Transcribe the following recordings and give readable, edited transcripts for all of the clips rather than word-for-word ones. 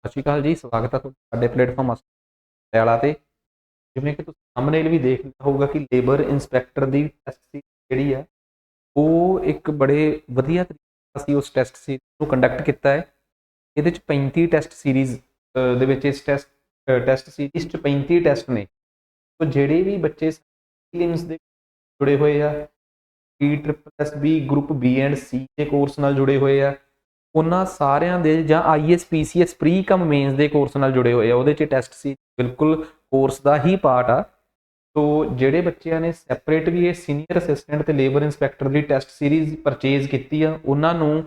ਸਤਿ ਸ਼੍ਰੀ ਅਕਾਲ ਜੀ। ਸਵਾਗਤ ਹੈ ਤੁਹਾਡਾ ਸਾਡੇ ਪਲੇਟਫਾਰਮ ਪਟਿਆਲਾ ਤੇ। ਜਿਵੇਂ ਕਿ ਤੁਸੀਂ ਥੰਬਨੇਲ ਵੀ ਦੇਖ ਲਿਆ ਹੋਊਗਾ ਕਿ ਲੇਬਰ ਇੰਸਪੈਕਟਰ ਦੀ ਟੈਸਟ ਸੀਰੀਜ਼ ਜਿਹੜੀ ਹੈ ਉਹ ਇੱਕ ਬੜੇ ਵਧੀਆ ਤਰੀਕੇ ਨਾਲ ਅਸੀਂ ਉਸ ਟੈਸਟ ਸੀਰੀਜ਼ ਨੂੰ ਕੰਡਕਟ ਕੀਤਾ ਹੈ। ਇਹਦੇ ਚ 35 ਟੈਸਟ ਸੀਰੀਜ਼ ਦੇ ਵਿੱਚ ਇਸ ਟੈਸਟ ਸੀਰੀਜ਼ ਚ 35 ਟੈਸਟ ਨੇ। ਸੋ ਜਿਹੜੇ ਵੀ ਬੱਚੇ ਫਿਲਿਮਸ ਦੇ ਜੁੜੇ ਹੋਏ ਆ, PSSB group B and C ਦੇ ਕੋਰਸ ਨਾਲ ਜੁੜੇ ਹੋਏ ਆ, ਉਹਨਾਂ ਸਾਰਿਆਂ ਦੇ ਜਾਂ IAS PCS ਪ੍ਰੀ ਕਮ ਮੇਨਸ ਦੇ ਕੋਰਸ ਨਾਲ ਜੁੜੇ ਹੋਏ ਆ, ਉਹਦੇ 'ਚ ਟੈਸਟ ਸੀ ਬਿਲਕੁਲ ਕੋਰਸ ਦਾ ਹੀ ਪਾਰਟ ਆ। ਸੋ ਜਿਹੜੇ ਬੱਚਿਆਂ ਨੇ ਸੈਪਰੇਟ ਵੀ ਇਹ ਸੀਨੀਅਰ ਅਸਿਸਟੈਂਟ ਤੇ ਲੇਬਰ ਇੰਸਪੈਕਟਰ ਦੀ ਟੈਸਟ ਸੀਰੀਜ਼ ਪਰਚੇਜ਼ ਕੀਤੀ ਆ, ਉਹਨਾਂ ਨੂੰ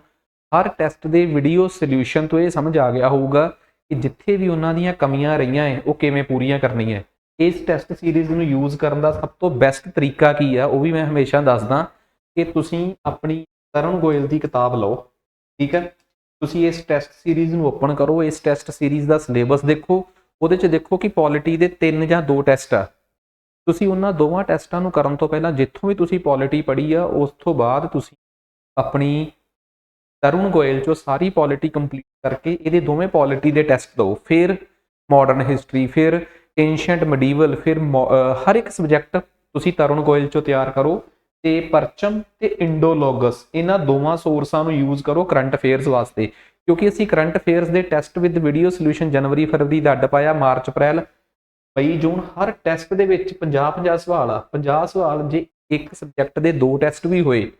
ਹਰ ਟੈਸਟ ਦੇ ਵੀਡੀਓ ਸੋਲਿਊਸ਼ਨ ਤੋਂ ਇਹ ਸਮਝ ਆ ਗਿਆ ਹੋਊਗਾ ਕਿ ਜਿੱਥੇ ਵੀ ਉਹਨਾਂ ਦੀਆਂ ਕਮੀਆਂ ਰਹੀਆਂ ਹੈ ਉਹ ਕਿਵੇਂ ਪੂਰੀਆਂ ਕਰਨੀਆਂ। ਇਸ ਟੈਸਟ ਸੀਰੀਜ਼ ਨੂੰ ਯੂਜ਼ ਕਰਨ ਦਾ ਸਭ ਤੋਂ ਬੈਸਟ ਤਰੀਕਾ ਕੀ ਆ, ਉਹ ਵੀ ਮੈਂ ਹਮੇਸ਼ਾ ਦੱਸਦਾ ਕਿ ਤੁਸੀਂ ਆਪਣੀ ਤਰੁਣ ਗੋਇਲ ਦੀ ਕਿਤਾਬ ਲਓ। ਠੀਕ ਹੈ, ਤੁਸੀਂ ਇਸ ਟੈਸਟ ਸੀਰੀਜ਼ ਨੂੰ ਓਪਨ ਕਰੋ, ਇਸ ਟੈਸਟ ਸੀਰੀਜ਼ ਦਾ ਸਿਲੇਬਸ ਦੇਖੋ। ਉਹਦੇ 'ਚ ਦੇਖੋ ਕਿ ਪੋਲਿਟੀ ਦੇ 3 ਜਾਂ 2 ਟੈਸਟ ਆ। ਤੁਸੀਂ ਉਹਨਾਂ ਦੋਵਾਂ ਟੈਸਟਾਂ ਨੂੰ ਕਰਨ ਤੋਂ ਪਹਿਲਾਂ ਜਿੱਥੋਂ ਵੀ ਤੁਸੀਂ ਪੋਲਿਟੀ ਪੜ੍ਹੀ ਆ, ਉਸ ਤੋਂ ਬਾਅਦ ਤੁਸੀਂ ਆਪਣੀ ਤਰੁਣ ਗੋਇਲ 'ਚੋਂ ਸਾਰੀ ਪੋਲਿਟੀ ਕੰਪਲੀਟ ਕਰਕੇ ਇਹਦੇ ਦੋਵੇਂ ਪੋਲਿਟੀ ਦੇ ਟੈਸਟ ਦਿਓ। ਫਿਰ ਮਾਡਰਨ ਹਿਸਟਰੀ, ਫਿਰ ਏਂਸ਼ੀਅੰਟ ਮੈਡੀਵਲ, ਫਿਰ ਹਰ ਇੱਕ ਸਬਜੈਕਟ ਤੁਸੀਂ ਤਰੁਣ ਗੋਇਲ 'ਚੋਂ ਤਿਆਰ ਕਰੋ। ਤੇ ਪਰਚਮ ਤੇ ਇੰਡੋਲੋਗਸ, ਇਹਨਾਂ ਦੋਵਾਂ ਸੋਰਸਾਂ ਨੂੰ ਯੂਜ਼ ਕਰੋ ਕਰੰਟ ਅਫੇਅਰਸ ਵਾਸਤੇ, ਕਿਉਂਕਿ ਅਸੀਂ ਕਰੰਟ ਅਫੇਅਰਸ ਦੇ ਟੈਸਟ ਵਿਦ ਵੀਡੀਓ ਸੋਲੂਸ਼ਨ ਜਨਵਰੀ ਫਰਵਰੀ ਦਾ ਅੱਡ ਪਾਇਆ, ਮਾਰਚ ਅਪ੍ਰੈਲ ਮਈ ਜੂਨ ਹਰ ਟੈਸਟ ਦੇ ਵਿੱਚ 50-50 ਸਵਾਲ ਆ। 50 ਸਵਾਲ ਜੇ ਇੱਕ ਸਬਜੈਕਟ ਦੇ 2 ਟੈਸਟ ਵੀ ਹੋਏ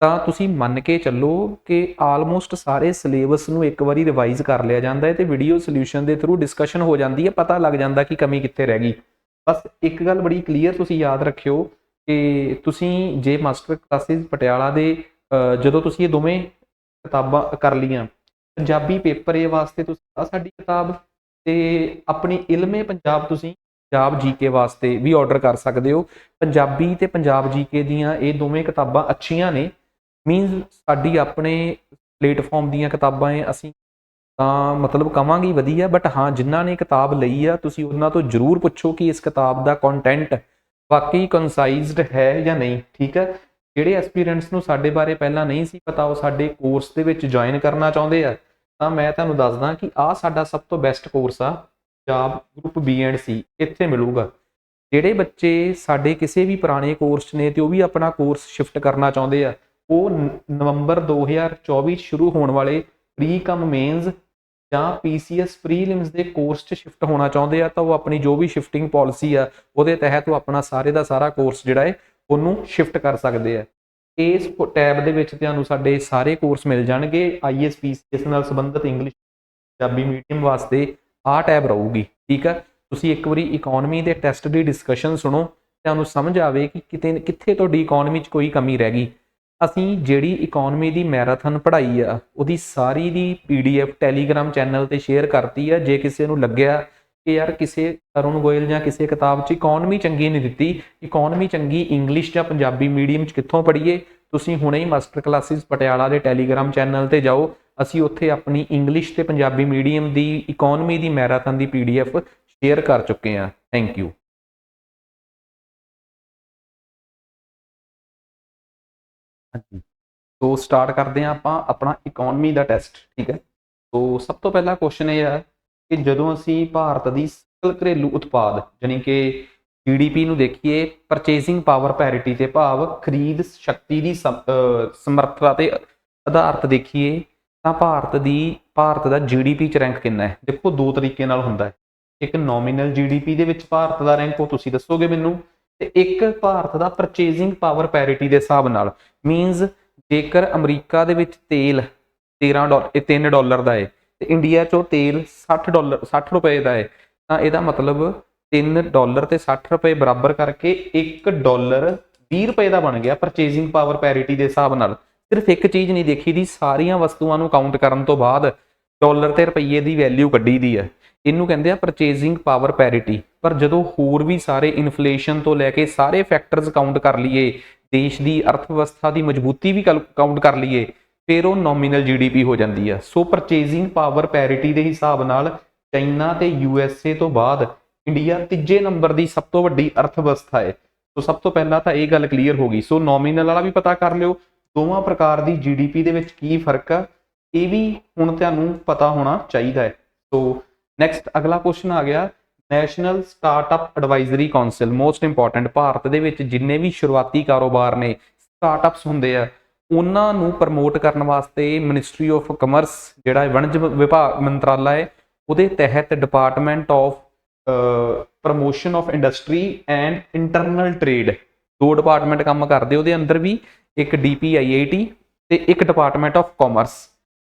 ਤਾਂ ਤੁਸੀਂ ਮੰਨ ਕੇ ਚੱਲੋ ਕਿ ਆਲਮੋਸਟ ਸਾਰੇ ਸਿਲੇਬਸ ਨੂੰ ਇੱਕ ਵਾਰੀ ਰਿਵਾਈਜ਼ ਕਰ ਲਿਆ ਜਾਂਦਾ ਹੈ ਤੇ ਵੀਡੀਓ ਸੋਲੂਸ਼ਨ ਦੇ ਥਰੂ ਡਿਸਕਸ਼ਨ ਹੋ ਜਾਂਦੀ ਹੈ, ਪਤਾ ਲੱਗ ਜਾਂਦਾ ਕਿ ਕਮੀ ਕਿੱਥੇ ਰਹਿ ਗਈ। ਬਸ ਇੱਕ ਗੱਲ ਬੜੀ ਕਲੀਅਰ ਤੁਸੀਂ ਯਾਦ ਰੱਖਿਓ ਕਿ ਤੁਸੀਂ ਜੇ ਮਾਸਟਰ ਕਲਾਸਿਸ ਪਟਿਆਲਾ ਦੇ ਜਦੋਂ ਤੁਸੀਂ ਇਹ ਦੋਵੇਂ ਕਿਤਾਬਾਂ ਕਰ ਲਈਆਂ, ਪੰਜਾਬੀ ਪੇਪਰ ਏ ਵਾਸਤੇ ਤੁਸੀਂ ਆ ਸਾਡੀ ਕਿਤਾਬ, ਤੇ ਆਪਣੀ ਇਲਮੇ ਪੰਜਾਬ ਤੁਸੀਂ ਪੰਜਾਬ ਜੀਕੇ ਵਾਸਤੇ ਵੀ ਆਰਡਰ ਕਰ ਸਕਦੇ ਹੋ। ਪੰਜਾਬੀ ਤੇ ਪੰਜਾਬ ਜੀਕੇ ਦੀਆਂ ਇਹ ਦੋਵੇਂ ਕਿਤਾਬਾਂ ਅੱਛੀਆਂ ਨੇ, ਮੀਨਸ ਸਾਡੀ ਆਪਣੇ ਪਲੇਟਫਾਰਮ ਦੀਆਂ ਕਿਤਾਬਾਂ ਹੈ, ਅਸੀਂ ਤਾਂ ਮਤਲਬ ਕਵਾਂਗੇ ਵਧੀਆ। ਬਟ ਹਾਂ, ਜਿਨ੍ਹਾਂ ਨੇ ਕਿਤਾਬ ਲਈ ਆ ਤੁਸੀਂ ਉਹਨਾਂ ਤੋਂ ਜ਼ਰੂਰ ਪੁੱਛੋ ਕਿ ਇਸ ਕਿਤਾਬ ਦਾ ਕੰਟੈਂਟ ਵਾਕਈ ਕੰਸਾਈਜ਼ਡ ਹੈ ਜਾਂ ਨਹੀਂ। ਠੀਕ ਹੈ, ਜਿਹੜੇ ਐਸਪੀਰੈਂਟਸ ਨੂੰ ਸਾਡੇ ਬਾਰੇ ਪਹਿਲਾਂ ਨਹੀਂ ਸੀ ਪਤਾ, ਉਹ ਸਾਡੇ ਕੋਰਸ ਦੇ ਵਿੱਚ ਜੁਆਇਨ ਕਰਨਾ ਚਾਹੁੰਦੇ ਆ, ਤਾਂ ਮੈਂ ਤੁਹਾਨੂੰ ਦੱਸਦਾ ਕਿ ਆਹ ਸਾਡਾ ਸਭ ਤੋਂ ਬੈਸਟ ਕੋਰਸ ਆ, Punjab group B and C ਇੱਥੇ ਮਿਲੂਗਾ। ਜਿਹੜੇ ਬੱਚੇ ਸਾਡੇ ਕਿਸੇ ਵੀ ਪੁਰਾਣੇ ਕੋਰਸ 'ਚ ਨੇ ਤੇ ਉਹ ਵੀ ਆਪਣਾ ਕੋਰਸ ਸ਼ਿਫਟ ਕਰਨਾ ਚਾਹੁੰਦੇ ਆ, ਉਹ ਨਵੰਬਰ 2024 ਸ਼ੁਰੂ ਹੋਣ ਵਾਲੇ ਪ੍ਰੀ ਕਮ ਮੇਨਸ ਜਾਂ PCS ਪ੍ਰੀਲਿਮਸ ਦੇ ਕੋਰਸ 'ਚ ਸ਼ਿਫਟ ਹੋਣਾ ਚਾਹੁੰਦੇ ਆ, ਤਾਂ ਉਹ ਆਪਣੀ ਜੋ ਵੀ ਸ਼ਿਫਟਿੰਗ ਪਾਲਿਸੀ ਆ ਉਹਦੇ ਤਹਿਤ ਉਹ ਆਪਣਾ ਸਾਰੇ ਦਾ ਸਾਰਾ ਕੋਰਸ ਜਿਹੜਾ ਹੈ ਉਹਨੂੰ ਸ਼ਿਫਟ ਕਰ ਸਕਦੇ ਆ। ਇਸ ਟੈਬ ਦੇ ਵਿੱਚ ਤੁਹਾਨੂੰ ਸਾਡੇ ਸਾਰੇ ਕੋਰਸ ਮਿਲ ਜਾਣਗੇ। IAS PCS ਨਾਲ ਸੰਬੰਧਿਤ ਇੰਗਲਿਸ਼ ਪੰਜਾਬੀ ਮੀਡੀਅਮ ਵਾਸਤੇ ਆਹ ਟੈਬ ਰਹੂਗੀ। ਠੀਕ ਹੈ, ਤੁਸੀਂ ਇੱਕ ਵਾਰੀ ਇਕੋਨਮੀ ਦੇ ਟੈਸਟ ਦੀ ਡਿਸਕਸ਼ਨ ਸੁਣੋ, ਤੁਹਾਨੂੰ ਸਮਝ ਆਵੇ ਕਿ ਕਿੱਥੇ ਤੁਹਾਡੀ ਇਕੋਨਮੀ 'ਚ ਕੋਈ ਕਮੀ ਰਹਿ ਗਈ। ਅਸੀਂ ਜਿਹੜੀ ਇਕੋਨਮੀ ਦੀ ਮੈਰਾਥਨ ਪੜ੍ਹਾਈ ਆ ਉਹਦੀ ਸਾਰੀ ਦੀ PDF ਟੈਲੀਗ੍ਰਾਮ ਚੈਨਲ ਤੇ ਸ਼ੇਅਰ ਕਰਤੀ ਆ। ਜੇ ਕਿਸੇ ਨੂੰ ਲੱਗਿਆ ਕਿ ਯਾਰ ਕਿਸੇ ਤਰੁਣ ਗੋਇਲ ਜਾਂ ਕਿਸੇ ਕਿਤਾਬ 'ਚ ਇਕੋਨਮੀ ਚੰਗੀ ਨਹੀਂ ਦਿੱਤੀ, ਇਕੋਨਮੀ ਚੰਗੀ ਇੰਗਲਿਸ਼ ਜਾਂ ਪੰਜਾਬੀ ਮੀਡੀਅਮ 'ਚ ਕਿੱਥੋਂ ਪੜ੍ਹੀਏ, ਤੁਸੀਂ ਹੁਣੇ ਹੀ ਮਾਸਟਰ ਕਲਾਸਿਸ ਪਟਿਆਲਾ ਦੇ ਟੈਲੀਗ੍ਰਾਮ ਚੈਨਲ ਤੇ ਜਾਓ। ਅਸੀਂ ਉੱਥੇ ਆਪਣੀ ਇੰਗਲਿਸ਼ ਤੇ ਪੰਜਾਬੀ ਮੀਡੀਅਮ ਦੀ ਇਕੋਨਮੀ ਦੀ ਮੈਰਾਥਨ ਦੀ PDF ਸ਼ੇਅਰ ਕਰ ਚੁੱਕੇ ਹਾਂ। Thank you. ਹਾਂਜੀ, ਸੋ ਸਟਾਰਟ ਕਰਦੇ ਹਾਂ ਆਪਾਂ ਆਪਣਾ ਇਕੋਨਮੀ ਦਾ ਟੈਸਟ। ਠੀਕ ਹੈ, ਸੋ ਸਭ ਤੋਂ ਪਹਿਲਾ ਕੁਐਸਚਨ ਇਹ ਹੈ ਕਿ ਜਦੋਂ ਅਸੀਂ ਭਾਰਤ ਦੀ ਸਕਲ ਘਰੇਲੂ ਉਤਪਾਦ ਯਾਨੀ ਕਿ GDP ਨੂੰ ਦੇਖੀਏ, ਪਰਚੇਸਿੰਗ ਪਾਵਰ ਪੈਰਿਟੀ ਤੇ ਭਾਵ ਖਰੀਦ ਸ਼ਕਤੀ ਦੀ ਸਮਰੱਥਾ ਤੇ ਆਧਾਰਿਤ ਦੇਖੀਏ, ਤਾਂ ਭਾਰਤ ਦਾ GDP 'ਚ ਰੈਂਕ ਕਿੰਨਾ ਹੈ। ਦੇਖੋ, 2 ਤਰੀਕੇ ਨਾਲ ਹੁੰਦਾ ਹੈ। ਇੱਕ ਨੋਮੀਨਲ GDP ਦੇ ਵਿੱਚ ਭਾਰਤ ਦਾ ਰੈਂਕ, ਉਹ ਤੁਸੀਂ ਦੱਸੋਗੇ ਮੈਨੂੰ, ਤੇ ਇੱਕ ਭਾਰਤ ਦਾ ਪਰਚੇਸਿੰਗ ਪਾਵਰ ਪੈਰਿਟੀ ਦੇ ਹਿਸਾਬ ਨਾਲ। ਮੀਨਸ ਜੇਕਰ ਅਮਰੀਕਾ ਦੇ ਵਿੱਚ ਤੇਲ $3 ਦਾ ਹੈ ਤੇ ਇੰਡੀਆ 'ਚੋਂ ਤੇਲ $60 ਦਾ ਹੈ, ਤਾਂ ਇਹਦਾ ਮਤਲਬ $3 ਤੇ $60 ਬਰਾਬਰ ਕਰਕੇ $1 $20 ਦਾ ਬਣ ਗਿਆ ਪਰਚੇਸਿੰਗ ਪਾਵਰ ਪੈਰਿਟੀ ਦੇ ਹਿਸਾਬ ਨਾਲ। ਸਿਰਫ ਇੱਕ ਚੀਜ਼ ਨਹੀਂ ਦੇਖੀ ਦੀ, ਸਾਰੀਆਂ ਵਸਤੂਆਂ ਨੂੰ ਕਾਊਂਟ ਕਰਨ ਤੋਂ ਬਾਅਦ ਡਾਲਰ ਤੇ ਰੁਪਈਏ ਦੀ ਵੈਲਿਊ ਕੱਢੀ ਦੀ ਹੈ। ਇਹਨੂੰ ਕਹਿੰਦੇ ਆ ਪਰਚੇਸਿੰਗ ਪਾਵਰ ਪੈਰਿਟੀ। ਪਰ ਜਦੋਂ ਹੋਰ ਵੀ ਸਾਰੇ ਇਨਫਲੇਸ਼ਨ ਤੋਂ ਲੈ ਕੇ ਸਾਰੇ ਫੈਕਟਰਸ ਕਾਊਂਟ ਕਰ ਲਈਏ, ਦੇਸ਼ ਦੀ ਅਰਥ ਵਿਵਸਥਾ ਦੀ ਮਜ਼ਬੂਤੀ ਵੀ ਕਾਊਂਟ ਕਰ ਲਈਏ, ਫਿਰ ਉਹ ਨੋਮੀਨਲ GDP ਹੋ ਜਾਂਦੀ ਆ। ਸੋ ਪਰਚੇਸਿੰਗ ਪਾਵਰ ਪੈਰਿਟੀ ਦੇ ਹਿਸਾਬ ਨਾਲ ਚਾਈਨਾ ਤੇ USA ਤੋਂ ਬਾਅਦ ਇੰਡੀਆ 3ਜੇ ਨੰਬਰ ਦੀ ਸਭ ਤੋਂ ਵੱਡੀ ਅਰਥ ਵਿਵਸਥਾ ਹੈ। ਸੋ ਸਭ ਤੋਂ ਪਹਿਲਾਂ ਤਾਂ ਇਹ ਗੱਲ ਕਲੀਅਰ ਹੋ ਗਈ। ਸੋ ਨੋਮੀਨਲ ਵਾਲਾ ਵੀ ਪਤਾ ਕਰ ਲਿਓ, ਦੋਵਾਂ ਪ੍ਰਕਾਰ ਦੀ GDP ਦੇ ਵਿੱਚ ਕੀ ਫਰਕ ਆ, ਇਹ ਵੀ ਹੁਣ ਤੁਹਾਨੂੰ ਪਤਾ ਹੋਣਾ ਚਾਹੀਦਾ ਹੈ। ਸੋ ਨੈਕਸਟ ਅਗਲਾ ਕੁਐਸਚਨ ਆ ਗਿਆ national startup advisory council, most important. Bharat ਦੇ ਵਿੱਚ ਜਿੰਨੇ ਵੀ ਸ਼ੁਰੂਆਤੀ ਕਾਰੋਬਾਰ ਨੇ, ਸਟਾਰਟਅਪਸ ਹੁੰਦੇ ਆ, ਉਹਨਾਂ ਨੂੰ ਪ੍ਰਮੋਟ ਕਰਨ ਵਾਸਤੇ ਮਿਨਿਸਟਰੀ ਆਫ ਕਮਰਸ ਜਿਹੜਾ ਵਣਜ ਵਿਭਾਗ ਮੰਤਰਾਲਾ ਹੈ, ਉਹਦੇ ਤਹਿਤ department of promotion of industry and internal trade, ਦੋ ਡਿਪਾਰਟਮੈਂਟ ਕੰਮ ਕਰਦੇ ਉਹਦੇ ਅੰਦਰ ਵੀ, ਇੱਕ DPIIT ਤੇ ਇੱਕ department of commerce.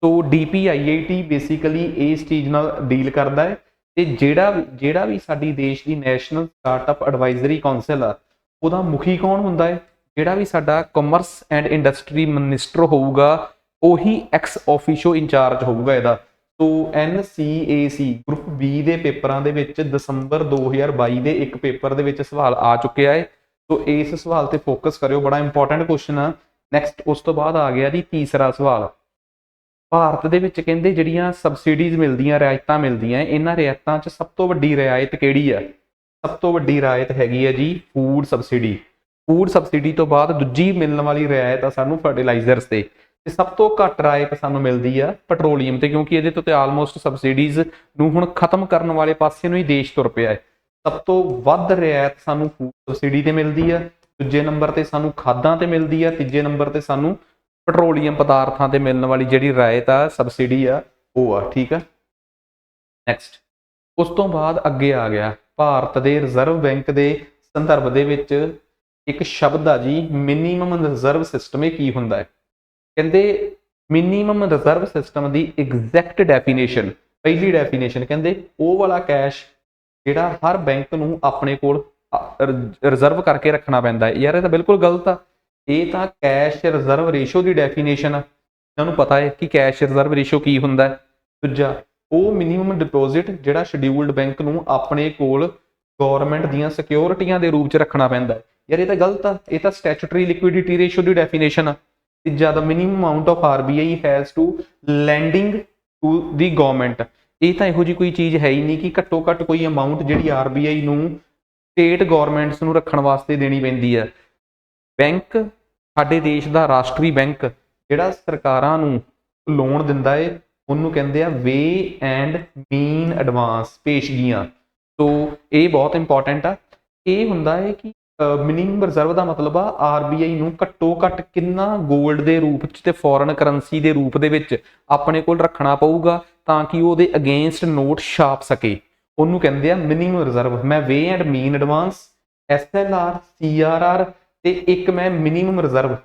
So DPIIT basically ਇਸ ਚੀਜ਼ ਨਾਲ ਡੀਲ ਕਰਦਾ ਹੈ ਤੇ ਜਿਹੜਾ ਵੀ ਸਾਡੀ ਦੇਸ਼ ਦੀ ਨੈਸ਼ਨਲ ਸਟਾਰਟਅਪ ਐਡਵਾਈਜ਼ਰੀ ਕਾਉਂਸਲ ਆ, ਉਹਦਾ ਮੁਖੀ ਕੌਣ ਹੁੰਦਾ ਹੈ? ਜਿਹੜਾ ਵੀ ਸਾਡਾ ਕਾਮਰਸ ਐਂਡ ਇੰਡਸਟਰੀ ਮਿਨਿਸਟਰ ਹੋਊਗਾ, ਉਹੀ ਐਕਸ ਆਫੀਸ਼ੋ ਇੰਚਾਰਜ ਹੋਊਗਾ ਇਹਦਾ। ਸੋ NCAC ਗਰੁੱਪ B ਦੇ ਪੇਪਰਾਂ ਦੇ ਵਿੱਚ ਦਸੰਬਰ 2022 ਦੇ ਇੱਕ ਪੇਪਰ ਦੇ ਵਿੱਚ ਸਵਾਲ ਆ ਚੁੱਕਿਆ ਹੈ। ਸੋ ਇਸ ਸਵਾਲ ਤੇ ਫੋਕਸ ਕਰਿਓ, ਬੜਾ ਇੰਪੋਰਟੈਂਟ ਕੁਐਸਚਨ ਆ। ਨੈਕਸਟ ਉਸ ਤੋਂ ਬਾਅਦ ਆ ਗਿਆ ਜੀ ਤੀਸਰਾ ਸਵਾਲ। ਭਾਰਤ ਦੇ ਵਿੱਚ ਕਹਿੰਦੇ ਜਿਹੜੀਆਂ ਸਬਸਿਡੀਜ਼ ਮਿਲਦੀਆਂ, ਰਿਆਇਤਾਂ ਮਿਲਦੀਆਂ, ਇਹਨਾਂ ਰਿਆਇਤਾਂ 'ਚ ਸਭ ਤੋਂ ਵੱਡੀ ਰਿਆਇਤ ਕਿਹੜੀ ਆ? ਸਭ ਤੋਂ ਵੱਡੀ ਰਿਆਇਤ ਹੈਗੀ ਹੈ ਜੀ ਫੂਡ ਸਬਸਿਡੀ। ਫੂਡ ਸਬਸਿਡੀ ਤੋਂ ਬਾਅਦ ਦੂਜੀ ਮਿਲਣ ਵਾਲੀ ਰਿਆਇਤ ਆ ਸਾਨੂੰ ਫਰਟੀਲਾਈਜ਼ਰਸ ਤੇ ਸਭ ਤੋਂ ਘੱਟ ਰਿਆਇਤ ਸਾਨੂੰ ਮਿਲਦੀ ਆ ਪੈਟਰੋਲੀਅਮ ਤੇ, ਕਿਉਂਕਿ ਇਹਦੇ ਤੋਂ ਤੇ ਆਲਮੋਸਟ ਸਬਸਿਡੀਜ਼ ਨੂੰ ਹੁਣ ਖਤਮ ਕਰਨ ਵਾਲੇ ਪਾਸੇ ਨੂੰ ਹੀ ਦੇਸ਼ ਤੁਰ ਪਿਆ ਹੈ। ਸਭ ਤੋਂ ਵੱਧ ਰਿਆਇਤ ਸਾਨੂੰ ਫੂਡ ਸਬਸਿਡੀ ਤੇ ਮਿਲਦੀ ਆ, ਦੂਜੇ ਨੰਬਰ ਤੇ ਸਾਨੂੰ ਖਾਦਾਂ ਤੇ ਮਿਲਦੀ ਆ, ਤੀਜੇ ਨੰਬਰ ਤੇ ਸਾਨੂੰ ਪੈਟਰੋਲੀਅਮ ਪਦਾਰਥਾਂ ਤੇ ਮਿਲਣ ਵਾਲੀ ਜਿਹੜੀ ਰਿਆਇਤ ਆ, ਸਬਸਿਡੀ ਆ, ਉਹ ਆ। ਠੀਕ ਆ। ਨੈਕਸਟ ਉਸ ਤੋਂ ਬਾਅਦ ਅੱਗੇ ਆ ਗਿਆ ਭਾਰਤ ਦੇ ਰਿਜ਼ਰਵ ਬੈਂਕ ਦੇ ਸੰਦਰਭ ਦੇ ਵਿੱਚ ਇੱਕ ਸ਼ਬਦ ਆ ਜੀ ਮਿਨੀਮਮ ਰਿਜ਼ਰਵ ਸਿਸਟਮ। ਇਹ ਕੀ ਹੁੰਦਾ ਹੈ? ਕਹਿੰਦੇ ਮਿਨੀਮਮ ਰਿਜ਼ਰਵ ਸਿਸਟਮ ਦੀ ਐਗਜ਼ੈਕਟ ਡੈਫੀਨੇਸ਼ਨ, ਪਹਿਲੀ ਡੈਫੀਨੇਸ਼ਨ ਕਹਿੰਦੇ ਉਹ ਵਾਲਾ ਕੈਸ਼ ਜਿਹੜਾ ਹਰ ਬੈਂਕ ਨੂੰ ਆਪਣੇ ਕੋਲ ਰਿਜ਼ਰਵ ਕਰਕੇ ਰੱਖਣਾ ਪੈਂਦਾ ਹੈ। ਯਾਰ ਇਹ ਤਾਂ ਬਿਲਕੁਲ ਗਲਤ ਆ। ਇਹ ਤਾਂ ਕੈਸ਼ ਰਿਜ਼ਰਵ ਰੇਸ਼ੋ ਦੀ ਡੈਫੀਨੇਸ਼ਨ ਆ, ਇਹਨਾਂ ਨੂੰ ਪਤਾ ਹੈ ਕਿ ਕੈਸ਼ ਰਿਜ਼ਰਵ ਰੇਸ਼ੋ ਕੀ ਹੁੰਦਾ ਹੈ। ਦੂਜਾ ਉਹ ਮਿਨੀਮਮ ਡਿਪੋਜ਼ਿਟ ਜਿਹੜਾ ਸ਼ਡਿਊਲਡ ਬੈਂਕ ਨੂੰ ਆਪਣੇ ਕੋਲ ਗਵਰਨਮੈਂਟ ਦੀਆਂ ਸਿਕਿਉਰਿਟੀਆਂ ਦੇ ਰੂਪ 'ਚ ਰੱਖਣਾ ਪੈਂਦਾ ਹੈ। ਯਾਰ ਇਹ ਤਾਂ ਗਲਤ ਆ, ਇਹ ਤਾਂ ਸਟੈਚੂਟਰੀ ਲਿਕੁਇਡਿਟੀ ਰੇਸ਼ੋ ਦੀ ਡੈਫੀਨੇਸ਼ਨ ਆ। ਤੀਜਾ ਦਾ minimum amount of RBI has to lending to the government. ਇਹ ਤਾਂ ਇਹੋ ਜਿਹੀ ਕੋਈ ਚੀਜ਼ ਹੈ ਹੀ ਨਹੀਂ ਕਿ ਘੱਟੋ ਘੱਟ ਕੋਈ ਅਮਾਊਂਟ ਜਿਹੜੀ RBI ਨੂੰ ਸਟੇਟ ਗਵਰਨਮੈਂਟਸ ਨੂੰ ਰੱਖਣ ਵਾਸਤੇ ਦੇਣੀ ਪੈਂਦੀ ਹੈ। ਬੈਂਕ ਸਾਡੇ ਦੇਸ਼ ਦਾ ਰਾਸ਼ਟਰੀ ਬੈਂਕ ਜਿਹੜਾ ਸਰਕਾਰਾਂ ਨੂੰ ਲੋਨ ਦਿੰਦਾ ਹੈ, ਉਹਨੂੰ ਕਹਿੰਦੇ ਆ ਵੇ ਐਂਡ ਮੀਨ ਐਡਵਾਂਸ, ਪੇਸ਼ਗੀਆਂ। ਸੋ ਇਹ ਬਹੁਤ ਇੰਪੋਰਟੈਂਟ ਆ। ਇਹ ਹੁੰਦਾ ਹੈ ਕਿ ਮਿਨੀਮਮ ਰਿਜ਼ਰਵ ਦਾ ਮਤਲਬ ਆ RBI ਨੂੰ ਘੱਟੋ ਘੱਟ ਕਿੰਨਾ 골ਡ ਦੇ ਰੂਪ 'ਚ ਤੇ ਫੋਰਨ ਕਰੰਸੀ ਦੇ ਰੂਪ ਦੇ ਵਿੱਚ ਆਪਣੇ ਕੋਲ ਰੱਖਣਾ ਪਊਗਾ ਤਾਂ ਕਿ ਉਹਦੇ ਅਗੇਂਸਟ ਨੋਟ ਛਾਪ ਸਕੇ। ਉਹਨੂੰ ਕਹਿੰਦੇ ਆ ਮਿਨੀਮਮ ਰਿਜ਼ਰਵ। ਮੈਂ way and mean advance, SLR, CRR ਤੇ ਇੱਕ ਮੈਂ ਮਿਨੀਮਮ ਰਿਜ਼ਰਵ,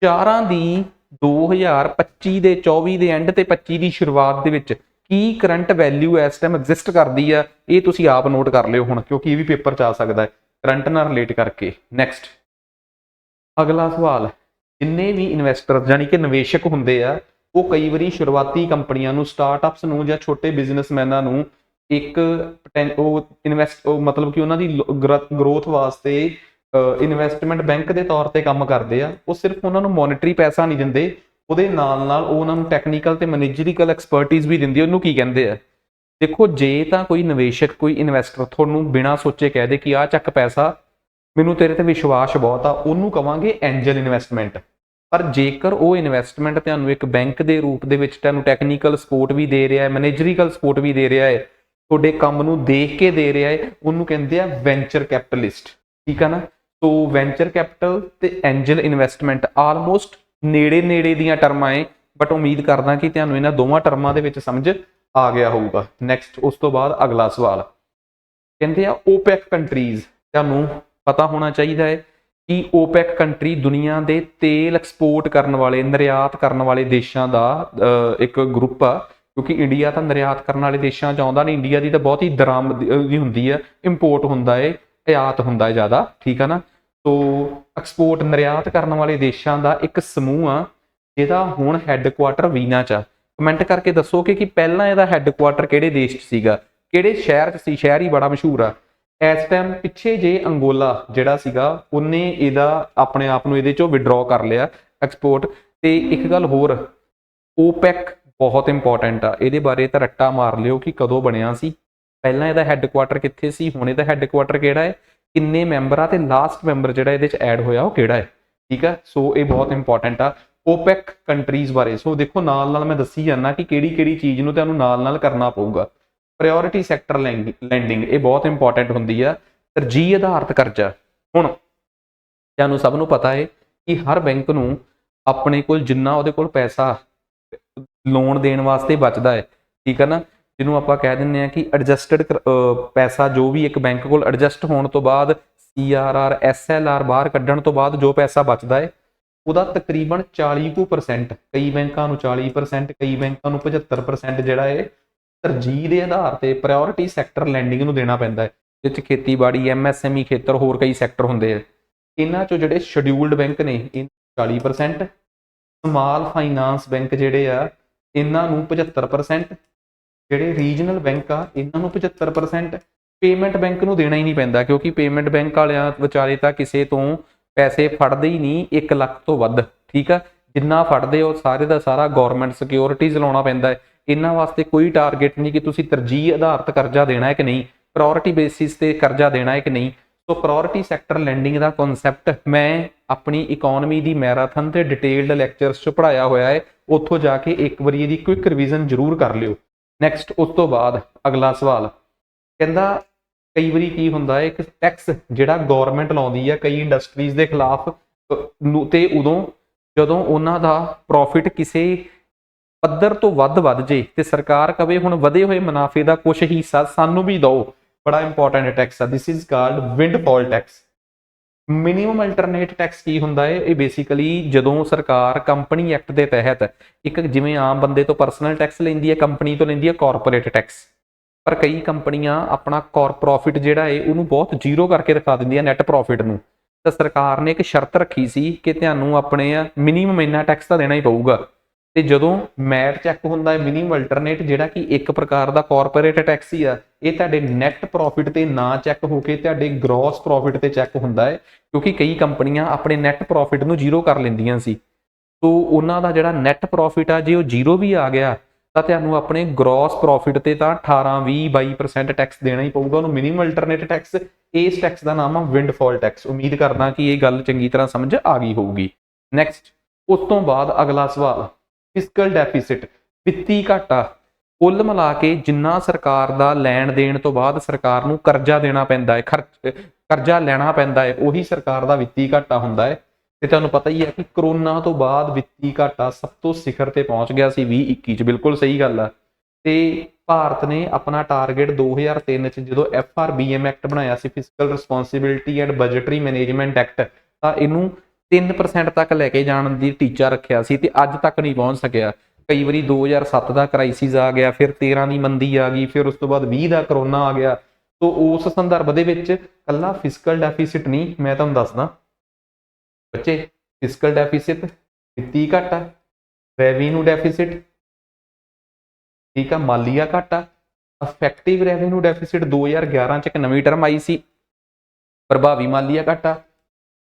ਚਾਰਾਂ ਦੀ 2025 ਦੇ 24 ਦੇ ਐਂਡ ਤੇ 25 ਦੀ ਸ਼ੁਰੂਆਤ ਦੇ ਵਿੱਚ ਕੀ ਕਰੰਟ ਵੈਲਿਊ ਇਸ ਟਾਈਮ ਐਗਜ਼ਿਸਟ ਕਰਦੀ ਆ, ਇਹ ਤੁਸੀਂ ਆਪ ਨੋਟ ਕਰ ਲਿਓ ਹੁਣ, ਕਿਉਂਕਿ ਇਹ ਵੀ ਪੇਪਰ 'ਚ ਆ ਸਕਦਾ ਹੈ ਕਰੰਟ ਨਾਲ ਰਿਲੇਟ ਕਰਕੇ। ਨੈਕਸਟ ਅਗਲਾ ਸਵਾਲ, ਜਿੰਨੇ ਵੀ ਇਨਵੈਸਟਰ ਯਾਨੀ ਕਿ ਨਿਵੇਸ਼ਕ ਹੁੰਦੇ ਆ, ਉਹ ਕਈ ਵਾਰੀ ਸ਼ੁਰੂਆਤੀ ਕੰਪਨੀਆਂ ਨੂੰ, ਸਟਾਰਟਅਪਸ ਨੂੰ ਜਾਂ ਛੋਟੇ ਬਿਜ਼ਨਸਮੈਨਾਂ ਨੂੰ ਇੱਕ ਮਤਲਬ ਕਿ ਉਹਨਾਂ ਦੀ ਗਰੋਥ ਵਾਸਤੇ ਇਨਵੈਸਟਮੈਂਟ ਬੈਂਕ ਦੇ ਤੌਰ ਤੇ ਕੰਮ ਕਰਦੇ ਆ। ਉਹ ਸਿਰਫ ਉਹਨਾਂ ਨੂੰ ਮੋਨਿਟਰੀ ਪੈਸਾ ਨਹੀਂ ਦਿੰਦੇ, ਉਹਦੇ ਨਾਲ ਨਾਲ ਉਹ ਉਹਨਾਂ ਨੂੰ ਟੈਕਨੀਕਲ ਤੇ ਮੈਨੇਜਰੀਕਲ ਐਕਸਪਰਟਿਜ਼ ਵੀ ਦਿੰਦੀ। ਉਹਨੂੰ ਕੀ ਕਹਿੰਦੇ ਆ? ਦੇਖੋ, ਜੇ ਤਾਂ ਕੋਈ ਨਿਵੇਸ਼ਕ, ਕੋਈ ਇਨਵੈਸਟਰ ਤੁਹਾਨੂੰ ਬਿਨਾਂ ਸੋਚੇ ਕਹਿ ਦੇ ਕਿ ਆਹ ਚੱਕ ਪੈਸਾ, ਮੈਨੂੰ ਤੇਰੇ ਤੇ ਵਿਸ਼ਵਾਸ ਬਹੁਤ ਆ, ਉਹਨੂੰ ਕਵਾਂਗੇ ਐਂਜਲ ਇਨਵੈਸਟਮੈਂਟ। ਪਰ ਜੇਕਰ ਉਹ ਇਨਵੈਸਟਮੈਂਟ ਤੁਹਾਨੂੰ ਇੱਕ ਬੈਂਕ ਦੇ ਰੂਪ ਦੇ ਵਿੱਚ ਤੁਹਾਨੂੰ ਟੈਕਨੀਕਲ ਸਪੋਰਟ ਵੀ ਦੇ ਰਿਹਾ ਹੈ, ਮੈਨੇਜਰੀਕਲ ਸਪੋਰਟ ਵੀ ਦੇ ਰਿਹਾ ਹੈ, ਤੁਹਾਡੇ ਕੰਮ ਨੂੰ ਦੇਖ ਕੇ ਦੇ ਰਿਹਾ ਹੈ, ਉਹਨੂੰ ਕਹਿੰਦੇ ਆ ਵੈਂਚਰ ਕੈਪੀਟਲਿਸਟ। ਠੀਕ ਆ ਨਾ? ਸੋ ਵੈਂਚਰ ਕੈਪੀਟਲ ਤੇ ਐਂਜਲ ਇਨਵੈਸਟਮੈਂਟ ਆਲਮੋਸਟ ਨੇੜੇ ਨੇੜੇ ਦੀਆਂ ਟਰਮਾਂ ਹੈ, ਬਟ ਉਮੀਦ ਕਰਦਾ ਕਿ ਤੁਹਾਨੂੰ ਇਹਨਾਂ ਦੋਵਾਂ ਟਰਮਾਂ ਦੇ ਵਿੱਚ ਸਮਝ ਆ ਗਿਆ ਹੋਊਗਾ। ਨੈਕਸਟ ਉਸ ਤੋਂ ਬਾਅਦ ਅਗਲਾ ਸਵਾਲ ਕਹਿੰਦੇ ਆ OPEC ਕੰਟਰੀਜ਼। ਤੁਹਾਨੂੰ ਪਤਾ ਹੋਣਾ ਚਾਹੀਦਾ ਹੈ ਕਿ OPEC ਕੰਟਰੀ ਦੁਨੀਆ ਦੇ ਤੇਲ ਐਕਸਪੋਰਟ ਕਰਨ ਵਾਲੇ, ਨਿਰਯਾਤ ਕਰਨ ਵਾਲੇ ਦੇਸ਼ਾਂ ਦਾ ਇੱਕ ਗਰੁੱਪ ਆ। ਕਿਉਂਕਿ ਇੰਡੀਆ ਤਾਂ ਨਿਰਯਾਤ ਕਰਨ ਵਾਲੇ ਦੇਸ਼ਾਂ 'ਚ ਆਉਂਦਾ ਨਹੀਂ, ਇੰਡੀਆ ਦੀ ਤਾਂ ਬਹੁਤ ਹੀ ਦਰਾਮਦੀ ਹੁੰਦੀ ਹੈ, ਇੰਪੋਰਟ ਹੁੰਦਾ ਹੈ, ਆਯਾਤ ਹੁੰਦਾ ਹੈ ਜ਼ਿਆਦਾ। ਠੀਕ ਆ ਨਾ? ਸੋ ਐਕਸਪੋਰਟ ਨਿਰਯਾਤ ਕਰਨ ਵਾਲੇ ਦੇਸ਼ਾਂ ਦਾ ਇੱਕ ਸਮੂਹ ਆ ਜਿਹਦਾ ਹੁਣ ਹੈੱਡਕੁਆਟਰ ਵੀਨਾ 'ਚ ਆ। ਕਮੈਂਟ ਕਰਕੇ ਦੱਸੋ ਕਿ ਪਹਿਲਾਂ ਇਹਦਾ ਹੈੱਡਕੁਆਟਰ ਕਿਹੜੇ ਦੇਸ਼ 'ਚ ਸੀਗਾ, ਕਿਹੜੇ ਸ਼ਹਿਰ 'ਚ ਸੀ? ਸ਼ਹਿਰ ਹੀ ਬੜਾ ਮਸ਼ਹੂਰ ਆ ਇਸ ਟਾਈਮ। ਪਿੱਛੇ ਜੇ ਅੰਗੋਲਾ ਜਿਹੜਾ ਸੀਗਾ, ਉਹਨੇ ਇਹਦਾ ਆਪਣੇ ਆਪ ਨੂੰ ਇਹਦੇ 'ਚੋਂ ਵਿਡਰੋ ਕਰ ਲਿਆ ਐਕਸਪੋਰਟ। ਤੇ ਇੱਕ ਗੱਲ ਹੋਰ, OPEC ਬਹੁਤ ਇੰਪੋਰਟੈਂਟ ਆ, ਇਹਦੇ ਬਾਰੇ ਤਾਂ ਰੱਟਾ ਮਾਰ ਲਿਓ ਕਿ ਕਦੋਂ ਬਣਿਆ ਸੀ, ਪਹਿਲਾਂ ਇਹਦਾ ਹੈੱਡਕੁਆਟਰ ਕਿੱਥੇ ਸੀ, ਹੁਣ ਇਹਦਾ ਹੈੱਡਕੁਆਟਰ ਕਿਹੜਾ ਹੈ, ਕਿੰਨੇ ਮੈਂਬਰ ਆ, ਤੇ ਲਾਸਟ ਮੈਂਬਰ ਜਿਹੜਾ ਇਹਦੇ 'ਚ ਐਡ ਹੋਇਆ ਉਹ ਕਿਹੜਾ ਹੈ। ਠੀਕ ਆ? ਸੋ ਇਹ ਬਹੁਤ ਇੰਪੋਰਟੈਂਟ ਆ OPEC ਕੰਟਰੀਜ਼ ਬਾਰੇ। ਸੋ ਦੇਖੋ, ਨਾਲ ਨਾਲ ਮੈਂ ਦੱਸੀ ਜਾਂਦਾ ਕਿ ਕਿਹੜੀ ਕਿਹੜੀ ਚੀਜ਼ ਨੂੰ ਤੁਹਾਨੂੰ ਨਾਲ ਨਾਲ ਕਰਨਾ ਪਊਗਾ। ਪ੍ਰਾਇੋਰਟੀ ਸੈਕਟਰ ਲੈਂਡਿੰਗ ਇਹ ਬਹੁਤ ਇੰਪੋਰਟੈਂਟ ਹੁੰਦੀ ਆ। ਤਰਜੀਹ ਆਧਾਰਿਤ ਕਰਜ਼ਾ, ਹੁਣ ਤੁਹਾਨੂੰ ਸਭ ਨੂੰ ਪਤਾ ਹੈ ਕਿ ਹਰ ਬੈਂਕ ਨੂੰ ਆਪਣੇ ਕੋਲ ਜਿੰਨਾ ਉਹਦੇ ਕੋਲ ਪੈਸਾ ਲੋਨ ਦੇਣ ਵਾਸਤੇ ਬਚਦਾ ਹੈ, ਠੀਕ ਹੈ ਨਾ, ਜਿਹਨੂੰ ਆਪਾਂ ਕਹਿ ਦਿੰਦੇ ਆ ਕਿ ਐਡਜਸਟਡ ਪੈਸਾ, ਜੋ ਵੀ ਇੱਕ ਬੈਂਕ ਕੋਲ ਐਡਜਸਟ ਹੋਣ ਤੋਂ ਬਾਅਦ CRR SLR ਬਾਹਰ ਕੱਢਣ ਤੋਂ ਬਾਅਦ ਜੋ ਪੈਸਾ ਬਚਦਾ ਹੈ ਉਹਦਾ ਤਕਰੀਬਨ 40%, ਕਈ ਬੈਂਕਾਂ ਨੂੰ 40%, ਕਈ ਬੈਂਕਾਂ ਨੂੰ 75% ਜਿਹੜਾ ਹੈ ਤਰਜੀਹ ਦੇ ਆਧਾਰ ਤੇ ਪ੍ਰਾਇੋਰਟੀ ਸੈਕਟਰ ਲੈਂਡਿੰਗ ਨੂੰ ਦੇਣਾ ਪੈਂਦਾ ਹੈ। ਜਿਸ 'ਚ ਖੇਤੀਬਾੜੀ, MSME ਖੇਤਰ, ਹੋਰ ਕਈ ਸੈਕਟਰ ਹੁੰਦੇ ਆ। ਇਹਨਾਂ 'ਚੋਂ ਜਿਹੜੇ ਸ਼ਡਿਊਲਡ ਬੈਂਕ ਨੇ ਇਹ 40%, ਸਮਾਲ ਫਾਈਨਾਂਸ ਬੈਂਕ ਜਿਹੜੇ ਆ ਇਹਨਾਂ ਨੂੰ 75%, ਜਿਹੜੇ ਰੀਜਨਲ ਬੈਂਕ ਆ ਇਹਨਾਂ ਨੂੰ 75%, ਪੇਮੈਂਟ ਬੈਂਕ ਨੂੰ ਦੇਣਾ ਹੀ ਨਹੀਂ ਪੈਂਦਾ ਕਿਉਂਕਿ ਪੇਮੈਂਟ ਬੈਂਕ ਵਾਲਿਆਂ ਵਿਚਾਰੇ ਤਾਂ ਕਿਸੇ ਤੋਂ ਪੈਸੇ ਫੜਦੇ ਹੀ ਨਹੀਂ 1 ਲੱਖ ਤੋਂ ਵੱਧ, ਠੀਕ ਆ, ਜਿੰਨਾ ਫੜਦੇ ਉਹ ਸਾਰੇ ਦਾ ਸਾਰਾ ਗਵਰਨਮੈਂਟ ਸਿਕਿਉਰਿਟੀਜ਼ ਲਾਉਣਾ ਪੈਂਦਾ ਹੈ। ਇਹਨਾਂ ਵਾਸਤੇ ਕੋਈ ਟਾਰਗੇਟ ਨਹੀਂ ਕਿ ਤੁਸੀਂ ਤਰਜੀਹ ਆਧਾਰਿਤ ਕਰਜ਼ਾ ਦੇਣਾ ਹੈ ਕਿ ਨਹੀਂ, ਪ੍ਰਾਇੋਰਟੀ ਬੇਸਿਸ ਤੇ ਕਰਜ਼ਾ ਦੇਣਾ ਹੈ ਕਿ ਨਹੀਂ। ਸੋ ਪ੍ਰਾਇੋਰਟੀ ਸੈਕਟਰ ਲੈਂਡਿੰਗ ਦਾ ਕਨਸੈਪਟ ਮੈਂ ਆਪਣੀ ਇਕਨੋਮੀ ਦੀ ਮੈਰਾਥਨ ਤੇ ਡਿਟੇਲਡ ਲੈਕਚਰਸ 'ਚ ਪੜ੍ਹਾਇਆ ਹੋਇਆ ਹੈ, ਉੱਥੋਂ ਜਾ ਕੇ ਇੱਕ ਵਾਰੀ ਇਹਦੀ ਕੁਇਕ ਰਿਵੀਜ਼ਨ ਜ਼ਰੂਰ ਕਰ ਲਿਓ। ਨੈਕਸਟ ਉਸ ਤੋਂ ਬਾਅਦ ਅਗਲਾ ਸਵਾਲ ਕਹਿੰਦਾ ਕਈ ਵਾਰੀ ਕੀ ਹੁੰਦਾ ਹੈ, ਇੱਕ ਟੈਕਸ ਜਿਹੜਾ ਗਵਰਨਮੈਂਟ ਲਾਉਂਦੀ ਆ ਕਈ ਇੰਡਸਟਰੀਜ਼ ਦੇ ਖਿਲਾਫ ਤੇ ਉਦੋਂ ਜਦੋਂ ਉਹਨਾਂ ਦਾ ਪ੍ਰੋਫਿਟ ਕਿਸੇ ਪੱਧਰ ਤੋਂ ਵੱਧ ਜੇ ਤੇ ਸਰਕਾਰ ਕਵੇ ਹੁਣ ਵਧੇ ਹੋਏ ਮੁਨਾਫੇ ਦਾ ਕੁਝ ਹਿੱਸਾ ਸਾਨੂੰ ਵੀ ਦਿਓ, ਬੜਾ ਇੰਪੋਰਟੈਂਟ ਟੈਕਸ ਆ। This is called windfall tax. Minimum alternate tax ਕੀ ਹੁੰਦਾ ਹੈ, ਇਹ ਬੇਸਿਕਲੀ ਜਦੋਂ ਸਰਕਾਰ ਕੰਪਨੀ ਐਕਟ ਦੇ ਤਹਿਤ ਇੱਕ ਜਿਵੇਂ ਆਮ ਬੰਦੇ ਤੋਂ ਪਰਸਨਲ ਟੈਕਸ ਲੈਂਦੀ ਹੈ, ਕੰਪਨੀ ਤੋਂ ਲੈਂਦੀ ਹੈ ਕਾਰਪੋਰੇਟ ਟੈਕਸ, ਪਰ ਕਈ ਕੰਪਨੀਆਂ ਆਪਣਾ ਪ੍ਰੋਫਿਟ ਜਿਹੜਾ ਹੈ ਉਹਨੂੰ ਬਹੁਤ ਜ਼ੀਰੋ ਕਰਕੇ ਦਿਖਾ ਦਿੰਦੀਆਂ ਨੈਟ ਪ੍ਰੋਫਿਟ ਨੂੰ। ਤਾਂ ਸਰਕਾਰ ਨੇ ਇੱਕ ਸ਼ਰਤ ਰੱਖੀ ਸੀ ਕਿ ਤੁਹਾਨੂੰ ਆਪਣੇ ਮਿਨੀਮਮ ਇੰਨਾ ਟੈਕਸ ਤਾਂ ਦੇਣਾ ਹੀ ਪਊਗਾ। ਤੇ ਜਦੋਂ ਮੈਟ ਚੈੱਕ ਹੁੰਦਾ ਹੈ ਮਿਨੀਮਮ ਅਲਟਰਨੇਟ ਜਿਹੜਾ ਕਿ ਇੱਕ ਪ੍ਰਕਾਰ ਦਾ ਕਾਰਪੋਰੇਟ ਟੈਕਸ ਹੀ ਆ, ਇਹ ਤੁਹਾਡੇ ਨੈਟ ਪ੍ਰੋਫਿਟ ਤੇ ਨਾ ਚੈੱਕ ਹੋ ਕੇ ਤੁਹਾਡੇ ਗ੍ਰੋਸ ਪ੍ਰੋਫਿਟ ਤੇ ਚੈੱਕ ਹੁੰਦਾ ਹੈ, ਕਿਉਂਕਿ ਕਈ ਕੰਪਨੀਆਂ ਆਪਣੇ ਨੈਟ ਪ੍ਰੋਫਿਟ ਨੂੰ ਜ਼ੀਰੋ ਕਰ ਲੈਂਦੀਆਂ ਸੀ। ਸੋ ਉਹਨਾਂ ਦਾ ਜਿਹੜਾ ਨੈਟ ਪ੍ਰੋਫਿਟ ਆ ਜੇ ਉਹ ਜ਼ੀਰੋ ਵੀ ਆ ਗਿਆ ਤਾਂ ਤੁਹਾਨੂੰ ਆਪਣੇ ਗ੍ਰੋਸ ਪ੍ਰੋਫਿਟ ਤੇ ਤਾਂ 18, 20, 22% ਟੈਕਸ ਦੇਣਾ ਹੀ ਪਊਗਾ, ਉਹਨੂੰ ਮਿਨੀਮਮ ਅਲਟਰਨੇਟ ਟੈਕਸ। ਇਸ ਟੈਕਸ ਦਾ ਨਾਮ ਆ ਵਿੰਡਫਾਲ ਟੈਕਸ। ਉਮੀਦ ਕਰਦਾ ਕਿ ਇਹ ਗੱਲ ਚੰਗੀ ਤਰ੍ਹਾਂ ਸਮਝ ਆ ਗਈ ਹੋਊਗੀ। ਨੈਕਸਟ ਉਸ ਤੋਂ ਬਾਅਦ ਅਗਲਾ ਸਵਾਲ ਫਿਸਕਲ ਡੈਫਿਸਿਟ, ਵਿੱਤੀ ਘਾਟਾ। ਕੁੱਲ ਮਿਲਾ ਕੇ ਜਿੰਨਾ ਸਰਕਾਰ ਦਾ ਲੈਣ ਦੇਣ ਤੋਂ ਬਾਅਦ ਸਰਕਾਰ ਨੂੰ ਕਰਜ਼ਾ ਦੇਣਾ ਪੈਂਦਾ ਹੈ, ਕਰਜ਼ਾ ਲੈਣਾ ਪੈਂਦਾ ਹੈ, ਉਹੀ ਸਰਕਾਰ ਦਾ ਵਿੱਤੀ ਘਾਟਾ ਹੁੰਦਾ ਹੈ। ਤੇ ਤੁਹਾਨੂੰ ਪਤਾ ਹੀ ਹੈ ਕਿ ਕਰੋਨਾ ਤੋਂ ਬਾਅਦ ਵਿੱਤੀ ਘਾਟਾ ਸਭ ਤੋਂ ਸਿਖਰ ਤੇ ਪਹੁੰਚ ਗਿਆ ਸੀ 2021 ਚ, ਬਿਲਕੁਲ ਸਹੀ ਗੱਲ ਆ। ਤੇ ਭਾਰਤ ਨੇ ਆਪਣਾ ਟਾਰਗੇਟ 2003 ਚ ਜਦੋਂ FRBM ਐਕਟ ਬਣਾਇਆ ਸੀ, fiscal responsibility and budgetary management act, ਤਾਂ ਇਹਨੂੰ 3% ਤੱਕ ਲੈ ਕੇ ਜਾਣ ਦੀ ਟੀਚਾ ਰੱਖਿਆ ਸੀ ਤੇ ਅੱਜ ਤੱਕ ਨਹੀਂ ਪਹੁੰਚ ਸਕਿਆ। ਕਈ ਵਾਰੀ 2007 ਦਾ ਕ੍ਰਾਈਸਿਸ ਆ ਗਿਆ, ਫਿਰ 13 ਦੀ ਮੰਦੀ ਆ ਗਈ, ਫਿਰ ਉਸ ਤੋਂ ਬਾਅਦ 20 ਦਾ ਕਰੋਨਾ ਆ ਗਿਆ। ਸੋ ਉਸ ਸੰਦਰਭ ਦੇ ਵਿੱਚ ਕੱਲਾ ਫਿਸਕਲ ਡੈਫਿਸਿਟ ਨਹੀਂ, ਮੈਂ ਤੁਹਾਨੂੰ ਦੱਸਦਾ ਬੱਚੇ, ਫਿਸਕਲ ਡੈਫਿਸਿਟ, ਵਿੱਤੀ ਘਾਟਾ, ਰੈਵਨਿਊ ਡੈਫਿਸਿਟ, ਠੀਕ ਆ, ਮਾਲੀਆ ਘਾਟਾ, ਇਫੈਕਟਿਵ ਰੈਵਨਿਊ ਡੈਫਿਸਿਟ 2011 ਚ ਇੱਕ ਨਵੀਂ ਟਰਮ ਆਈ ਸੀ, ਪ੍ਰਭਾਵੀ ਮਾਲੀਆ ਘਾਟਾ,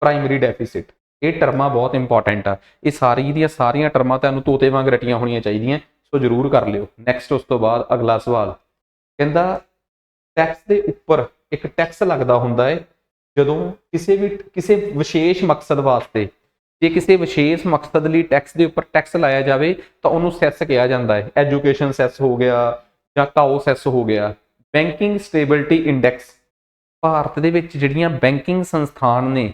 ਪ੍ਰਾਇਮਰੀ ਡੈਫਿਸਿਟ। ਇਹ ਟਰਮਾਂ ਬਹੁਤ ਇੰਪੋਰਟੈਂਟ ਆ, ਇਹ ਸਾਰੀ ਦੀਆਂ ਸਾਰੀਆਂ ਟਰਮਾਂ ਤੁਹਾਨੂੰ ਤੋਤੇ ਵਾਂਗ ਰਟੀਆਂ ਹੋਣੀਆਂ ਚਾਹੀਦੀਆਂ, ਸੋ ਜ਼ਰੂਰ ਕਰ ਲਿਓ। ਨੈਕਸਟ ਉਸ ਤੋਂ ਬਾਅਦ ਅਗਲਾ ਸਵਾਲ ਕਹਿੰਦਾ ਟੈਕਸ ਦੇ ਉੱਪਰ ਇੱਕ ਟੈਕਸ ਲੱਗਦਾ ਹੁੰਦਾ ਹੈ ਜਦੋਂ ਕਿਸੇ ਵਿਸ਼ੇਸ਼ ਮਕਸਦ ਵਾਸਤੇ, ਜੇ ਕਿਸੇ ਵਿਸ਼ੇਸ਼ ਮਕਸਦ ਲਈ ਟੈਕਸ ਦੇ ਉੱਪਰ ਟੈਕਸ ਲਾਇਆ ਜਾਵੇ ਤਾਂ ਉਹਨੂੰ ਸੈਸ ਕਿਹਾ ਜਾਂਦਾ ਹੈ। ਐਜੂਕੇਸ਼ਨ ਸੈਸ ਹੋ ਗਿਆ ਜਾਂ ਕਾਓ ਸੈਸ ਹੋ ਗਿਆ। ਬੈਂਕਿੰਗ ਸਟੇਬਿਲਿਟੀ ਇੰਡੈਕਸ, ਭਾਰਤ ਦੇ ਵਿੱਚ ਜਿਹੜੀਆਂ ਬੈਂਕਿੰਗ ਸੰਸਥਾਨ ਨੇ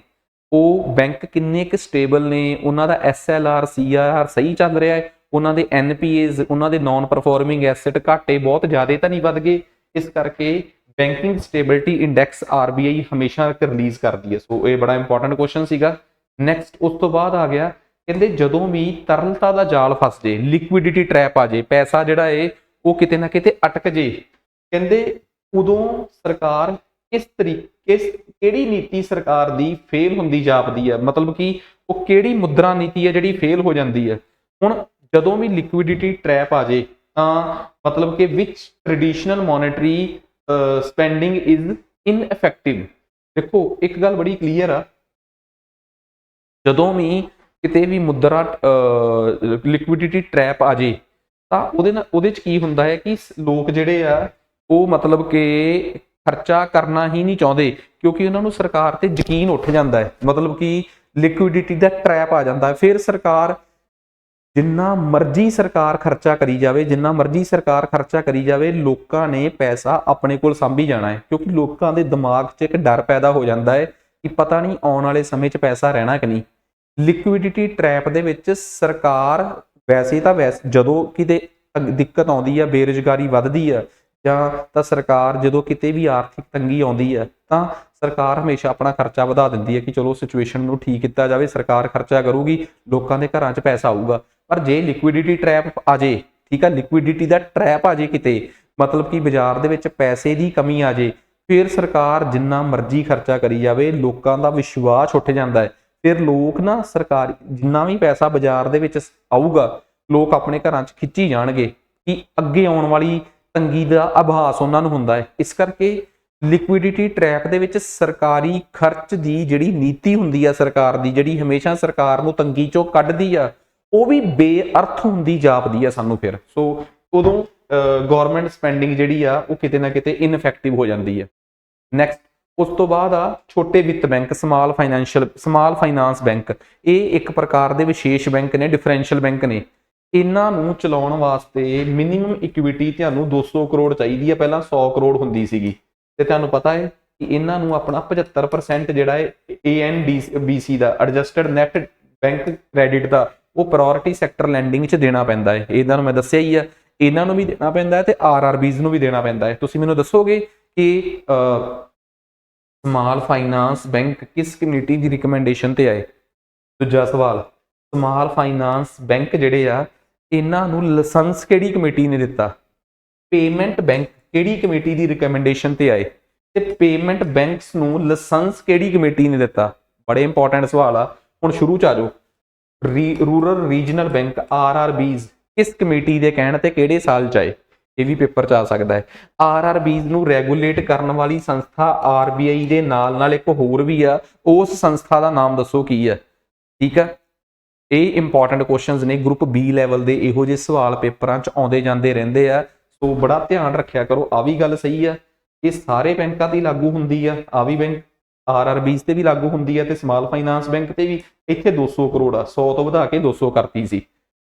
ਉਹ ਬੈਂਕ ਕਿੰਨੇ ਕੁ ਸਟੇਬਲ ਨੇ, ਉਹਨਾਂ ਦਾ SLR CRR ਸਹੀ ਚੱਲ ਰਿਹਾ ਹੈ, ਉਹਨਾਂ ਦੇ NPAs, ਉਹਨਾਂ ਦੇ ਨਾਨ ਪਰਫਾਰਮਿੰਗ ਐਸੈਟ ਘਾਟੇ ਬਹੁਤ ਜ਼ਿਆਦਾ ਤਾਂ ਨਹੀਂ ਵੱਧ ਗਏ। ਇਸ ਕਰਕੇ ਬੈਂਕਿੰਗ ਸਟੇਬਿਲਿਟੀ ਇੰਡੈਕਸ RBI ਹਮੇਸ਼ਾ ਰਿਲੀਜ਼ ਕਰਦੀ ਹੈ। ਸੋ ਇਹ ਬੜਾ ਇੰਪੋਰਟੈਂਟ ਕੁਐਸਚਨ ਸੀਗਾ। ਨੈਕਸਟ ਉਸ ਤੋਂ ਬਾਅਦ ਆ ਗਿਆ ਕਹਿੰਦੇ ਜਦੋਂ ਵੀ ਤਰਲਤਾ ਦਾ ਜਾਲ ਫਸ ਜੇ, ਲਿਕੁਇਡਿਟੀ ਟ੍ਰੈਪ ਆ ਜੇ, ਪੈਸਾ ਜਿਹੜਾ ਹੈ ਉਹ ਕਿਤੇ ਨਾ ਕਿਤੇ ਅਟਕ ਜੇ, ਕਹਿੰਦੇ ਉਦੋਂ ਸਰਕਾਰ ਕਿਹੜੀ ਨੀਤੀ ਸਰਕਾਰ ਦੀ ਫੇਲ ਹੁੰਦੀ ਜਾਪਦੀ ਹੈ, ਮਤਲਬ ਕਿ ਉਹ ਕਿਹੜੀ ਮੁਦਰਾ ਨੀਤੀ ਹੈ ਜਿਹੜੀ ਫੇਲ ਹੋ ਜਾਂਦੀ ਹੈ। ਹੁਣ ਜਦੋਂ ਵੀ ਲਿਕੁਇਡਿਟੀ ਟ੍ਰੈਪ ਆ ਜੇ ਤਾਂ ਮਤਲਬ ਕਿ ਵਿਚ ਟ੍ਰੈਡੀਸ਼ਨਲ ਮੋਨੇਟਰੀ ਸਪੈਂਡਿੰਗ ਇਜ਼ ਇਨਇਫੈਕਟਿਵ। ਦੇਖੋ ਇੱਕ ਗੱਲ ਬੜੀ ਕਲੀਅਰ ਆ, ਜਦੋਂ ਵੀ ਕਿਤੇ ਵੀ ਮੁਦਰਾ ਲਿਕੁਇਡਿਟੀ ਟ੍ਰੈਪ ਆ ਜੇ ਤਾਂ ਉਹਦੇ ਚ ਕੀ ਹੁੰਦਾ ਹੈ ਕਿ ਲੋਕ ਜਿਹੜੇ ਆ ਉਹ ਮਤਲਬ ਕਿ ਖਰਚਾ ਕਰਨਾ ਹੀ ਨਹੀਂ ਚਾਹੁੰਦੇ, ਕਿਉਂਕਿ ਉਹਨਾਂ ਨੂੰ ਸਰਕਾਰ ਤੇ ਯਕੀਨ ਉੱਠ ਜਾਂਦਾ ਹੈ, ਮਤਲਬ ਕਿ ਲਿਕੁਇਡਿਟੀ ਦਾ ਟ੍ਰੈਪ ਆ ਜਾਂਦਾ ਹੈ। ਫਿਰ ਸਰਕਾਰ ਜਿੰਨਾ ਮਰਜ਼ੀ ਸਰਕਾਰ ਖਰਚਾ ਕਰੀ ਜਾਵੇ, ਜਿੰਨਾ ਮਰਜ਼ੀ ਸਰਕਾਰ ਖਰਚਾ ਕਰੀ ਜਾਵੇ, ਲੋਕਾਂ ਨੇ ਪੈਸਾ ਆਪਣੇ ਕੋਲ ਸਾਂਭੀ ਜਾਣਾ ਹੈ, ਕਿਉਂਕਿ ਲੋਕਾਂ ਦੇ ਦਿਮਾਗ 'ਚ ਇੱਕ ਡਰ ਪੈਦਾ ਹੋ ਜਾਂਦਾ ਹੈ ਕਿ ਪਤਾ ਨਹੀਂ ਆਉਣ ਵਾਲੇ ਸਮੇਂ 'ਚ ਪੈਸਾ ਰਹਿਣਾ ਕਿ ਨਹੀਂ। ਲਿਕੁਇਡਿਟੀ ਟਰੈਪ ਦੇ ਵਿੱਚ ਸਰਕਾਰ ਵੈਸੇ ਜਦੋਂ ਕਿਤੇ ਦਿੱਕਤ ਆਉਂਦੀ ਆ, ਬੇਰੁਜ਼ਗਾਰੀ ਵੱਧਦੀ ਆ, ਜਾਂ ਤਾਂ ਸਰਕਾਰ ਜਦੋਂ ਕਿਤੇ ਵੀ ਆਰਥਿਕ ਤੰਗੀ ਆਉਂਦੀ ਆ ਤਾਂ ਸਰਕਾਰ ਹਮੇਸ਼ਾ ਆਪਣਾ ਖਰਚਾ ਵਧਾ ਦਿੰਦੀ ਹੈ ਕਿ ਚਲੋ ਸਿਚੁਏਸ਼ਨ ਨੂੰ ਠੀਕ ਕੀਤਾ ਜਾਵੇ, ਸਰਕਾਰ ਖਰਚਾ ਕਰੂਗੀ, ਲੋਕਾਂ ਦੇ ਘਰਾਂ 'ਚ ਪੈਸਾ ਆਊਗਾ। ਪਰ ਜੇ ਲਿਕੁਇਡਿਟੀ ਟਰੈਪ ਆ ਜੇ, ਠੀਕ ਆ, ਲਿਕੁਇਡਿਟੀ ਦਾ ਟਰੈਪ ਆ ਜੇ ਕਿਤੇ, ਮਤਲਬ ਕਿ ਬਾਜ਼ਾਰ ਦੇ ਵਿੱਚ ਪੈਸੇ ਦੀ ਕਮੀ ਆ ਜੇ, ਫਿਰ ਸਰਕਾਰ ਜਿੰਨਾ ਮਰਜ਼ੀ ਖਰਚਾ ਕਰੀ ਜਾਵੇ, ਲੋਕਾਂ ਦਾ ਵਿਸ਼ਵਾਸ ਉੱਠ ਜਾਂਦਾ ਹੈ। ਫਿਰ ਲੋਕ ਨਾ ਸਰਕਾਰ ਜਿੰਨਾ ਵੀ ਪੈਸਾ ਬਾਜ਼ਾਰ ਦੇ ਵਿੱਚ ਆਊਗਾ, ਲੋਕ ਆਪਣੇ ਘਰਾਂ 'ਚ ਖਿੱਚੀ ਜਾਣਗੇ ਕਿ ਅੱਗੇ ਆਉਣ ਵਾਲੀ ਤੰਗੀ ਦਾ ਆਭਾਸ ਉਹਨਾਂ ਨੂੰ ਹੁੰਦਾ ਹੈ। ਇਸ ਕਰਕੇ ਲਿਕੁਇਡਿਟੀ ਟਰੈਪ ਦੇ ਵਿੱਚ ਸਰਕਾਰੀ ਖਰਚ ਦੀ ਜਿਹੜੀ ਨੀਤੀ ਹੁੰਦੀ ਆ ਸਰਕਾਰ ਦੀ, ਜਿਹੜੀ ਹਮੇਸ਼ਾ ਸਰਕਾਰ ਨੂੰ ਤੰਗੀ 'ਚੋਂ ਕੱਢਦੀ ਆ, ਉਹ ਵੀ ਬੇਅਰਥ ਹੁੰਦੀ ਜਾਪਦੀ ਆ ਸਾਨੂੰ ਫਿਰ। ਸੋ ਉਦੋਂ ਗਵਰਨਮੈਂਟ ਸਪੈਂਡਿੰਗ ਜਿਹੜੀ ਆ ਉਹ ਕਿਤੇ ਨਾ ਕਿਤੇ ਇਨਫੈਕਟਿਵ ਹੋ ਜਾਂਦੀ ਆ। ਨੈਕਸਟ ਉਸ ਤੋਂ ਬਾਅਦ ਆ ਛੋਟੇ ਵਿੱਤ ਬੈਂਕ, ਸਮਾਲ ਫਾਈਨਾਂਸ ਬੈਂਕ। ਇਹ ਇੱਕ ਪ੍ਰਕਾਰ ਦੇ ਵਿਸ਼ੇਸ਼ ਬੈਂਕ ਨੇ, ਡਿਫਰੈਂਸ਼ੀਅਲ ਬੈਂਕ ਨੇ। ਇਹਨਾਂ ਨੂੰ ਚਲਾਉਣ ਵਾਸਤੇ ਮਿਨੀਮਮ ਇਕੁਇਟੀ ਤੁਹਾਨੂੰ 200 ਕਰੋੜ ਚਾਹੀਦੀ ਹੈ, ਪਹਿਲਾਂ 100 ਕਰੋੜ ਹੁੰਦੀ ਸੀਗੀ। ਤੇ ਤੁਹਾਨੂੰ ਪਤਾ ਹੈ ਕਿ ਇਹਨਾਂ ਨੂੰ ਆਪਣਾ 75% ਜਿਹੜਾ ਹੈ ANBC ਦਾ, ਐਡਜਸਟਡ ਨੈਟ ਬੈਂਕ ਕ੍ਰੈਡਿਟ ਦਾ, ਉਹ ਪ੍ਰਾਇੋਰਟੀ ਸੈਕਟਰ ਲੈਂਡਿੰਗ 'ਚ ਦੇਣਾ ਪੈਂਦਾ ਹੈ। ਇਹਨਾਂ ਨੂੰ ਮੈਂ ਦੱਸਿਆ ਹੀ ਆ, ਇਹਨਾਂ ਨੂੰ ਵੀ ਦੇਣਾ ਪੈਂਦਾ ਹੈ ਤੇ RRBs ਨੂੰ ਵੀ ਦੇਣਾ ਪੈਂਦਾ ਹੈ। ਤੁਸੀਂ ਮੈਨੂੰ ਦੱਸੋਗੇ ਕਿ ਸਮਾਲ ਫਾਈਨਾਂਸ ਬੈਂਕ ਕਿਸ ਕਮੇਟੀ ਦੀ ਰਿਕਮੈਂਡੇਸ਼ਨ ਤੇ ਆਏ? ਦੂਜਾ ਸਵਾਲ, ਸਮਾਲ ਫਾਈਨਾਂਸ ਬੈਂਕ ਜਿਹੜੇ ਆ, ਇਹਨਾਂ ਨੂੰ ਲਾਇਸੈਂਸ ਕਿਹੜੀ ਕਮੇਟੀ ਨੇ ਦਿੱਤਾ? ਪੇਮੈਂਟ ਬੈਂਕ ਕਿਹੜੀ ਕਮੇਟੀ ਦੀ ਰਿਕਮੈਂਡੇਸ਼ਨ ਤੇ ਆਏ? ਤੇ ਪੇਮੈਂਟ ਬੈਂਕਸ ਨੂੰ ਲਾਇਸੈਂਸ ਕਿਹੜੀ ਕਮੇਟੀ ਨੇ ਦਿੱਤਾ? ਬੜੇ ਇੰਪੋਰਟੈਂਟ ਸਵਾਲ ਆ। ਹੁਣ ਸ਼ੁਰੂ ਚ ਆ ਜਾਓ। ਰੂਰਲ ਰੀਜਨਲ ਬੈਂਕ RRBs ਕਿਸ ਕਮੇਟੀ ਦੇ ਕਹਿਣ ਤੇ ਕਿਹੜੇ ਸਾਲ ਚ ਆਏ? ਇਹ ਵੀ ਪੇਪਰ ਚ ਆ ਸਕਦਾ ਹੈ। RRBs ਨੂੰ ਰੈਗੂਲੇਟ ਕਰਨ ਵਾਲੀ ਸੰਸਥਾ RBI ਦੇ ਨਾਲ ਇੱਕ ਹੋਰ ਵੀ ਆ, ਉਸ ਸੰਸਥਾ ਦਾ ਨਾਮ ਦੱਸੋ ਕੀ ਆ? ਠੀਕ ਆ, ਇਹ ਇੰਪੋਰਟੈਂਟ ਕੁਐਸਚਨਸ ਨੇ। ਗਰੁੱਪ B ਲੈਵਲ ਦੇ ਇਹੋ ਜਿਹੇ ਸਵਾਲ ਪੇਪਰਾਂ 'ਚ ਆਉਂਦੇ ਜਾਂਦੇ ਰਹਿੰਦੇ ਆ, ਸੋ ਬੜਾ ਧਿਆਨ ਰੱਖਿਆ ਕਰੋ। ਆ ਵੀ ਗੱਲ ਸਹੀ ਆ, ਇਹ ਸਾਰੇ ਬੈਂਕਾਂ ਤੇ ਲਾਗੂ ਹੁੰਦੀ ਆ। ਆ ਵੀ ਬੈਂਕ RRBs ਤੇ ਵੀ ਲਾਗੂ ਹੁੰਦੀ ਆ ਤੇ ਸਮਾਲ ਫਾਈਨਾਂਸ ਬੈਂਕ ਤੇ ਵੀ। ਇੱਥੇ 200 ਕਰੋੜ ਆ, 100 ਤੋਂ ਵਧਾ ਕੇ 200 ਕਰਤੀ ਸੀ।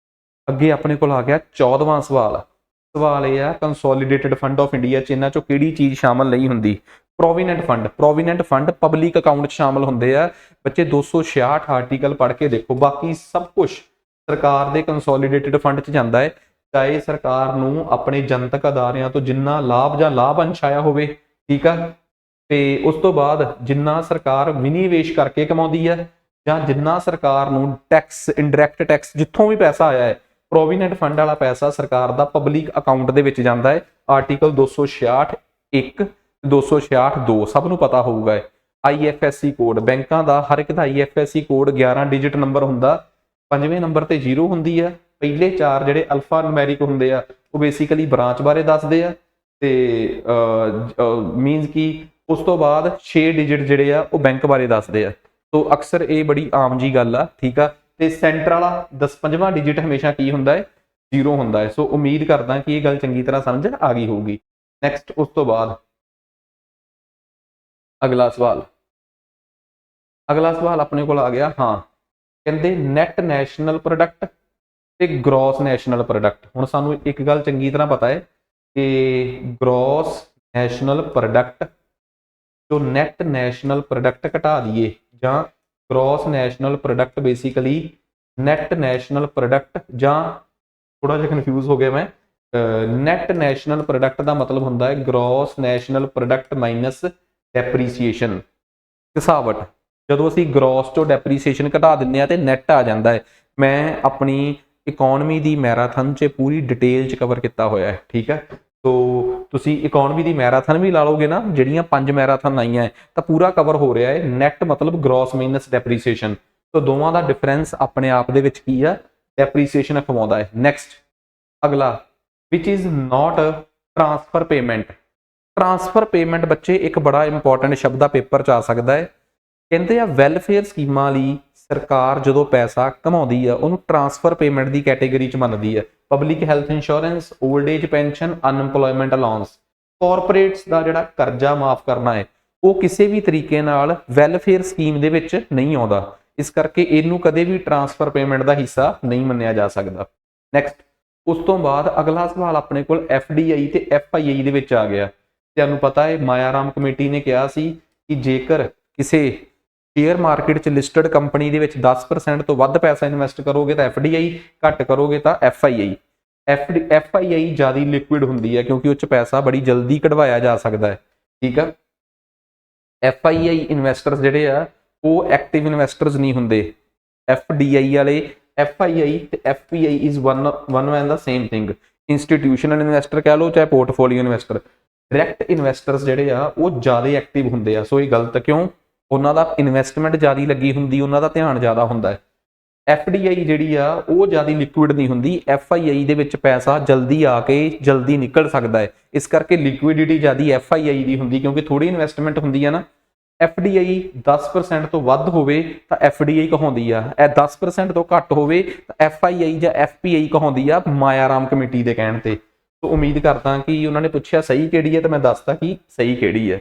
ਅੱਗੇ ਆਪਣੇ ਕੋਲ ਆ ਗਿਆ 14ਵਾਂ ਸਵਾਲ। ਸਵਾਲ ਇਹ ਆ, ਕੰਸੋਲੀਡੇਟਡ ਫੰਡ ਆਫ ਇੰਡੀਆ 'ਚ ਇਹਨਾਂ 'ਚੋਂ ਕਿਹੜੀ ਚੀਜ਼ ਸ਼ਾਮਲ ਨਹੀਂ ਹੁੰਦੀ? ਪ੍ਰੋਵੀਡੈਂਟ ਫੰਡ ਪਬਲਿਕ ਅਕਾਊਂਟ 'ਚ ਸ਼ਾਮਲ ਹੁੰਦੇ ਆ। ਬੱਚੇ 266 ਆਰਟੀਕਲ ਪੜ੍ਹ ਕੇ ਦੇਖੋ, ਬਾਕੀ ਸਭ ਕੁਝ ਸਰਕਾਰ ਦੇ ਕੰਸੋਲੀਡੇਟਡ ਫੰਡ 'ਚ ਜਾਂਦਾ ਹੈ। ਚਾਹੇ ਸਰਕਾਰ ਨੂੰ ਆਪਣੇ ਜਨਤਕ ਅਦਾਰਿਆਂ ਤੋਂ ਜਿੰਨਾ ਲਾਭ ਜਾਂ ਲਾਭ ਅੰਸ਼ ਆਇਆ ਹੋਵੇ, ਠੀਕ ਆ, ਤੇ ਉਸ ਤੋਂ ਬਾਅਦ ਜਿੰਨਾ ਸਰਕਾਰ ਵਿਨੀਵੇਸ਼ ਕਰਕੇ ਕਮਾਉਂਦੀ ਹੈ, ਜਾਂ ਜਿੰਨਾ ਸਰਕਾਰ ਨੂੰ ਟੈਕਸ, ਇੰਡਾਇਰੈਕਟ ਟੈਕਸ, ਜਿੱਥੋਂ ਵੀ ਪੈਸਾ ਆਇਆ ਹੈ, ਪ੍ਰੋਵੀਡੈਂਟ ਫੰਡ ਵਾਲਾ ਪੈਸਾ ਸਰਕਾਰ ਦਾ ਪਬਲਿਕ ਅਕਾਊਂਟ ਦੇ ਵਿੱਚ ਜਾਂਦਾ ਹੈ। ਆਰਟੀਕਲ 266(1) 266(2) ਸਭ ਨੂੰ ਪਤਾ ਹੋਊਗਾ। IFSC ਕੋਡ, ਬੈਂਕਾਂ ਦਾ ਹਰ ਇੱਕ ਦਾ IFSC ਕੋਡ 11 ਡਿਜਿਟ ਨੰਬਰ ਹੁੰਦਾ। 5ਵੇਂ ਨੰਬਰ ਤੇ 0 ਹੁੰਦੀ ਆ। ਪਹਿਲੇ 4 ਜਿਹੜੇ ਅਲਫਾ ਨੂਮੈਰਿਕ ਹੁੰਦੇ ਆ, ਉਹ ਬੇਸਿਕਲੀ ਬ੍ਰਾਂਚ ਬਾਰੇ ਦੱਸਦੇ ਆ, ਤੇ ਮੀਨਸ ਕਿ ਉਸ ਤੋਂ ਬਾਅਦ 6 ਡਿਜਿਟ ਜਿਹੜੇ ਆ ਉਹ ਬੈਂਕ ਬਾਰੇ ਦੱਸਦੇ ਆ। ਸੋ ਅਕਸਰ ਇਹ ਬੜੀ ਆਮ ਜੀ ਗੱਲ ਆ, ਠੀਕ ਆ। ਤੇ ਸੈਂਟਰ ਵਾਲਾ 5ਵਾਂ ਡਿਜਿਟ ਹਮੇਸ਼ਾ ਕੀ ਹੁੰਦਾ ਹੈ? 0 ਹੁੰਦਾ ਹੈ। ਸੋ ਉਮੀਦ ਕਰਦਾ ਕਿ ਇਹ ਗੱਲ ਚੰਗੀ ਤਰ੍ਹਾਂ ਸਮਝ ਆ ਗਈ ਹੋਊਗੀ। ਨੈਕਸਟ ਉਸ ਤੋਂ ਬਾਅਦ ਅਗਲਾ ਸਵਾਲ ਆਪਣੇ ਕੋਲ ਆ ਗਿਆ। ਹਾਂ, ਕਹਿੰਦੇ ਨੈਟ ਨੈਸ਼ਨਲ ਪ੍ਰੋਡਕਟ ਤੇ ਗ੍ਰੋਸ ਨੈਸ਼ਨਲ ਪ੍ਰੋਡਕਟ। ਹੁਣ ਸਾਨੂੰ ਇੱਕ ਗੱਲ ਚੰਗੀ ਤਰ੍ਹਾਂ ਪਤਾ ਹੈ ਕਿ ਗ੍ਰੋਸ ਨੈਸ਼ਨਲ ਪ੍ਰੋਡਕਟ ਜੋ ਨੈਟ ਨੈਸ਼ਨਲ ਪ੍ਰੋਡਕਟ ਘਟਾ ਦਈਏ, ਜਾਂ gross national product basically net national product, ਜਾਂ ਥੋੜਾ ਜਿਹਾ ਕਨਫਿਊਜ਼ ਹੋ ਗਿਆ ਮੈਂ, ਨੈਟ ਨੈਸ਼ਨਲ ਪ੍ਰੋਡਕਟ ਦਾ ਮਤਲਬ ਹੁੰਦਾ ਹੈ ਗ੍ਰੋਸ ਨੈਸ਼ਨਲ ਪ੍ਰੋਡਕਟ ਮਾਈਨਸ ਡੈਪਰੀਸੀਏਸ਼ਨ। ਘਸਾਵਟ, ਜਦੋਂ ਅਸੀਂ ਗ੍ਰੋਸ ਤੋਂ ਡੈਪਰੀਸੀਏਸ਼ਨ ਘਟਾ ਦਿੰਦੇ ਆ ਤੇ ਨੈਟ ਆ ਜਾਂਦਾ ਹੈ। ਮੈਂ ਆਪਣੀ ਇਕੋਨਮੀ ਦੀ ਮੈਰਾਥਨ 'ਚ ਪੂਰੀ ਡਿਟੇਲ 'ਚ ਕਵਰ ਕੀਤਾ ਹੋਇਆ ਹੈ, ਠੀਕ ਹੈ। ਸੋ ਤੁਸੀਂ ਇਕੋਨਮੀ ਦੀ ਮੈਰਾਥਨ ਵੀ ਲਾ ਲਓਗੇ ਨਾ, ਜਿਹੜੀਆਂ 5 ਮੈਰਾਥਨ ਆਈਆਂ ਤਾਂ ਪੂਰਾ ਕਵਰ ਹੋ ਰਿਹਾ ਹੈ। ਨੈਟ ਮਤਲਬ ਗ੍ਰੋਸ ਮਾਈਨਸ ਡੈਪਰੀਸੀਏਸ਼ਨ। ਸੋ ਦੋਵਾਂ ਦਾ ਡਿਫਰੈਂਸ ਆਪਣੇ ਆਪ ਦੇ ਵਿੱਚ ਕੀ ਆ? ਡੈਪਰੀਸੀਏਸ਼ਨ ਅਖਵਾਉਂਦਾ ਹੈ। ਨੈਕਸਟ ਅਗਲਾ, which is not transfer payment. Transfer payment ਬੱਚੇ ਇੱਕ ਬੜਾ ਇੰਪੋਰਟੈਂਟ ਸ਼ਬਦ ਆ, ਪੇਪਰ 'ਚ ਆ ਸਕਦਾ ਹੈ। ਕਹਿੰਦੇ ਆ ਵੈਲਫੇਅਰ ਸਕੀਮਾਂ ਲਈ ਸਰਕਾਰ ਜਦੋਂ ਪੈਸਾ ਕਮਾਉਂਦੀ ਆ, ਉਹਨੂੰ ਟ੍ਰਾਂਸਫਰ ਪੇਮੈਂਟ ਦੀ ਕੈਟੇਗਰੀ 'ਚ ਮੰਨਦੀ ਹੈ। Public health insurance, old age pension, unemployment allowance. Corporates ਦਾ ਜਿਹੜਾ ਕਰਜ਼ਾ ਮਾਫ ਕਰਨਾ ਹੈ, ਉਹ ਕਿਸੇ ਵੀ ਤਰੀਕੇ ਨਾਲ ਵੈਲਫੇਅਰ ਸਕੀਮ ਦੇ ਵਿੱਚ ਨਹੀਂ ਆਉਂਦਾ। ਇਸ ਕਰਕੇ ਇਹਨੂੰ ਕਦੇ ਵੀ ਟ੍ਰਾਂਸਫਰ ਪੇਮੈਂਟ ਦਾ ਹਿੱਸਾ ਨਹੀਂ ਮੰਨਿਆ ਜਾ ਸਕਦਾ। ਨੈਕਸਟ, ਉਸ ਤੋਂ ਬਾਅਦ ਅਗਲਾ ਸਵਾਲ ਆਪਣੇ ਕੋਲ FDI ਤੇ FII ਦੇ ਵਿੱਚ ਆ ਗਿਆ। ਤੁਹਾਨੂੰ ਪਤਾ ਹੈ ਮਾਇਆ ਰਾਮ ਕਮੇਟੀ ਨੇ ਕਿਹਾ ਸੀ ਕਿ ਜੇਕਰ ਕਿਸੇ ਸ਼ੇਅਰ ਮਾਰਕੀਟ 'ਚ ਲਿਸਟਡ ਕੰਪਨੀ ਦੇ ਵਿੱਚ 10% ਤੋਂ ਵੱਧ ਪੈਸਾ ਇਨਵੈਸਟ ਕਰੋਗੇ ਤਾਂ FDI, ਘੱਟ ਕਰੋਗੇ ਤਾਂ FII। FII ਜ਼ਿਆਦਾ ਲਿਕੁਇਡ ਹੁੰਦੀ ਹੈ ਕਿਉਂਕਿ ਉਹ 'ਚ ਪੈਸਾ ਬੜੀ ਜਲਦੀ ਕਢਵਾਇਆ ਜਾ ਸਕਦਾ ਹੈ, ਠੀਕ ਆ। FII ਇਨਵੈਸਟਰਸ ਜਿਹੜੇ ਆ ਉਹ ਐਕਟਿਵ ਇਨਵੈਸਟਰਸ ਨਹੀਂ ਹੁੰਦੇ। FDI ਵਾਲੇ, FII ਤੇ FPI is one and the same thing. Institutional investor ਕਹਿ ਲਓ ਚਾਹੇ ਪੋਰਟਫੋਲੀਓ ਇਨਵੈਸਟਰ, ਡਾਇਰੈਕਟ ਇਨਵੈਸਟਰਸ ਜਿਹੜੇ ਆ ਉਹ ਜ਼ਿਆਦਾ ਐਕਟਿਵ ਹੁੰਦੇ ਆ। ਸੋ ਇਹ ਗਲਤ ਕਿਉਂ? ਉਹਨਾਂ ਦਾ ਇਨਵੈਸਟਮੈਂਟ ਜ਼ਿਆਦਾ ਲੱਗੀ ਹੁੰਦੀ, ਉਹਨਾਂ ਦਾ ਧਿਆਨ ਜ਼ਿਆਦਾ ਹੁੰਦਾ ਹੈ। FDI ਜਿਹੜੀ ਆ ਉਹ ਜ਼ਿਆਦਾ ਲਿਕੁਇਡ ਨਹੀਂ ਹੁੰਦੀ। FII ਦੇ ਵਿੱਚ ਪੈਸਾ ਜਲਦੀ ਆ ਕੇ ਜਲਦੀ ਨਿਕਲ ਸਕਦਾ ਹੈ, ਇਸ ਕਰਕੇ ਲਿਕੁਇਡਿਟੀ ਜ਼ਿਆਦਾ FII ਦੀ ਹੁੰਦੀ ਕਿਉਂਕਿ ਥੋੜੀ ਇਨਵੈਸਟਮੈਂਟ ਹੁੰਦੀ ਹੈ ਨਾ। FDI 10% ਤੋਂ ਵੱਧ ਹੋਵੇ ਤਾਂ FDI ਕਹਾਉਂਦੀ ਆ, ਇਹ 10% ਤੋਂ ਘੱਟ ਹੋਵੇ ਤਾਂ FII ਜਾਂ FPI ਕਹਾਉਂਦੀ ਆ, ਮਾਇਆ ਰਾਮ ਕਮੇਟੀ ਦੇ ਕਹਿਣ ਤੇ। ਸੋ ਉਮੀਦ ਕਰਦਾ ਕਿ ਉਹਨਾਂ ਨੇ ਪੁੱਛਿਆ ਸਹੀ ਕਿਹੜੀ ਹੈ ਤਾਂ ਮੈਂ ਦੱਸਦਾ ਕਿ ਸਹੀ ਕਿਹੜੀ ਹੈ।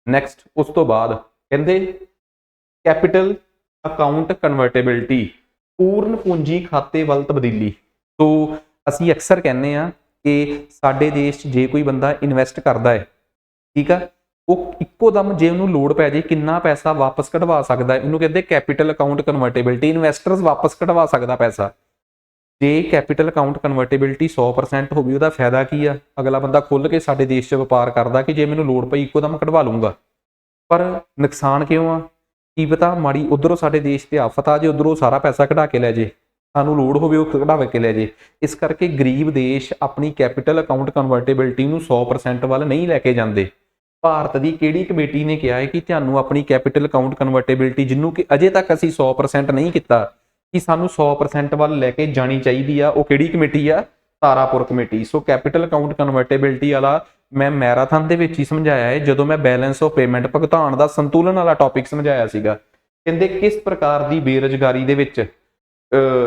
ਨੈਕਸਟ, ਉਸ ਤੋਂ ਬਾਅਦ ਕਹਿੰਦੇ ਕੈਪੀਟਲ ਅਕਾਊਂਟ ਕਨਵਰਟੇਬਿਲਿਟੀ, ਪੂਰਨ ਪੂੰਜੀ ਖਾਤੇ ਵੱਲ ਤਬਦੀਲੀ। ਸੋ ਅਸੀਂ ਅਕਸਰ ਕਹਿੰਦੇ ਆ ਕਿ ਸਾਡੇ ਦੇਸ਼ 'ਚ ਜੇ ਕੋਈ ਬੰਦਾ ਇਨਵੈਸਟ ਕਰਦਾ ਹੈ, ਠੀਕ ਆ, ਉਹ ਇੱਕੋ ਦਮ ਜੇ ਉਹਨੂੰ ਲੋੜ ਪੈ ਜੇ ਕਿੰਨਾ ਪੈਸਾ ਵਾਪਸ ਕਢਵਾ ਸਕਦਾ ਹੈ, ਇਹਨੂੰ ਕਹਿੰਦੇ ਕੈਪੀਟਲ ਅਕਾਊਂਟ ਕਨਵਰਟੇਬਿਲਿਟੀ। ਇਨਵੈਸਟਰਸ ਵਾਪਸ ਕਢਵਾ ਸਕਦਾ ਪੈਸਾ। ਜੇ ਕੈਪੀਟਲ ਅਕਾਊਂਟ ਕਨਵਰਟੇਬਿਲਿਟੀ 100% ਹੋਵੇ ਉਹਦਾ ਫਾਇਦਾ ਕੀ ਆ? ਅਗਲਾ ਬੰਦਾ ਖੁੱਲ ਕੇ ਸਾਡੇ ਦੇਸ਼ 'ਚ ਵਪਾਰ ਕਰਦਾ ਕਿ ਜੇ ਮੈਨੂੰ ਲੋੜ ਪਈ ਇੱਕੋ ਦਮ ਕਢਵਾ ਲੂੰਗਾ। ਪਰ ਨੁਕਸਾਨ ਕਿਉਂ ਆ? ਕੀ ਪਤਾ ਮਾੜੀ ਉਧਰੋਂ ਸਾਡੇ ਦੇਸ਼ ਤੇ ਆਫਤ ਆ ਜੇ, ਉਧਰੋਂ ਸਾਰਾ ਪੈਸਾ ਕਢਾ ਕੇ ਲੈ ਜੇ, ਸਾਨੂੰ ਲੋੜ ਹੋਵੇ ਉਹ ਕਢਾਵੇ ਕੇ ਲੈ ਜੇ। ਇਸ ਕਰਕੇ ਗਰੀਬ ਦੇਸ਼ ਆਪਣੀ ਕੈਪੀਟਲ ਅਕਾਊਂਟ ਕਨਵਰਟੇਬਿਲਿਟੀ ਨੂੰ 100% ਵੱਲ ਨਹੀਂ ਲੈ ਕੇ ਜਾਂਦੇ। ਭਾਰਤ ਦੀ ਕਿਹੜੀ ਕਮੇਟੀ ਨੇ ਕਿਹਾ ਹੈ ਕਿ ਤੁਹਾਨੂੰ ਆਪਣੀ ਕੈਪੀਟਲ ਅਕਾਊਂਟ ਕਨਵਰਟੇਬਿਲਿਟੀ, ਜਿਹਨੂੰ ਕਿ ਅਜੇ ਤੱਕ ਅਸੀਂ 100% ਨਹੀਂ ਕੀਤਾ, ਕਿ ਸਾਨੂੰ 100% ਵੱਲ ਲੈ ਕੇ ਜਾਣੀ ਚਾਹੀਦੀ ਆ? ਉਹ ਕਿਹੜੀ ਕਮੇਟੀ ਆ? ਤਾਰਾਪੁਰ ਕਮੇਟੀ। ਸੋ ਕੈਪੀਟਲ ਅਕਾਊਂਟ ਕਨਵਰਟੇਬਿਲਿਟੀ ਵਾਲਾ ਮੈਂ ਮੈਰਾਥਨ ਦੇ ਵਿੱਚ ਹੀ ਸਮਝਾਇਆ ਹੈ ਜਦੋਂ ਮੈਂ ਬੈਲੈਂਸ ਆਫ ਪੇਮੈਂਟ, ਭੁਗਤਾਨ ਦਾ ਸੰਤੁਲਨ ਵਾਲਾ ਟੌਪਿਕ ਸਮਝਾਇਆ ਸੀਗਾ। ਕਹਿੰਦੇ ਕਿਸ ਪ੍ਰਕਾਰ ਦੀ ਬੇਰੁਜ਼ਗਾਰੀ ਦੇ ਵਿੱਚ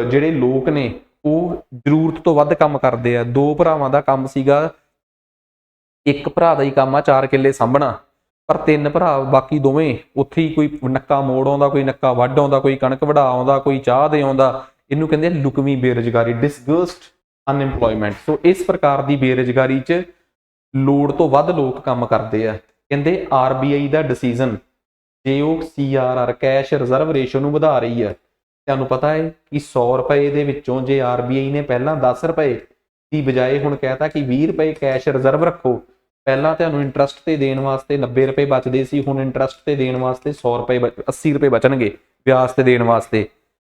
ਜਿਹੜੇ ਲੋਕ ਨੇ ਉਹ ਜ਼ਰੂਰਤ ਤੋਂ ਵੱਧ ਕੰਮ ਕਰਦੇ ਆ। ਦੋ ਭਰਾਵਾਂ ਦਾ ਕੰਮ ਸੀਗਾ, ਇੱਕ ਭਰਾ ਦਾ ਹੀ ਕੰਮ ਆ 4 ਕਿੱਲੇ ਸਾਂਭਣਾ, ਪਰ 3 ਭਰਾ ਬਾਕੀ ਦੋਵੇਂ ਉੱਥੇ ਹੀ, ਕੋਈ ਨੱਕਾ ਮੋੜ ਆਉਂਦਾ, ਕੋਈ ਨੱਕਾ ਵੱਢ ਆਉਂਦਾ, ਕੋਈ ਕਣਕ ਵਢਾ ਆਉਂਦਾ, ਕੋਈ ਚਾਹ ਦੇ ਆਉਂਦਾ। ਇਹਨੂੰ ਕਹਿੰਦੇ ਲੁਕਵੀਂ ਬੇਰੁਜ਼ਗਾਰੀ, ਡਿਸਗਸਟ ਅਨਇੰਪਲੋਇਮੈਂਟ। ਸੋ ਇਸ ਪ੍ਰਕਾਰ ਦੀ ਬੇਰੁਜ਼ਗਾਰੀ 'ਚ ਲੋੜ ਤੋਂ ਵੱਧ ਲੋਕ ਕੰਮ ਕਰਦੇ ਆ। ਕਹਿੰਦੇ RBI ਦਾ ਡਿਸੀਜਨ, ਜੇ ਉਹ CRR ਕੈਸ਼ ਰਿਜ਼ਰਵ ਰੇਸ਼ੋ ਨੂੰ ਵਧਾ ਰਹੀ ਹੈ, ਤੁਹਾਨੂੰ ਪਤਾ ਹੈ ਕਿ 100 ਰੁਪਏ ਦੇ ਵਿੱਚੋਂ ਜੇ RBI ਨੇ ਪਹਿਲਾਂ 10 ਰੁਪਏ ਦੀ ਬਜਾਏ ਹੁਣ ਕਹਿਤਾ ਕਿ 20 ਰੁਪਏ ਕੈਸ਼ ਰਿਜ਼ਰਵ ਰੱਖੋ। ਪਹਿਲਾਂ ਤੁਹਾਨੂੰ ਇੰਟਰਸਟ ਤੇ ਦੇਣ ਵਾਸਤੇ 90 ਰੁਪਏ ਬਚਦੇ ਸੀ, ਹੁਣ ਇੰਟਰਸਟ ਤੇ ਦੇਣ ਵਾਸਤੇ 100 ਰੁਪਏ 80 ਰੁਪਏ ਬਚਣਗੇ ਵਿਆਜ ਤੇ ਦੇਣ ਵਾਸਤੇ।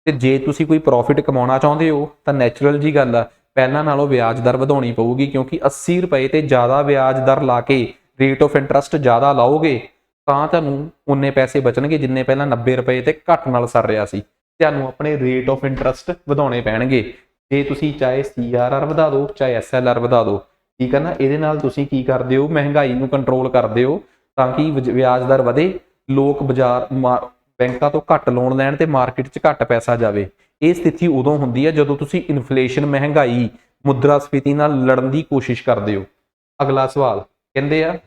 ਤੇ ਜੇ ਤੁਸੀਂ ਕੋਈ ਪ੍ਰੋਫਿਟ ਕਮਾਉਣਾ ਚਾਹੁੰਦੇ ਹੋ ਤਾਂ ਨੈਚੁਰਲ ਜੀ ਗੱਲ ਆ, ਪਹਿਲਾਂ ਨਾਲੋਂ ਵਿਆਜ ਦਰ ਵਧਾਉਣੀ ਪਊਗੀ, ਕਿਉਂਕਿ 80 ਰੁਪਏ ਤੇ ਜ਼ਿਆਦਾ ਵਿਆਜ ਦਰ ਲਾ ਕੇ ਰੇਟ ਆਫ ਇੰਟਰਸਟ ਜ਼ਿਆਦਾ ਲਾਓਗੇ ਤਾਂ ਤੁਹਾਨੂੰ ਉਨੇ ਪੈਸੇ ਬਚਣਗੇ ਜਿੰਨੇ ਪਹਿਲਾਂ 90 ਰੁਪਏ ਤੇ ਘੱਟ ਨਾਲ ਸਰ ਰਿਹਾ ਸੀ। ਤੁਹਾਨੂੰ ਆਪਣੇ ਰੇਟ ਆਫ ਇੰਟਰਸਟ ਵਧਾਉਣੇ ਪੈਣਗੇ। ਜੇ ਤੁਸੀਂ ਚਾਹੇ CRR ਵਧਾ ਦਿਓ ਚਾਹੇ SLR ਵਧਾ ਦਿਓ, ਠੀਕ ਹੈ ਨਾ। ਇਹਦੇ ਨਾਲ ਤੁਸੀਂ ਕੀ ਕਰਦੇ ਹੋ? ਮਹਿੰਗਾਈ ਨੂੰ ਕੰਟਰੋਲ ਕਰਦੇ ਹੋ ਤਾਂ ਕਿ ਵਿਆਜ ਦਰ ਵਧੇ, ਲੋਕ ਬੈਂਕਾਂ ਤੋਂ ਘੱਟ ਲੋਨ ਲੈਣ ਤੇ ਮਾਰਕੀਟ 'ਚ ਘੱਟ ਪੈਸਾ ਜਾਵੇ। ਇਹ ਸਥਿਤੀ ਉਦੋਂ ਹੁੰਦੀ ਹੈ ਜਦੋਂ ਤੁਸੀਂ ਇਨਫਲੇਸ਼ਨ, ਮਹਿੰਗਾਈ, ਮੁਦਰਾ ਸਫੀਤੀ ਨਾਲ ਲੜਨ ਦੀ ਕੋਸ਼ਿਸ਼ ਕਰਦੇ ਹੋ। ਅਗਲਾ ਸਵਾਲ ਕਹਿੰਦੇ ਆ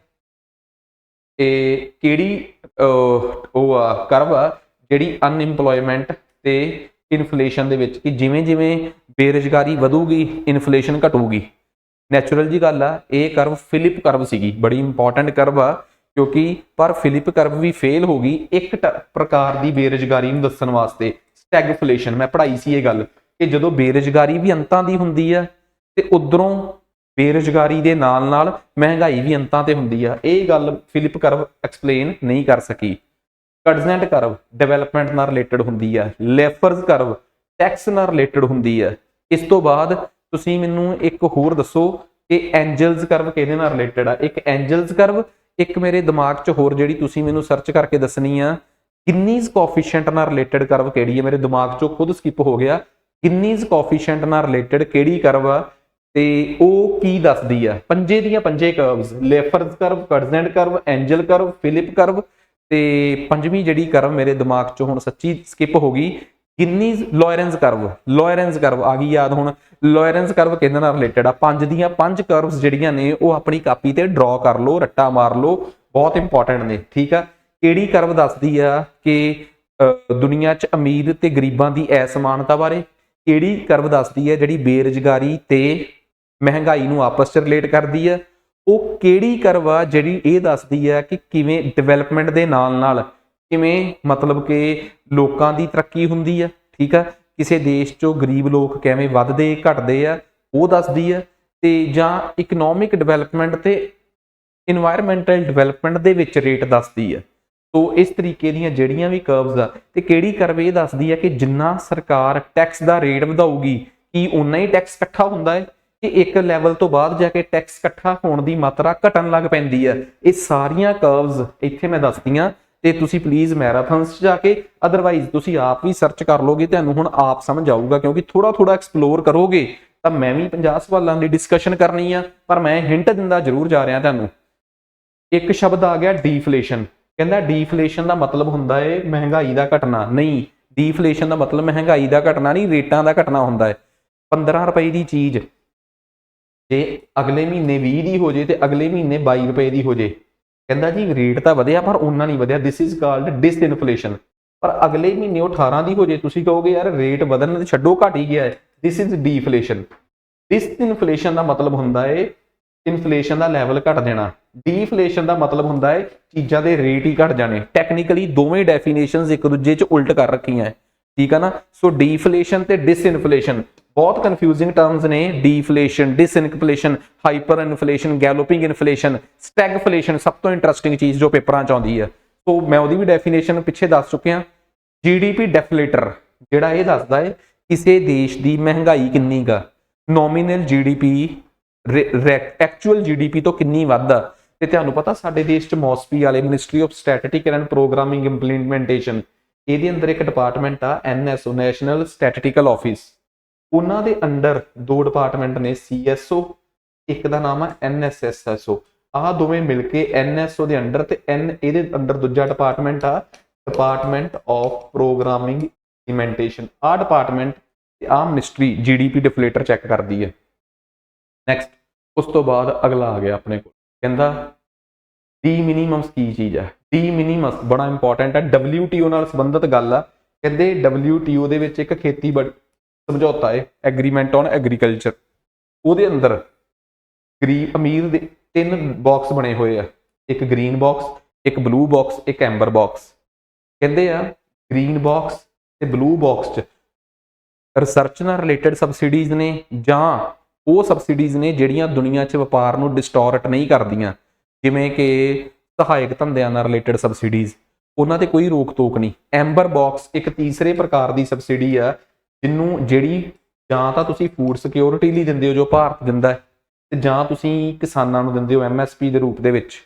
ਇਹ ਕਿਹੜੀ ਉਹ ਆ ਕਰਵ ਆ ਜਿਹੜੀ ਅਨਇੰਪਲੋਇਮੈਂਟ ਤੇ ਇਨਫਲੇਸ਼ਨ ਦੇ ਵਿੱਚ, ਕਿ ਜਿਵੇਂ ਜਿਵੇਂ ਬੇਰੁਜ਼ਗਾਰੀ ਵਧੂਗੀ ਇਨਫਲੇਸ਼ਨ ਘਟੂਗੀ। ਨੈਚੁਰਲ ਜੀ ਗੱਲ ਆ, ਇਹ ਕਰਵ ਫਿਲਿਪ ਕਰਵ ਸੀਗੀ, ਬੜੀ ਇੰਪੋਰਟੈਂਟ ਕਰਵ ਆ ਕਿਉਂਕਿ ਪਰ ਫਿਲਿਪ ਕਰਵ ਵੀ ਫੇਲ ਹੋ ਗਈ ਇੱਕ ਪ੍ਰਕਾਰ ਦੀ ਬੇਰੁਜ਼ਗਾਰੀ ਨੂੰ ਦੱਸਣ ਵਾਸਤੇ। ਸਟੈਗਫਲੇਸ਼ਨ, ਮੈਂ ਪੜ੍ਹਾਈ ਸੀ ਇਹ ਗੱਲ ਕਿ ਜਦੋਂ ਬੇਰੁਜ਼ਗਾਰੀ ਵੀ ਅੰਤਾਂ ਦੀ ਹੁੰਦੀ ਆ ਤੇ ਉਧਰੋਂ ਬੇਰੁਜ਼ਗਾਰੀ ਦੇ ਨਾਲ ਨਾਲ ਮਹਿੰਗਾਈ ਵੀ ਅੰਤਾਂ ਤੇ ਹੁੰਦੀ ਆ। ਇਹ ਗੱਲ ਫਿਲਿਪ ਕਰਵ ਐਕਸਪਲੇਨ ਨਹੀਂ ਕਰ ਸਕੀ। ਕਟਜ਼ੈਂਟ ਕਰਵ ਡਿਵੈਲਪਮੈਂਟ ਨਾਲ ਰਿਲੇਟਡ ਹੁੰਦੀ ਆ। ਲੈਫਰਜ਼ ਕਰਵ ਟੈਕਸ ਨਾਲ ਰਿਲੇਟਡ ਹੁੰਦੀ ਆ। ਇਸ ਤੋਂ ਬਾਅਦ ਤੁਸੀਂ ਮੈਨੂੰ ਇੱਕ ਹੋਰ ਦੱਸੋ ਕਿ ਐਂਜਲਸ ਕਰਵ ਕਿਹਦੇ ਨਾਲ ਰਿਲੇਟਡ ਆ? ਇੱਕ ਐਂਜਲਸ ਕਰਵ, ਇੱਕ ਮੇਰੇ ਦਿਮਾਗ 'ਚ ਹੋਰ ਜਿਹੜੀ ਤੁਸੀਂ ਮੈਨੂੰ ਸਰਚ ਕਰਕੇ ਦੱਸਣੀ ਆ, ਗਿੰਨੀਜ਼ ਕੋਐਫੀਸ਼ੀਐਂਟ ਨਾਲ ਰਿਲੇਟਡ ਕਰਵ ਕਿਹੜੀ ਹੈ? ਮੇਰੇ ਦਿਮਾਗ 'ਚੋਂ ਖੁਦ ਸਕਿਪ ਹੋ ਗਿਆ। ਗਿੰਨੀਜ਼ ਕੋਐਫੀਸ਼ੀਐਂਟ ਨਾਲ ਰਿਲੇਟਡ ਕਿਹੜੀ ਕਰਵ ਆ ਤੇ ਉਹ ਕੀ ਦੱਸਦੀ ਆ? ਪੰਜੇ ਦੀਆਂ ਪੰਜੇ curves, Laffer's curve, Kuznets curve, Engel curve, Phillip curve ਤੇ ਪੰਜਵੀਂ ਜਿਹੜੀ ਕਰਵ ਮੇਰੇ ਦਿਮਾਗ 'ਚੋਂ ਹੁਣ ਸੱਚੀ ਸਕਿਪ ਹੋ ਗਈ, ਗਿੰਨੀਜ਼ ਲੋਇਰੈਂਸ ਕਰਵ। ਲੋਇਰੈਂਸ ਕਰਵ ਆ ਗਈ ਯਾਦ ਹੁਣ। ਲੋਇਰੈਂਸ ਕਰਵ ਕਿਹਦੇ ਨਾਲ ਰਿਲੇਟਡ ਆ? 5 ਦੀਆਂ 5 ਕਰਵਸ ਜਿਹੜੀਆਂ ਨੇ ਉਹ ਆਪਣੀ ਕਾਪੀ ਤੇ ਡਰਾ ਕਰ ਲਓ, ਰੱਟਾ ਮਾਰ ਲਓ, ਬਹੁਤ ਇੰਪੋਰਟੈਂਟ ਨੇ, ਠੀਕ ਆ। ਕਿਹੜੀ ਕਰਵ ਦੱਸਦੀ ਆ ਕਿ ਦੁਨੀਆ 'ਚ ਅਮੀਰ ਤੇ ਗਰੀਬਾਂ ਦੀ ਅਸਮਾਨਤਾ ਬਾਰੇ। ਕਿਹੜੀ ਕਰਵ ਦੱਸਦੀ ਹੈ ਜਿਹੜੀ ਬੇਰੁਜ਼ਗਾਰੀ ਤੇ ਮਹਿੰਗਾਈ ਨੂੰ ਆਪਸ 'ਚ ਰਿਲੇਟ ਕਰਦੀ ਹੈ। ਉਹ ਕਿਹੜੀ ਕਰਵ ਆ ਜਿਹੜੀ ਇਹ ਦੱਸਦੀ ਹੈ ਕਿ ਕਿਵੇਂ ਡਿਵੈਲਪਮੈਂਟ ਦੇ ਨਾਲ ਨਾਲ ਕਿਵੇਂ ਮਤਲਬ ਕਿ ਲੋਕਾਂ ਦੀ ਤਰੱਕੀ ਹੁੰਦੀ ਆ। ਠੀਕ ਆ, ਕਿਸੇ ਦੇਸ਼ 'ਚੋਂ ਗਰੀਬ ਲੋਕ ਕਿਵੇਂ ਵੱਧਦੇ ਘਟਦੇ ਆ ਉਹ ਦੱਸਦੀ ਆ। ਤੇ ਜਾਂ ਇਕਨੋਮਿਕ ਡਿਵੈਲਪਮੈਂਟ ਤੇ ਇਨਵਾਇਰਮੈਂਟਲ ਡਿਵੈਲਪਮੈਂਟ ਦੇ ਵਿੱਚ ਰੇਟ ਦੱਸਦੀ ਆ। ਸੋ ਇਸ ਤਰੀਕੇ ਦੀਆਂ ਜਿਹੜੀਆਂ ਵੀ ਕਰਵਸ ਆ, ਤੇ ਕਿਹੜੀ ਕਰਵ ਇਹ ਦੱਸਦੀ ਹੈ ਕਿ ਜਿੰਨਾ ਸਰਕਾਰ ਟੈਕਸ ਦਾ ਰੇਟ ਵਧਾਊਗੀ ਕੀ ਉਨਾ ਹੀ ਟੈਕਸ ਇਕੱਠਾ ਹੁੰਦਾ ਹੈ ਕਿ ਇੱਕ ਲੈਵਲ ਤੋਂ ਬਾਅਦ ਜਾ ਕੇ ਟੈਕਸ ਇਕੱਠਾ ਹੋਣ ਦੀ ਮਾਤਰਾ ਘਟਣ ਲੱਗ ਪੈਂਦੀ ਹੈ। ਇਹ ਸਾਰੀਆਂ ਕਰਵਸ ਇੱਥੇ ਮੈਂ ਦੱਸਦੀਆਂ ਤੇ ਤੁਸੀਂ ਪਲੀਜ਼ ਮੈਰਾਥਨਸ 'ਚ ਜਾ ਕੇ, ਅਦਰਵਾਈਜ਼ ਤੁਸੀਂ ਆਪ ਵੀ ਸਰਚ ਕਰ ਲੋਗੇ, ਤੁਹਾਨੂੰ ਹੁਣ ਆਪ ਸਮਝ ਆਊਗਾ ਕਿਉਂਕਿ ਥੋੜਾ ਥੋੜਾ ਐਕਸਪਲੋਰ ਕਰੋਗੇ ਤਾਂ ਮੈਂ ਵੀ 50 ਸਵਾਲਾਂ ਦੀ ਡਿਸਕਸ਼ਨ ਕਰਨੀ ਆ, ਪਰ ਮੈਂ ਹਿੰਟ ਦਿੰਦਾ ਜ਼ਰੂਰ ਜਾ ਰਿਹਾ ਤੁਹਾਨੂੰ। ਇੱਕ ਸ਼ਬਦ ਆ ਗਿਆ ਡੀਫਲੇਸ਼ਨ। ਕਹਿੰਦਾ ਡੀਫਲੇਸ਼ਨ ਦਾ ਮਤਲਬ ਹੁੰਦਾ ਹੈ ਮਹਿੰਗਾਈ ਦਾ ਘਟਣਾ। ਨਹੀਂ, ਡੀਫਲੇਸ਼ਨ ਦਾ ਮਤਲਬ ਮਹਿੰਗਾਈ ਦਾ ਘਟਣਾ ਨਹੀਂ, ਰੇਟਾਂ ਦਾ ਘਟਣਾ ਹੁੰਦਾ ਹੈ। 15 ਰੁਪਏ ਦੀ ਚੀਜ਼ ਜੇ ਅਗਲੇ ਮਹੀਨੇ 20 ਦੀ ਹੋ ਜੇ ਤੇ ਅਗਲੇ ਮਹੀਨੇ 22 ਰੁਪਏ ਦੀ ਹੋ ਜੇ, ਕਹਿੰਦਾ ਜੀ ਰੇਟ ਤਾਂ ਵਧਿਆ ਪਰ ਉਹਨਾਂ ਨਹੀਂ ਵਧਿਆ, ਦਿਸ ਇਜ਼ ਕਾਲਡ ਡਿਸਇਨਫਲੇਸ਼ਨ। ਪਰ ਅਗਲੇ ਮਹੀਨੇ ਉਹ 18 ਦੀ ਹੋ ਜੇ, ਤੁਸੀਂ ਕਹੋਗੇ ਯਾਰ ਰੇਟ ਵਧਣ ਤੇ ਛੱਡੋ ਘਟ ਹੀ ਗਿਆ ਹੈ, ਦਿਸ ਇਜ਼ ਡੀਫਲੇਸ਼ਨ। ਡਿਸਇਨਫਲੇਸ਼ਨ ਦਾ ਮਤਲਬ ਹੁੰਦਾ ਹੈ ਇਨਫਲੇਸ਼ਨ ਦਾ ਲੈਵਲ ਘਟ ਜਾਣਾ। ਡੀਫਲੇਸ਼ਨ ਦਾ ਮਤਲਬ ਹੁੰਦਾ ਹੈ ਚੀਜ਼ਾਂ ਦੇ ਰੇਟ ਹੀ ਘਟ ਜਾਣੇ। ਟੈਕਨੀਕਲੀ ਦੋਵੇਂ ਡੈਫੀਨੇਸ਼ਨਸ ਇੱਕ ਦੂਜੇ 'ਚ ਉਲਟ ਕਰ ਰੱਖੀਆਂ ਹੈ, ਠੀਕ ਆ ਨਾ। ਸੋ ਡੀਫਲੇਸ਼ਨ ਤੇ ਡਿਸਇਨਫਲੇਸ਼ਨ ਬਹੁਤ ਕਨਫਿਊਜ਼ਿੰਗ ਟਰਮਸ ਨੇ। ਡੀਫਲੇਸ਼ਨ, ਡਿਸਇਨਫਲੇਸ਼ਨ, ਹਾਈਪਰ ਇਨਫਲੇਸ਼ਨ, ਗੈਲੋਪਿੰਗ ਇਨਫਲੇਸ਼ਨ, ਸਟੈਗਫਲੇਸ਼ਨ ਸਭ ਤੋਂ ਇੰਟਰਸਟਿੰਗ ਚੀਜ਼ ਜੋ ਪੇਪਰਾਂ 'ਚ ਆਉਂਦੀ ਹੈ। ਸੋ ਮੈਂ ਉਹਦੀ ਵੀ ਡੈਫੀਨੇਸ਼ਨ ਪਿੱਛੇ ਦੱਸ ਚੁੱਕਿਆ। ਜੀਡੀਪੀ ਡੈਫਲੇਟਰ ਜਿਹੜਾ ਇਹ ਦੱਸਦਾ ਹੈ ਕਿਸੇ ਦੇਸ਼ ਦੀ ਮਹਿੰਗਾਈ ਕਿੰਨੀ ਗਾ, ਨੋਮੀਨਲ ਜੀਡੀਪੀ ਐਕਚੁਅਲ ਜੀਡੀਪੀ ਤੋਂ ਕਿੰਨੀ ਵੱਧ ਆ। ਤੇ ਤੁਹਾਨੂੰ ਪਤਾ ਸਾਡੇ ਦੇਸ਼ 'ਚ ਮੌਸਪੀ ਵਾਲੇ ministry of statistics and programming implementation, ਇਹਦੇ ਅੰਦਰ ਇੱਕ ਡਿਪਾਰਟਮੈਂਟ ਆ ਐਨਐਸਓ, ਨੈਸ਼ਨਲ ਸਟੈਟਿਸਟਿਕਲ ਆਫਿਸ। ਉਹਨਾਂ ਦੇ ਅੰਡਰ ਦੋ ਡਿਪਾਰਟਮੈਂਟ ਨੇ, ਸੀਐਸਓ, ਇੱਕ ਦਾ ਨਾਮ ਆ ਐਨਐਸਐਸਐਸਓ। ਆਹ ਦੋਵੇਂ ਮਿਲ ਕੇ ਐਨਐਸਓ ਦੇ ਅੰਡਰ ਤੇ ਇਹਦੇ ਅੰਡਰ ਦੂਜਾ ਡਿਪਾਰਟਮੈਂਟ ਆ ਡਿਪਾਰਟਮੈਂਟ ਆਫ ਪ੍ਰੋਗਰਾਮਿੰਗ ਇੰਪਲੀਮੈਂਟੇਸ਼ਨ। ਆਹ ਡਿਪਾਰਟਮੈਂਟ ਤੇ ਆਹ ਮਿਨਿਸਟਰੀ ਜੀਡੀਪੀ ਡਿਫਲੇਟਰ ਚੈੱਕ ਕਰਦੀ ਹੈ। ਨੈਕਸਟ ਉਸ ਤੋਂ ਬਾਅਦ ਅਗਲਾ ਆ ਗਿਆ ਆਪਣੇ ਕੋਲ, ਕਹਿੰਦਾ ਡੀ ਮਿਨੀਮਮ ਕੀ ਚੀਜ਼ ਹੈ। ਡੀ ਮਿਨੀਮਮ ਬੜਾ ਇੰਪੋਰਟੈਂਟ ਹੈ, WTO ਨਾਲ ਸੰਬੰਧਿਤ ਗੱਲ ਆ। ਕਹਿੰਦੇ WTO ਦੇ ਵਿੱਚ ਇੱਕ ਖੇਤੀਬਾੜੀ ਸਮਝੌਤਾ ਹੈ, ਐਗਰੀਮੈਂਟ ਔਨ ਐਗਰੀਕਲਚਰ। ਉਹਦੇ ਅੰਦਰ ਗਰੀਬ ਅਮੀਰ ਦੇ 3 ਬਾਕਸ ਬਣੇ ਹੋਏ ਆ, ਇੱਕ ਗ੍ਰੀਨ ਬਾਕਸ, ਇੱਕ ਬਲੂ ਬਾਕਸ, ਇੱਕ ਐਂਬਰ ਬਾਕਸ। ਕਹਿੰਦੇ ਆ ਗ੍ਰੀਨ ਬਾਕਸ ਤੇ ਬਲੂ ਬਾਕਸ 'ਚ ਰਿਸਰਚ ਨਾਲ ਰਿਲੇਟਡ ਸਬਸਿਡੀਜ਼ ਨੇ ਜਾਂ ਉਹ ਸਬਸਿਡੀਜ਼ ਨੇ ਜਿਹੜੀਆਂ ਦੁਨੀਆ 'ਚ ਵਪਾਰ ਨੂੰ ਡਿਸਟੋਰਟ ਨਹੀਂ ਕਰਦੀਆਂ, ਜਿਵੇਂ ਕਿ ਸਹਾਇਕ ਧੰਦਿਆਂ ਨਾਲ ਰਿਲੇਟਡ ਸਬਸਿਡੀਜ਼, ਉਹਨਾਂ ਤੇ ਕੋਈ ਰੋਕ ਟੋਕ ਨਹੀਂ। ਐਂਬਰ ਬਾਕਸ ਇੱਕ ਤੀਸਰੇ ਪ੍ਰਕਾਰ ਦੀ ਸਬਸਿਡੀ ਆ ਜਿਹੜੀ ਜਾਂ ਤਾਂ ਤੁਸੀਂ ਫੂਡ ਸਿਕਿਉਰਿਟੀ ਲਈ ਦਿੰਦੇ ਹੋ ਜੋ ਭਾਰਤ ਦਿੰਦਾ ਹੈ, ਤੇ ਜਾਂ ਤੁਸੀਂ ਕਿਸਾਨਾਂ ਨੂੰ ਦਿੰਦੇ ਹੋ MSP ਦੇ ਰੂਪ ਦੇ ਵਿੱਚ।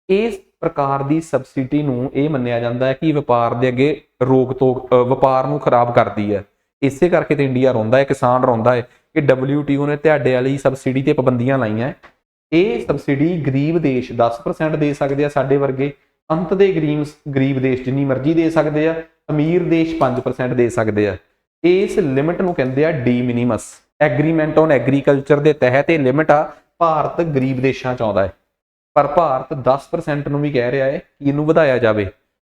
ਇਸ ਪ੍ਰਕਾਰ ਦੀ ਸਬਸਿਡੀ ਨੂੰ ਇਹ ਮੰਨਿਆ ਜਾਂਦਾ ਹੈ ਕਿ ਵਪਾਰ ਦੇ ਅੱਗੇ ਰੋਕ ਟੋਕ ਵਪਾਰ ਨੂੰ ਖਰਾਬ ਕਰਦੀ ਹੈ। ਇਸੇ ਕਰਕੇ ਤੇ ਇੰਡੀਆ ਰੋਂਦਾ ਹੈ, ਕਿਸਾਨ ਰੋਂਦਾ ਹੈ ਕਿ WTO ਨੇ ਤੁਹਾਡੇ ਵਾਲੀ ਸਬਸਿਡੀ ਤੇ ਪਾਬੰਦੀਆਂ ਲਾਈਆਂ। ਇਹ ਸਬਸਿਡੀ ਗਰੀਬ ਦੇਸ਼ 10% ਦੇ ਸਕਦੇ ਆ, ਸਾਡੇ ਵਰਗੇ ਅੰਤ ਦੇ ਗਰੀਬ ਦੇਸ਼ ਜਿੰਨੀ ਮਰਜ਼ੀ ਦੇ ਸਕਦੇ ਆ, ਅਮੀਰ ਦੇਸ਼ 5% ਦੇ ਸਕਦੇ ਆ। ਇਸ ਲਿਮਿਟ ਨੂੰ ਕਹਿੰਦੇ ਆ ਡੀ ਮਿਨੀਮਸ। ਐਗਰੀਮੈਂਟ ਔਨ ਐਗਰੀਕਲਚਰ ਦੇ ਤਹਿਤ ਇਹ ਲਿਮਿਟ ਆ, ਭਾਰਤ ਗਰੀਬ ਦੇਸ਼ਾਂ 'ਚ ਆਉਂਦਾ ਹੈ, ਪਰ ਭਾਰਤ 10% ਨੂੰ ਵੀ ਕਹਿ ਰਿਹਾ ਹੈ ਕਿ ਇਹਨੂੰ ਵਧਾਇਆ ਜਾਵੇ,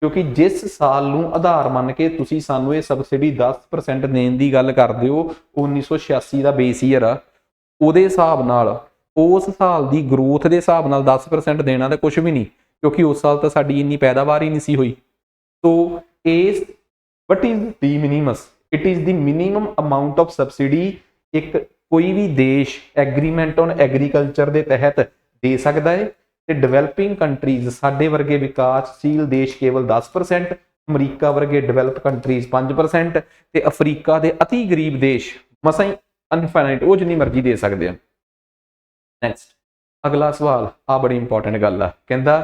ਕਿਉਂਕਿ ਜਿਸ ਸਾਲ ਨੂੰ ਆਧਾਰ ਮੰਨ ਕੇ ਤੁਸੀਂ ਸਾਨੂੰ ਇਹ ਸਬਸਿਡੀ 10% ਦੇਣ ਦੀ ਗੱਲ ਕਰਦੇ ਹੋ, 1986 ਦਾ ਬੇਸ ਈਅਰ ਆ, ਉਹਦੇ ਹਿਸਾਬ ਨਾਲ ਉਸ ਸਾਲ ਦੀ ਗਰੋਥ ਦੇ ਹਿਸਾਬ ਨਾਲ 10% ਦੇਣਾ ਤਾਂ ਕੁਝ ਵੀ ਨਹੀਂ, ਕਿਉਂਕਿ ਉਸ ਸਾਲ ਤਾਂ ਸਾਡੀ ਇੰਨੀ ਪੈਦਾਵਾਰ ਹੀ ਨਹੀਂ ਸੀ ਹੋਈ। ਸੋ ਇਸ what is the minimum, it is the minimum amount of subsidy ਇੱਕ ਕੋਈ ਵੀ ਦੇਸ਼ ਐਗਰੀਮੈਂਟ ਔਨ ਐਗਰੀਕਲਚਰ ਦੇ ਤਹਿਤ ਦੇ ਸਕਦਾ ਹੈ। ਤੇ ਡਿਵੈਲਪਿੰਗ ਕੰਟਰੀਜ਼ ਸਾਡੇ ਵਰਗੇ ਵਿਕਾਸਸ਼ੀਲ ਦੇਸ਼ ਕੇਵਲ 10%, ਅਮਰੀਕਾ ਵਰਗੇ ਡਿਵੈਲਪ ਕੰਟਰੀਜ਼ 5%, ਤੇ ਅਫਰੀਕਾ ਦੇ ਅਤੀ ਗਰੀਬ ਦੇਸ਼ ਮਸਾਂ ਹੀ ਅਨਫਾਈਨਾਈਟ ਉਹ ਜਿੰਨੀ ਮਰਜ਼ੀ ਦੇ ਸਕਦੇ ਆ। ਨੈਕਸਟ ਅਗਲਾ ਸਵਾਲ ਆ ਬੜੀ ਇੰਪੋਰਟੈਂਟ ਗੱਲ ਆ, ਕਹਿੰਦਾ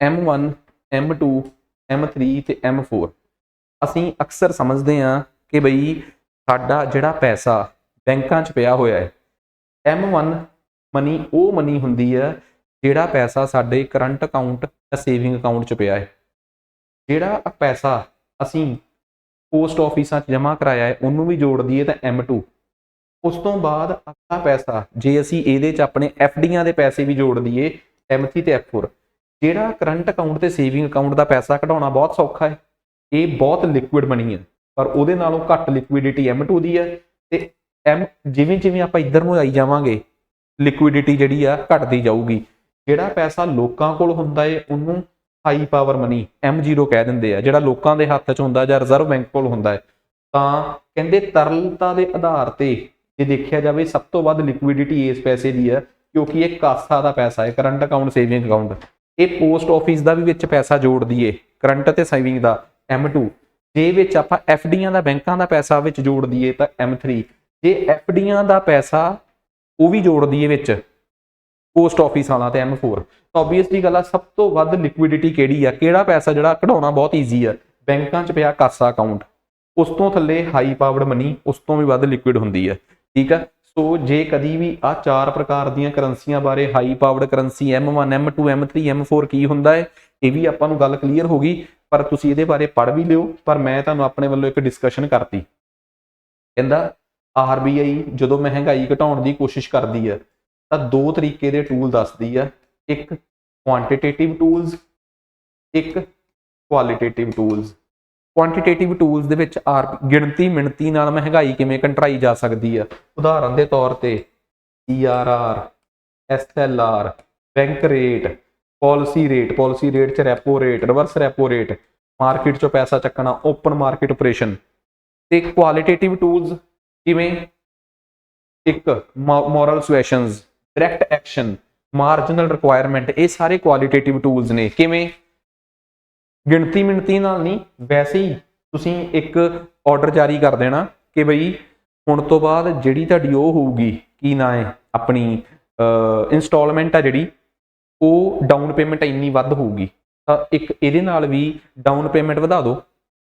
M1, M2, M3 ਤੇ M4। ਅਸੀਂ ਅਕਸਰ ਸਮਝਦੇ ਹਾਂ ਕਿ ਬਈ ਸਾਡਾ ਜਿਹੜਾ ਪੈਸਾ ਬੈਂਕਾਂ 'ਚ ਪਿਆ ਹੋਇਆ ਹੈ, M1 ਮਨੀ ਉਹ ਮਨੀ ਹੁੰਦੀ ਹੈ ਜਿਹੜਾ ਪੈਸਾ ਸਾਡੇ ਕਰੰਟ ਅਕਾਊਂਟ ਜਾਂ ਸੇਵਿੰਗ ਅਕਾਊਂਟ 'ਚ ਪਿਆ ਹੈ। ਜਿਹੜਾ ਪੈਸਾ ਅਸੀਂ ਪੋਸਟ ਆਫਿਸਾਂ 'ਚ ਜਮ੍ਹਾਂ ਕਰਾਇਆ ਹੈ ਉਹਨੂੰ ਵੀ ਜੋੜ ਦਈਏ ਤਾਂ M2। ਉਸ ਤੋਂ ਬਾਅਦ ਅਗਲਾ ਪੈਸਾ ਜੇ ਅਸੀਂ ਇਹਦੇ 'ਚ ਆਪਣੇ FDਆਂ ਦੇ ਪੈਸੇ ਵੀ ਜੋੜ ਦਈਏ M3 ਤੇ F4। ਜਿਹੜਾ ਕਰੰਟ ਅਕਾਊਂਟ ਤੇ ਸੇਵਿੰਗ ਅਕਾਊਂਟ ਦਾ ਪੈਸਾ ਕਢਾਉਣਾ ਬਹੁਤ ਸੌਖਾ ਹੈ, ਇਹ ਬਹੁਤ ਲਿਕੁਇਡ ਮਨੀ ਹੈ, ਪਰ ਉਹਦੇ ਨਾਲੋਂ ਘੱਟ ਲਿਕੁਇਡਿਟੀ M2 ਦੀ ਹੈ। ਤੇ ਜਿਵੇਂ ਜਿਵੇਂ ਆਪਾਂ ਇੱਧਰ ਨੂੰ ਆਈ ਜਾਵਾਂਗੇ ਲਿਕੁਇਡਿਟੀ ਜਿਹੜੀ ਆ ਘਟਦੀ ਜਾਊਗੀ। ਜਿਹੜਾ ਪੈਸਾ ਲੋਕਾਂ ਕੋਲ ਹੁੰਦਾ ਹੈ ਉਹਨੂੰ ਹਾਈ ਪਾਵਰ ਮਨੀ M0 ਕਹਿ ਦਿੰਦੇ ਆ, ਜਿਹੜਾ ਲੋਕਾਂ ਦੇ ਹੱਥ 'ਚ ਹੁੰਦਾ ਜਾਂ ਰਿਜ਼ਰਵ ਬੈਂਕ ਕੋਲ ਹੁੰਦਾ ਹੈ। ਤਾਂ ਕਹਿੰਦੇ ਤਰਲਤਾ ਦੇ ਆਧਾਰ ਤੇ ਜੇ ਦੇਖਿਆ ਜਾਵੇ ਸਭ ਤੋਂ ਵੱਧ ਲਿਕੁਇਡਿਟੀ ਇਸ ਪੈਸੇ ਦੀ ਹੈ, ਕਿਉਂਕਿ ਇਹ ਕਾਸਾ ਦਾ ਪੈਸਾ ਹੈ, ਕਰੰਟ ਅਕਾਊਂਟ ਸੇਵਿੰਗ ਅਕਾਊਂਟ। ਇਹ ਪੋਸਟ ਆਫਿਸ ਦਾ ਵੀ ਵਿੱਚ ਪੈਸਾ ਜੋੜ ਦਈਏ ਕਰੰਟ ਤੇ ਸੇਵਿੰਗ ਦਾ M2, ਜੇ ਵਿੱਚ ਆਪਾਂ FDਆਂ ਦਾ ਬੈਂਕਾਂ ਦਾ ਪੈਸਾ ਵਿੱਚ ਜੋੜ ਦਈਏ ਤਾਂ M3, ਜੇ FDਆਂ ਦਾ ਪੈਸਾ ਉਹ ਵੀ ਜੋੜ ਦਈਏ ਵਿੱਚ ਪੋਸਟ ਆਫਿਸ ਵਾਲਾ ਤੇ M4। ਤਾਂ ਓਬਵੀਅਸਲੀ ਗੱਲ ਆ, ਸਭ ਤੋਂ ਵੱਧ ਲਿਕੁਇਡਿਟੀ ਕਿਹੜੀ ਆ, ਕਿਹੜਾ ਪੈਸਾ ਜਿਹੜਾ ਕਢਾਉਣਾ ਬਹੁਤ ਈਜ਼ੀ ਆ, ਬੈਂਕਾਂ 'ਚ ਪਿਆ ਕਾਸਾ ਅਕਾਊਂਟ। ਉਸ ਤੋਂ ਥੱਲੇ ਹਾਈ ਪਾਵਰਡ ਮਨੀ, ਉਸ ਤੋਂ ਵੀ ਵੱਧ ਲਿਕੁਇਡ ਹੁੰਦੀ ਹੈ। ਠੀਕ ਆ, ਸੋ ਜੇ ਕਦੀ ਵੀ ਆ 4 ਪ੍ਰਕਾਰ ਦੀਆਂ ਕਰੰਸੀਆਂ ਬਾਰੇ, high powered currency M1 M2 M3 M4 ਕੀ ਹੁੰਦਾ ਹੈ, ਇਹ ਵੀ ਆਪਾਂ ਨੂੰ ਗੱਲ ਕਲੀਅਰ ਹੋ ਗਈ। ਪਰ ਤੁਸੀਂ ਇਹਦੇ ਬਾਰੇ ਪੜ੍ਹ ਵੀ ਲਿਓ, ਪਰ ਮੈਂ ਤੁਹਾਨੂੰ ਆਪਣੇ ਵੱਲੋਂ ਇੱਕ ਡਿਸਕਸ਼ਨ ਕਰਤੀ। ਕਹਿੰਦਾ RBI ਜਦੋਂ ਮਹਿੰਗਾਈ ਘਟਾਉਣ ਦੀ ਕੋਸ਼ਿਸ਼ ਕਰਦੀ ਹੈ ਤਾਂ 2 ਤਰੀਕੇ ਦੇ ਟੂਲ ਦੱਸਦੀ ਆ, ਇੱਕ ਕੁਆਂਟੀਟੇਟਿਵ ਟੂਲਸ, ਇੱਕ ਕੁਆਲਿਟੇਟਿਵ ਟੂਲਸ। ਕੁਆਂਟੀਟੇਟਿਵ ਟੂਲਸ ਦੇ ਵਿੱਚ ਗਿਣਤੀ ਮਿਣਤੀ ਨਾਲ ਮਹਿੰਗਾਈ ਕਿਵੇਂ ਘਟਾਈ ਜਾ ਸਕਦੀ ਆ। ਉਦਾਹਰਨ ਦੇ ਤੌਰ ਤੇ CRR, SLR, bank rate, policy rate 'ਚ repo rate, reverse repo rate, market 'ਚੋਂ ਪੈਸਾ ਚੱਕਣਾ, ਓਪਨ ਮਾਰਕੀਟ ਆਪਰੇਸ਼ਨ। ਤੇ ਕੁਆਲਿਟੇਟਿਵ ਟੂਲਸ ਕਿਵੇਂ, ਇੱਕ moral suasions, direct action, marginal requirement, ਇਹ ਸਾਰੇ ਕੁਆਲਿਟੇਟਿਵ ਟੂਲਸ ਨੇ। ਕਿਵੇਂ, ਗਿਣਤੀ ਮਿਣਤੀ ਨਾਲ ਨਹੀਂ, ਵੈਸੇ ਹੀ ਤੁਸੀਂ ਇੱਕ ਆਰਡਰ ਜਾਰੀ ਕਰ ਦੇਣਾ ਕਿ ਬਈ ਹੁਣ ਤੋਂ ਬਾਅਦ ਜਿਹੜੀ ਤੁਹਾਡੀ ਉਹ ਹੋਊਗੀ, ਕੀ ਨਾਂ ਹੈ ਆਪਣੀ ਇੰਸਟਾਲਮੈਂਟ ਆ ਜਿਹੜੀ, ਉਹ ਡਾਊਨ ਪੇਮੈਂਟ ਇੰਨੀ ਵੱਧ ਹੋਊਗੀ, ਤਾਂ ਇੱਕ ਇਹਦੇ ਨਾਲ ਵੀ ਡਾਊਨ ਪੇਮੈਂਟ ਵਧਾ ਦਿਓ।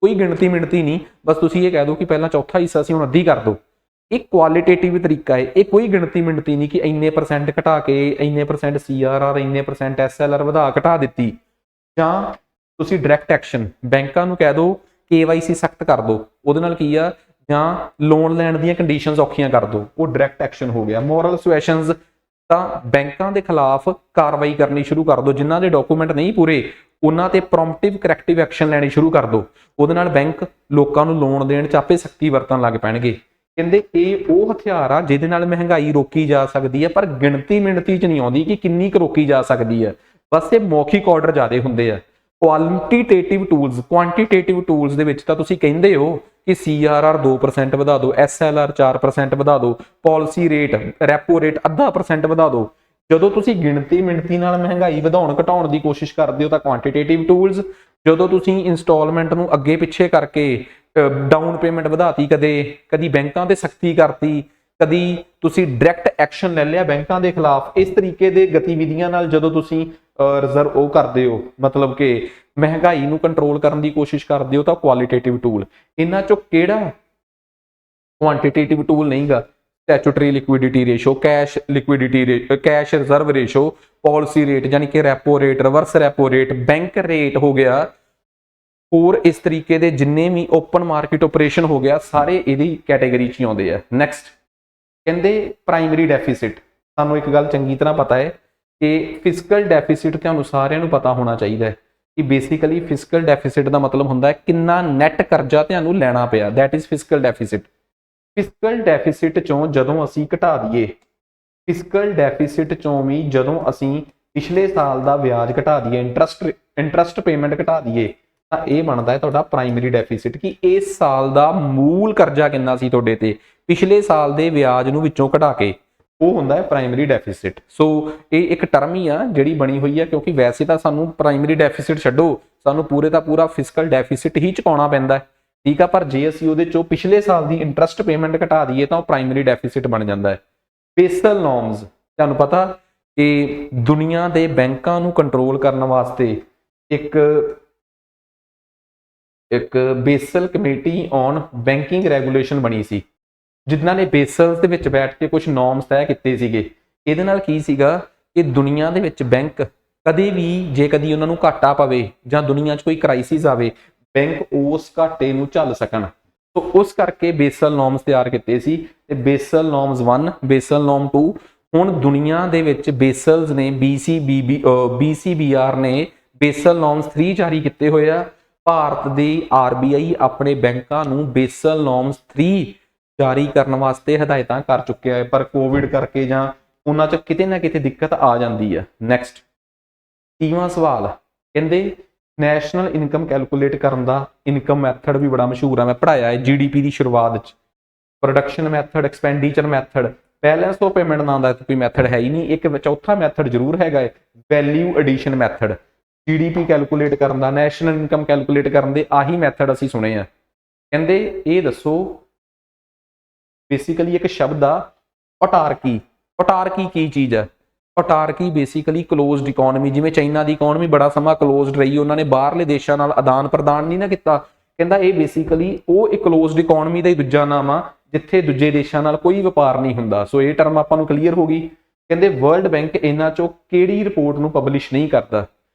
ਕੋਈ ਗਿਣਤੀ ਮਿਣਤੀ ਨਹੀਂ, ਬਸ ਤੁਸੀਂ ਇਹ ਕਹਿ ਦਿਓ ਕਿ ਪਹਿਲਾਂ ਚੌਥਾ ਹਿੱਸਾ ਸੀ ਹੁਣ ਅੱਧੀ ਕਰ ਦਿਓ। ਇਹ ਕੁਆਲਿਟੇਟਿਵ ਤਰੀਕਾ ਹੈ, ਇਹ ਕੋਈ ਗਿਣਤੀ ਮਿਣਤੀ ਨਹੀਂ ਕਿ ਇੰਨੇ % ਘਟਾ ਕੇ ਇੰਨੇ % CRR, ਇੰਨੇ % SLR ਵਧਾ ਘਟਾ ਦਿੱਤੀ। ਜਾਂ ਤੁਸੀਂ ਡਾਇਰੈਕਟ ਐਕਸ਼ਨ, ਬੈਂਕਾਂ ਨੂੰ ਕਹਿ ਦਿਓ KYC ਸਖਤ ਕਰ ਦਿਓ, ਉਹਦੇ ਨਾਲ ਕੀ ਆ, ਜਾਂ ਲੋਨ ਲੈਣ ਦੀਆਂ ਕੰਡੀਸ਼ਨਸ ਔਖੀਆਂ ਕਰ ਦਿਓ, ਉਹ ਡਾਇਰੈਕਟ ਐਕਸ਼ਨ ਹੋ ਗਿਆ। ਮੋਰਲ ਸੁਐਸ਼ਨਸ, ਤਾਂ ਬੈਂਕਾਂ ਦੇ ਖਿਲਾਫ ਕਾਰਵਾਈ ਕਰਨੀ ਸ਼ੁਰੂ ਕਰ ਦਿਓ, ਜਿਨ੍ਹਾਂ ਦੇ ਡਾਕੂਮੈਂਟ ਨਹੀਂ ਪੂਰੇ ਉਹਨਾਂ ਤੇ ਪ੍ਰੋਮਪਟਿਵ ਕਰੈਕਟਿਵ ਐਕਸ਼ਨ ਲੈਣੀ ਸ਼ੁਰੂ ਕਰ ਦਿਓ। ਉਹਦੇ ਨਾਲ ਬੈਂਕ ਲੋਕਾਂ ਨੂੰ ਲੋਨ ਦੇਣ 'ਚ ਆਪੇ ਸਖਤੀ ਵਰਤਣ ਲੱਗ ਪੈਣਗੇ। ਕਹਿੰਦੇ ਇਹ ਉਹ ਹਥਿਆਰ ਆ ਜਿਹਦੇ ਨਾਲ ਮਹਿੰਗਾਈ ਰੋਕੀ ਜਾ ਸਕਦੀ ਹੈ, ਪਰ ਗਿਣਤੀ ਮਿਣਤੀ 'ਚ ਨਹੀਂ ਆਉਂਦੀ ਕਿ ਕਿੰਨੀ ਕੁ ਰੋਕੀ ਜਾ ਸਕਦੀ ਹੈ, ਬਸ ਇਹ ਮੌਖਿਕ ਆਰਡਰ ਜ਼ਿਆਦੇ ਹੁੰਦੇ ਆ। ਕੁਆਂਟੀਟੇਟਿਵ ਟੂਲਸ ਦੇ ਵਿੱਚ ਤਾਂ ਤੁਸੀਂ ਕਹਿੰਦੇ ਹੋ ਕਿ CRR 2% ਵਧਾ ਦਿਓ, SLR 4% ਵਧਾ ਦਿਓ, ਪਾਲਿਸੀ ਰੇਟ, ਰੈਪੋ ਰੇਟ 0.5% ਵਧਾ ਦਿਓ। ਜਦੋਂ ਤੁਸੀਂ ਗਿਣਤੀ ਮਿਣਤੀ ਨਾਲ ਮਹਿੰਗਾਈ ਵਧਾਉਣ ਘਟਾਉਣ ਦੀ ਕੋਸ਼ਿਸ਼ ਕਰਦੇ ਹੋ ਤਾਂ ਕੁਆਂਟੀਟੇਟਿਵ ਟੂਲਸ, ਜਦੋਂ ਤੁਸੀਂ ਇੰਸਟਾਲਮੈਂਟ ਨੂੰ ਅੱਗੇ ਪਿੱਛੇ ਕਰਕੇ ਡਾਊਨ ਪੇਮੈਂਟ ਵਧਾਤੀ, ਕਦੀ ਬੈਂਕਾਂ ਤੇ ਸਖਤੀ ਕਰਤੀ, ਕਦੀ ਤੁਸੀਂ ਡਾਇਰੈਕਟ ਐਕਸ਼ਨ ਲੈ ਲਿਆ ਬੈਂਕਾਂ ਦੇ ਖਿਲਾਫ, ਇਸ ਤਰੀਕੇ ਦੇ ਗਤੀਵਿਧੀਆਂ ਨਾਲ ਜਦੋਂ ਤੁਸੀਂ ਰਿਜ਼ਰਵ ਉਹ ਕਰਦੇ ਹੋ, ਮਤਲਬ ਕਿ ਮਹਿੰਗਾਈ ਨੂੰ ਕੰਟਰੋਲ ਕਰਨ ਦੀ ਕੋਸ਼ਿਸ਼ ਕਰਦੇ ਹੋ, ਤਾਂ ਕੁਆਲਿਟੇਟਿਵ ਟੂਲ। ਇਹਨਾਂ ਚੋਂ ਕਿਹੜਾ ਕੁਆਂਟੀਟੇਟਿਵ ਟੂਲ ਨਹੀਂਗਾ? Statutory liquidity ratio, cash liquidity, cash reserve ratio, policy rate ਯਾਨੀ ਕਿ repo rate, reverse repo rate, bank rate ਹੋ ਗਿਆ, ਹੋਰ ਇਸ ਤਰੀਕੇ ਦੇ ਜਿੰਨੇ ਵੀ ਓਪਨ ਮਾਰਕੀਟ ਆਪਰੇਸ਼ਨ ਹੋ ਗਿਆ, ਸਾਰੇ ਇਹਦੀ ਕੈਟੇਗਰੀ 'ਚ ਆਉਂਦੇ ਆ। ਨੈਕਸਟ ਕਹਿੰਦੇ ਪ੍ਰਾਇਮਰੀ ਡੈਫਿਸਿਟ। ਸਾਨੂੰ ਇੱਕ ਗੱਲ ਚੰਗੀ ਤਰ੍ਹਾਂ ਪਤਾ ਹੈ ਕਿ ਫਿਸਕਲ ਡੈਫਿਸਿਟ ਤੁਹਾਨੂੰ ਸਾਰਿਆਂ ਨੂੰ ਪਤਾ ਹੋਣਾ ਚਾਹੀਦਾ ਹੈ ਕਿ ਬੇਸਿਕਲੀ ਫਿਸਕਲ ਡੈਫਿਸਿਟ ਦਾ ਮਤਲਬ ਹੁੰਦਾ ਹੈ ਕਿੰਨਾ ਨੈਟ ਕਰਜ਼ਾ ਤੁਹਾਨੂੰ ਲੈਣਾ ਪਿਆ, that is fiscal deficit. Fiscal deficit ਚੋਂ ਜਦੋਂ ਅਸੀਂ ਘਟਾ ਦਈਏ, ਫਿਸਕਲ ਡੈਫਿਸਿਟ ਚੋਂ ਵੀ ਜਦੋਂ ਅਸੀਂ ਪਿਛਲੇ ਸਾਲ ਦਾ ਵਿਆਜ ਘਟਾ ਦਈਏ, ਇੰਟਰਸਟ ਪੇਮੈਂਟ ਘਟਾ ਦਈਏ, ਤਾਂ ਇਹ ਬਣਦਾ ਹੈ ਤੁਹਾਡਾ ਪ੍ਰਾਇਮਰੀ ਡੈਫਿਸਿਟ, ਕਿ ਇਸ ਸਾਲ ਦਾ ਮੂਲ ਕਰਜ਼ਾ ਕਿੰਨਾ ਸੀ ਤੁਹਾਡੇ ਤੇ, ਪਿਛਲੇ ਸਾਲ ਦੇ ਵਿਆਜ ਨੂੰ ਵਿੱਚੋਂ ਘਟਾ ਕੇ, ਉਹ ਹੁੰਦਾ ਹੈ ਪ੍ਰਾਇਮਰੀ ਡੈਫਿਸਿਟ। ਸੋ ਇਹ ਇੱਕ ਟਰਮ ਹੀ ਆ ਜਿਹੜੀ ਬਣੀ ਹੋਈ ਆ, ਕਿਉਂਕਿ ਵੈਸੇ ਤਾਂ ਸਾਨੂੰ ਪ੍ਰਾਇਮਰੀ ਡੈਫਿਸਿਟ ਛੱਡੋ, ਸਾਨੂੰ ਪੂਰੇ ਦਾ ਪੂਰਾ ਫਿਸਕਲ ਡੈਫਿਸਿਟ ਹੀ ਚੁਕਾਉਣਾ ਪੈਂਦਾ ਹੈ, ਠੀਕ ਆ। ਪਰ ਜੇ ਅਸੀਂ ਉਹਦੇ ਚੋਂ ਪਿਛਲੇ ਸਾਲ ਦੀ ਇੰਟਰਸਟ ਪੇਮੈਂਟ ਘਟਾ ਦਈਏ ਤਾਂ ਉਹ ਪ੍ਰਾਇਮਰੀ ਡੈਫਿਸਿਟ ਬਣ ਜਾਂਦਾ ਹੈ। ਬੇਸਲ ਨੋਰਮਸ, ਤੁਹਾਨੂੰ ਪਤਾ ਕਿ ਦੁਨੀਆ ਦੇ ਬੈਂਕਾਂ ਨੂੰ ਕੰਟਰੋਲ ਕਰਨ ਵਾਸਤੇ ਇੱਕ basal committee on banking regulation ਬਣੀ ਸੀ, ਜਿਨ੍ਹਾਂ ਨੇ ਬੇਸਲਸ ਦੇ ਵਿੱਚ ਬੈਠ ਕੇ ਕੁਝ ਨੋਰਮਸ ਤੈਅ ਕੀਤੇ ਸੀਗੇ। ਇਹਦੇ ਨਾਲ ਕੀ ਸੀਗਾ ਕਿ ਦੁਨੀਆ ਦੇ ਵਿੱਚ ਬੈਂਕ ਕਦੇ ਵੀ ਜੇ ਕਦੀ ਉਹਨਾਂ ਨੂੰ ਘਾਟਾ ਪਵੇ ਜਾਂ ਦੁਨੀਆ 'ਚ ਕੋਈ ਕ੍ਰਾਈਸਿਸ ਆਵੇ, ਬੈਂਕ ਉਸ ਘਾਟੇ ਨੂੰ ਝੱਲ ਸਕਣ। ਸੋ ਉਸ ਕਰਕੇ ਬੇਸਲ ਨੋਰਮਸ ਤਿਆਰ ਕੀਤੇ ਸੀ, ਤੇ ਬੇਸਲ ਨੋਰਮਸ 1, ਬੇਸਲ ਨੋਰਮ 2। ਹੁਣ ਦੁਨੀਆ ਦੇ ਵਿੱਚ ਬੇਸਲਸ ਨੇ BCBR ਨੇ ਬੇਸਲ ਨੋਰਮਸ 3 ਜਾਰੀ ਕੀਤੇ ਹੋਏ ਆ। ਭਾਰਤ ਦੇ ਆਰਬੀਆਈ ਆਪਣੇ ਬੈਂਕਾਂ ਨੂੰ ਬੇਸਲ ਨੋਰਮਸ 3 ਜਾਰੀ ਕਰਨ ਵਾਸਤੇ ਹਦਾਇਤਾਂ ਕਰ ਚੁੱਕਿਆ ਹੈ, ਪਰ ਕੋਵਿਡ ਕਰਕੇ ਜਾਂ ਉਹਨਾਂ 'ਚ ਕਿਤੇ ਨਾ ਕਿਤੇ ਦਿੱਕਤ ਆ ਜਾਂਦੀ ਹੈ। ਨੈਕਸਟ 30ਵਾਂ ਸਵਾਲ ਕਹਿੰਦੇ ਨੈਸ਼ਨਲ ਇਨਕਮ ਕੈਲਕੂਲੇਟ ਕਰਨ ਦਾ ਇਨਕਮ ਮੈਥਡ ਵੀ ਬੜਾ ਮਸ਼ਹੂਰ ਹੈ, ਮੈਂ ਪੜ੍ਹਾਇਆ ਹੈ ਜੀਡੀਪੀ ਦੀ ਸ਼ੁਰੂਆਤ 'ਚ। Production method, expenditure method, balance of payment ਨਾਂ ਦਾ ਕੋਈ ਮੈਥਡ ਹੈ ਹੀ ਨਹੀਂ। ਇੱਕ ਚੌਥਾ ਮੈਥਡ ਜ਼ਰੂਰ ਹੈਗਾ ਹੈ, value addition method. GDP calculate ਕਰਨ ਦਾ, ਨੈਸ਼ਨਲ ਇਨਕਮ ਕੈਲਕੂਲੇਟ ਕਰਨ ਦੇ ਆਹੀ ਮੈਥਡ ਅਸੀਂ ਸੁਣੇ ਆ। ਕਹਿੰਦੇ ਇਹ ਦੱਸੋ ਬੇਸਿਕਲੀ ਇੱਕ ਸ਼ਬਦ ਆ ਔਟਾਰਕੀ। ਔਟਾਰਕੀ ਕੀ ਚੀਜ਼ ਹੈ? ਔਟਾਰਕੀ ਬੇਸਿਕਲੀ ਕਲੋਜ਼ਡ ਇਕੋਨਮੀ। ਜਿਵੇਂ ਚਾਈਨਾ ਦੀ ਇਕੋਨਮੀ ਬੜਾ ਸਮਾਂ ਕਲੋਜ਼ਡ ਰਹੀ, ਉਹਨਾਂ ਨੇ ਬਾਹਰਲੇ ਦੇਸ਼ਾਂ ਨਾਲ ਆਦਾਨ ਪ੍ਰਦਾਨ ਨਹੀਂ ਨਾ ਕੀਤਾ। ਕਹਿੰਦਾ ਇਹ ਬੇਸਿਕਲੀ ਉਹ ਇੱਕ ਕਲੋਜ਼ਡ ਇਕੋਨਮੀ ਦਾ ਹੀ ਦੂਜਾ ਨਾਮ ਆ ਜਿੱਥੇ ਦੂਜੇ ਦੇਸ਼ਾਂ ਨਾਲ ਕੋਈ ਵਪਾਰ ਨਹੀਂ ਹੁੰਦਾ। ਸੋ ਇਹ ਟਰਮ ਆਪਾਂ ਨੂੰ ਕਲੀਅਰ ਹੋ ਗਈ। ਕਹਿੰਦੇ ਵਰਲਡ ਬੈਂਕ ਇਹਨਾਂ ਚੋਂ ਕਿਹੜੀ ਰਿਪੋਰਟ ਨੂੰ ਪਬਲਿਸ਼ ਨਹੀਂ ਕਰਦਾ?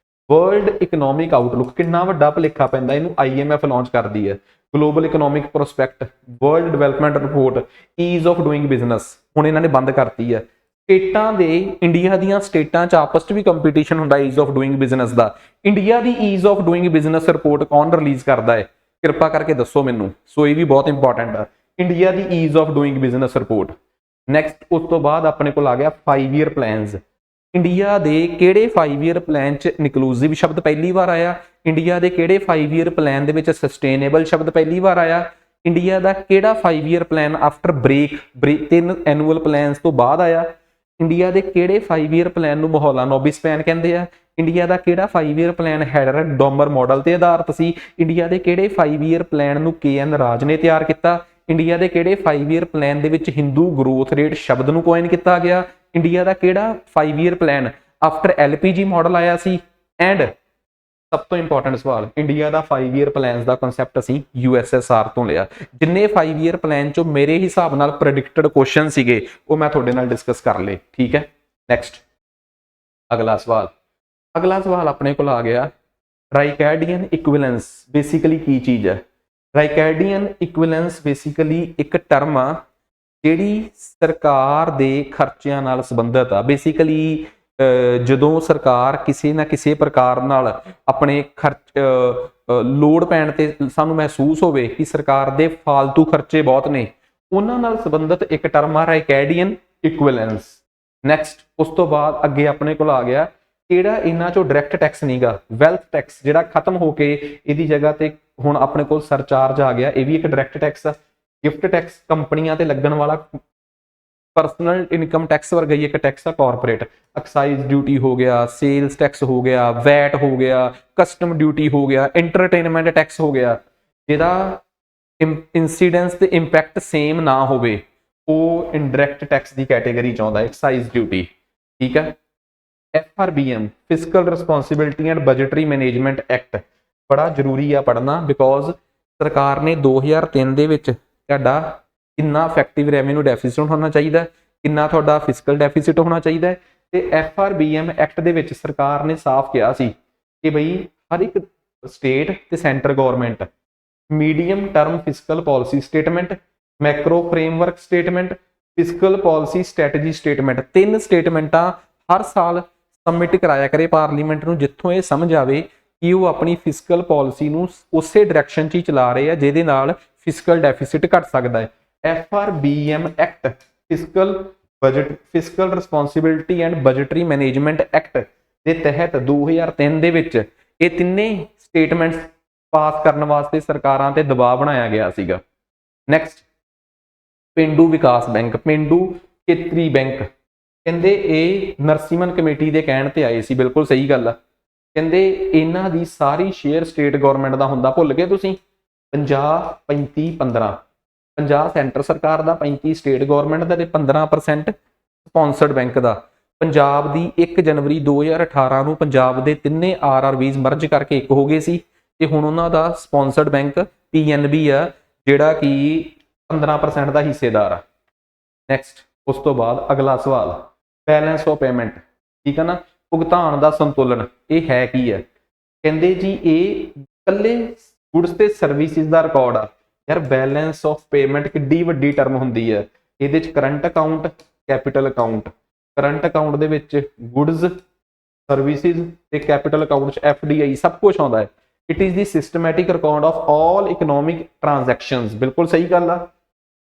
World economic outlook. ਕਿੰਨਾ ਵੱਡਾ ਭੁਲੇਖਾ ਪੈਂਦਾ, ਇਹਨੂੰ IMF ਲਾਂਚ ਕਰਦੀ ਹੈ। Global economic prospect, world development report, ease of doing business ਹੁਣ ਇਹਨਾਂ ਨੇ ਬੰਦ ਕਰਤੀ ਹੈ। ਸਟੇਟਾਂ ਦੇ, ਇੰਡੀਆ ਦੀਆਂ ਸਟੇਟਾਂ 'ਚ ਆਪਸ 'ਚ ਵੀ ਕੰਪੀਟੀਸ਼ਨ ਹੁੰਦਾ ਈਜ਼ ਆਫ ਡੂਇੰਗ ਬਿਜ਼ਨਸ ਦਾ। ਇੰਡੀਆ ਦੀ ease of doing business report ਕੌਣ ਰਿਲੀਜ਼ ਕਰਦਾ ਹੈ? ਕਿਰਪਾ ਕਰਕੇ ਦੱਸੋ ਮੈਨੂੰ। ਸੋ ਇਹ ਵੀ ਬਹੁਤ ਇੰਪੋਰਟੈਂਟ ਆ, ਇੰਡੀਆ ਦੀ ease of doing business report. Next ਉਸ ਤੋਂ ਬਾਅਦ ਆਪਣੇ ਕੋਲ ਆ ਗਿਆ 5 ਈਅਰ ਪਲਾਨਸ। ਇੰਡੀਆ ਦੇ ਕਿਹੜੇ 5 ਈਅਰ ਪਲਾਨ 'ਚ ਇਨਕਲੂਸਿਵ ਸ਼ਬਦ ਪਹਿਲੀ ਵਾਰ ਆਇਆ? ਇੰਡੀਆ ਦੇ ਕਿਹੜੇ 5 ਈਅਰ ਪਲਾਨ ਦੇ ਵਿੱਚ ਸਸਟੇਨੇਬਲ ਸ਼ਬਦ ਪਹਿਲੀ ਵਾਰ ਆਇਆ? ਇੰਡੀਆ ਦਾ ਕਿਹੜਾ 5 year plan after break 3 annual plans ਤੋਂ ਬਾਅਦ ਆਇਆ? ਇੰਡੀਆ ਦੇ ਕਿਹੜੇ 5 ਈਅਰ ਪਲਾਨ ਨੂੰ ਮਹੌਲਾਨੋਬਿਸ ਪਲਾਨ ਕਹਿੰਦੇ ਆ? ਇੰਡੀਆ ਦਾ ਕਿਹੜਾ 5 ਈਅਰ ਪਲਾਨ ਹੈਡਰ ਡੋਮਰ ਮਾਡਲ ਤੇ ਆਧਾਰਿਤ ਸੀ? ਇੰਡੀਆ ਦੇ ਕਿਹੜੇ 5 ਈਅਰ ਪਲਾਨ ਨੂੰ KN ਰਾਜ ਨੇ ਤਿਆਰ ਕੀਤਾ? ਇੰਡੀਆ ਦੇ ਕਿਹੜੇ 5 ਈਅਰ ਪਲਾਨ ਦੇ ਵਿੱਚ ਹਿੰਦੂ ਗਰੋਥ ਰੇਟ ਸ਼ਬਦ ਨੂੰ ਕੋਇਨ ਕੀਤਾ ਗਿਆ? ਇੰਡੀਆ ਦਾ ਕਿਹੜਾ 5 year plan after LPG model ਆਇਆ ਸੀ? ਐਂਡ ਸਭ ਤੋਂ ਇੰਪੋਰਟੈਂਟ ਸਵਾਲ, ਇੰਡੀਆ ਦਾ 5 ਈਅਰ ਪਲਾਨਸ ਦਾ ਕਨਸੈਪਟ ਅਸੀਂ USSR ਤੋਂ ਲਿਆ। ਜਿੰਨੇ 5 ਈਅਰ ਪਲਾਨ ਚੋਂ ਮੇਰੇ ਹਿਸਾਬ ਨਾਲ ਪ੍ਰੈਡਿਕਟਡ ਕੁਐਸਚਨ ਸੀਗੇ ਉਹ ਮੈਂ ਤੁਹਾਡੇ ਨਾਲ ਡਿਸਕਸ ਕਰ ਲਏ। ਠੀਕ ਹੈ, ਨੈਕਸਟ ਅਗਲਾ ਸਵਾਲ। ਅਗਲਾ ਸਵਾਲ ਆਪਣੇ ਕੋਲ ਆ ਗਿਆ ਰਾਈਕੈਰਡੀਅਨ ਇਕੁਇਵੈਲੈਂਸ ਬੇਸਿਕਲੀ ਕੀ ਚੀਜ਼ ਹੈ? ਰਾਈਕੈਰਡੀਅਨ ਇਕੁਇਵੈਲੈਂਸ ਬੇਸਿਕਲੀ ਇੱਕ ਟਰਮ ਆ ਜਿਹੜੀ ਸਰਕਾਰ ਦੇ ਖਰਚਿਆਂ ਨਾਲ ਸੰਬੰਧਿਤ ਆ। ਬੇਸਿਕਲੀ ਜਦੋਂ ਸਰਕਾਰ ਕਿਸੇ ਨਾ ਕਿਸੇ ਪ੍ਰਕਾਰ ਨਾਲ ਆਪਣੇ ਖਰਚ ਲੋੜ ਪੈਣ ਤੇ ਸਾਨੂੰ ਮਹਿਸੂਸ ਹੋਵੇ ਕਿ ਸਰਕਾਰ ਦੇ ਫਾਲਤੂ ਖਰਚੇ ਬਹੁਤ ਨੇ, ਉਹਨਾਂ ਨਾਲ ਸੰਬੰਧਿਤ ਇੱਕ ਟਰਮ ਆ ਰਾਈਕੈਰਡੀਅਨ ਇਕੁਇਵੈਲੈਂਸ। ਨੈਕਸਟ ਉਸ ਤੋਂ ਬਾਅਦ ਅੱਗੇ ਆਪਣੇ ਕੋਲ ਆ ਗਿਆ ਕਿਹੜਾ ਇਹਨਾਂ ਚੋਂ ਡਾਇਰੈਕਟ ਟੈਕਸ ਨਹੀਂਗਾ, ਵੈਲਥ ਟੈਕਸ, ਜਿਹੜਾ ਖਤਮ ਹੋ ਕੇ ਇਹਦੀ ਜਗ੍ਹਾ ਤੇ ਹੁਣ ਆਪਣੇ ਕੋਲ ਸਰਚਾਰਜ ਆ ਗਿਆ। ਇਹ ਵੀ ਇੱਕ ਡਾਇਰੈਕਟ ਟੈਕਸ ਆ। ਗਿਫਟ ਟੈਕਸ ਕੰਪਨੀਆਂ ਤੇ ਲੱਗਣ ਵਾਲਾ ਪਰਸਨਲ ਇਨਕਮ ਟੈਕਸ ਵਰਗਾ ਹੀ ਇੱਕ ਟੈਕਸ ਆ। ਕਾਰਪੋਰੇਟ ਐਕਸਾਈਜ਼ ਡਿਊਟੀ ਹੋ ਗਿਆ, ਸੇਲਸ ਟੈਕਸ ਹੋ ਗਿਆ, ਵੈਟ ਹੋ ਗਿਆ, ਕਸਟਮ ਡਿਊਟੀ ਹੋ ਗਿਆ, ਐਂਟਰਟੇਨਮੈਂਟ ਟੈਕਸ ਹੋ ਗਿਆ। ਜਿਹਦਾ ਇੰਸੀਡੈਂਸ ਤੇ ਇੰਪੈਕਟ ਸੇਮ ਨਾ ਹੋਵੇ ਉਹ ਇਨਡਾਇਰੈਕਟ ਟੈਕਸ ਦੀ ਕੈਟੇਗਰੀ ਚ ਆਉਂਦਾ, ਐਕਸਾਈਜ਼ ਡਿਊਟੀ। ਠੀਕ ਹੈ। FRBM fiscal responsibility and budgetary management act ਬੜਾ ਜ਼ਰੂਰੀ ਆ ਪੜ੍ਹਨਾ, ਬਿਕੋਜ਼ ਸਰਕਾਰ ਨੇ 2003 ਦੇ ਵਿੱਚ ਤੁਹਾਡਾ ਕਿੰਨਾ ਇਫੈਕਟਿਵ ਰੈਵਨਿਊ ਡੈਫਿਸਿਟ ਹੋਣਾ ਚਾਹੀਦਾ, ਕਿੰਨਾ ਤੁਹਾਡਾ ਫਿਸਕਲ ਡੈਫਿਸਿਟ ਹੋਣਾ ਚਾਹੀਦਾ। ਤੇ FRBM ਐਕਟ ਦੇ ਵਿੱਚ ਸਰਕਾਰ ਨੇ ਸਾਫ਼ ਕਿਹਾ ਸੀ ਕਿ ਬਈ ਹਰ ਇੱਕ ਸਟੇਟ ਤੇ centre government medium term fiscal policy statement, Macro framework statement, fiscal policy strategy statement, 3 ਸਟੇਟਮੈਂਟਾਂ ਹਰ ਸਾਲ ਸਬਮਿਟ ਕਰਾਇਆ ਕਰੇ ਪਾਰਲੀਮੈਂਟ ਨੂੰ, ਜਿੱਥੋਂ ਇਹ ਸਮਝ ਆਵੇ ਕਿ ਉਹ ਆਪਣੀ ਫਿਸਕਲ ਪਾਲਿਸੀ ਨੂੰ ਉਸੇ ਡਾਇਰੈਕਸ਼ਨ 'ਚ ਹੀ ਚਲਾ ਰਹੇ ਆ ਜਿਹਦੇ ਨਾਲ ਫਿਸਕਲ ਡੈਫਿਸਿਟ ਘਟ ਸਕਦਾ ਹੈ। FRBM act fiscal responsibility and budgetary management act ਦੇ ਤਹਿਤ 2003 ਦੇ ਵਿੱਚ ਇਹ ਤਿੰਨੇ ਸਟੇਟਮੈਂਟਸ ਪਾਸ ਕਰਨ ਵਾਸਤੇ ਸਰਕਾਰਾਂ ਤੇ ਦਬਾਅ ਬਣਾਇਆ ਗਿਆ ਸੀਗਾ। ਨੈਕਸਟ ਪੇਂਡੂ ਵਿਕਾਸ ਬੈਂਕ, ਪੇਂਡੂ ਖੇਤਰੀ ਬੈਂਕ। ਕਹਿੰਦੇ ਇਹ ਨਰਸਿਮਨ ਕਮੇਟੀ ਦੇ ਕਹਿਣ ਤੇ ਆਏ ਸੀ, ਬਿਲਕੁਲ ਸਹੀ ਗੱਲ ਆ। ਕਹਿੰਦੇ ਇਹਨਾਂ ਦੀ ਸਾਰੀ ਸ਼ੇਅਰ ਸਟੇਟ ਗਵਰਨਮੈਂਟ ਦਾ ਹੁੰਦਾ, ਭੁੱਲ ਗਏ ਤੁਸੀਂ? 50 35 15, 50 ਸੈਂਟਰ ਸਰਕਾਰ ਦਾ, 35 ਸਟੇਟ ਗਵਰਨਮੈਂਟ ਦਾ ਤੇ 15% ਸਪਾਂਸਰਡ ਬੈਂਕ ਦਾ। ਪੰਜਾਬ ਦੀ 1 ਜਨਵਰੀ 2018 ਨੂੰ ਪੰਜਾਬ ਦੇ ਤਿੰਨੇ RRBs ਮਰਜ ਕਰਕੇ ਇੱਕ ਹੋ ਗਏ ਸੀ ਤੇ ਹੁਣ ਉਹਨਾਂ ਦਾ ਸਪਾਂਸਰਡ ਬੈਂਕ PNB ਆ ਜਿਹੜਾ ਕਿ 15% ਦਾ ਹਿੱਸੇਦਾਰ ਆ। ਨੈਕਸਟ ਉਸ ਤੋਂ ਬਾਅਦ ਅਗਲਾ ਸਵਾਲ ਬੈਲੈਂਸ ਆਫ ਪੇਮੈਂਟ। ਠੀਕ ਹੈ ਨਾ, ਭੁਗਤਾਨ ਦਾ ਸੰਤੁਲਨ ਇਹ ਹੈ ਕੀ ਹੈ? ਕਹਿੰਦੇ ਜੀ ਇਹ ਇਕੱਲੇ ਗੁਡਸ ਤੇ ਸਰਵਿਸਿਜ਼ ਦਾ ਰਿਕਾਰਡ ਆ। ਯਾਰ ਬੈਲੈਂਸ ਆਫ ਪੇਮੈਂਟ ਕਿੱਡੀ ਵੱਡੀ ਟਰਮ ਹੁੰਦੀ ਹੈ। ਇਹਦੇ ਚ current account, capital account. Current account ਦੇ ਵਿੱਚ ਗੁਡਸ, ਸਰਵਿਸਿਜ਼ ਤੇ ਕੈਪੀਟਲ ਅਕਾਊਂਟ ਚ FDI ਸਭ ਕੁਝ ਆਉਂਦਾ ਹੈ। It is the systematic record of all economic transactions. ਬਿਲਕੁਲ ਸਹੀ ਗੱਲ ਆ।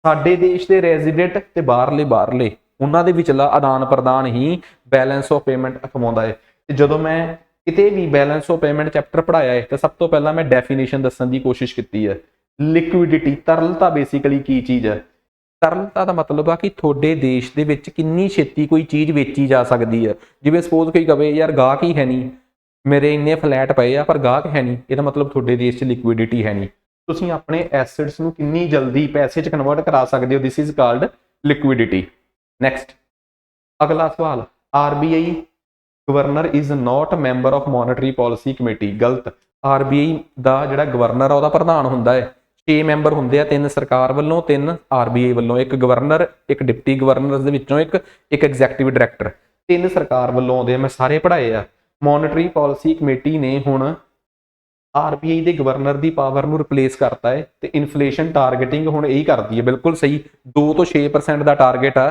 ਸਾਡੇ ਦੇਸ਼ ਦੇ ਰੈਜ਼ੀਡੈਂਟ ਤੇ ਬਾਹਰਲੇ ਉਹਨਾਂ ਦੇ ਵਿਚਲਾ ਆਦਾਨ ਪ੍ਰਦਾਨ ਹੀ ਬੈਲੈਂਸ ਆਫ ਪੇਮੈਂਟ ਅਖਵਾਉਂਦਾ ਹੈ। ਤੇ ਜਦੋਂ ਮੈਂ ਕਿਤੇ ਵੀ ਬੈਲੈਂਸ ਆਫ ਪੇਮੈਂਟ ਚੈਪਟਰ ਪੜਾਇਆ ਹੈ ਤਾਂ ਸਭ ਤੋਂ ਪਹਿਲਾਂ ਮੈਂ ਡੈਫੀਨੇਸ਼ਨ ਦੱਸਣ ਦੀ ਕੋਸ਼ਿਸ਼ ਕੀਤੀ ਹੈ। ਲਿਕੁਇਡਿਟੀ, ਤਰਲਤਾ ਬੇਸਿਕਲੀ ਕੀ ਚੀਜ਼ ਹੈ? ਤਰਲਤਾ ਦਾ ਮਤਲਬ ਆ ਕਿ ਤੁਹਾਡੇ ਦੇਸ਼ ਦੇ ਵਿੱਚ ਕਿੰਨੀ ਛੇਤੀ ਕੋਈ ਚੀਜ਼ ਵੇਚੀ ਜਾ ਸਕਦੀ ਹੈ। ਜਿਵੇਂ ਸਪੋਜ਼ ਕੋਈ ਕਵੇ ਯਾਰ ਗਾਹਕ ਹੀ ਹੈ ਨਹੀਂ, ਮੇਰੇ ਇੰਨੇ ਫਲੈਟ ਪਏ ਆ ਪਰ ਗਾਹਕ ਹੈ ਨਹੀਂ, ਇਹਦਾ ਮਤਲਬ ਤੁਹਾਡੇ ਦੇਸ਼ 'ਚ ਲਿਕੁਇਡਿਟੀ ਹੈ ਨਹੀਂ। ਤੁਸੀਂ ਆਪਣੇ ਐਸਿਡਸ ਨੂੰ ਕਿੰਨੀ ਜਲਦੀ ਪੈਸੇ 'ਚ ਕਨਵਰਟ ਕਰਾ ਸਕਦੇ ਹੋ, ਦਿਸ ਇਜ਼ ਕਾਲਡ ਲਿਕੁਇਡਿਟੀ। ਨੈਕਸਟ ਅਗਲਾ ਸਵਾਲ, RBI governor is not member of monetary policy committee. ਗਲਤ। ਆਰਬੀਆਈ ਦਾ ਜਿਹੜਾ ਗਵਰਨਰ ਆ ਉਹਦਾ ਪ੍ਰਧਾਨ ਹੁੰਦਾ ਹੈ। 6 ਮੈਂਬਰ ਹੁੰਦੇ ਆ, 3 ਸਰਕਾਰ ਵੱਲੋਂ, 3 ਆਰਬੀਆਈ ਵੱਲੋਂ, ਇੱਕ ਗਵਰਨਰ, ਇੱਕ ਡਿਪਟੀ ਗਵਰਨਰ ਦੇ ਵਿੱਚੋਂ ਇੱਕ ਐਗਜ਼ੈਕਟਿਵ ਡਾਇਰੈਕਟਰ, 3 ਸਰਕਾਰ ਵੱਲੋਂ ਆਉਂਦੇ ਆ। ਮੈਂ ਸਾਰੇ ਪੜ੍ਹਾਏ ਆ। ਮੋਨਿਟਰੀ ਪਾਲਿਸੀ ਕਮੇਟੀ ਨੇ ਹੁਣ ਆਰਬੀਆਈ ਦੇ ਗਵਰਨਰ ਦੀ ਪਾਵਰ ਨੂੰ ਰਿਪਲੇਸ ਕਰਤਾ ਹੈ ਤੇ ਇਨਫਲੇਸ਼ਨ ਟਾਰਗੇਟਿੰਗ ਹੁਣ ਇਹੀ ਕਰਦੀ ਹੈ। ਬਿਲਕੁਲ ਸਹੀ। 2 ਤੋਂ 6% ਦਾ ਟਾਰਗੇਟ ਆ।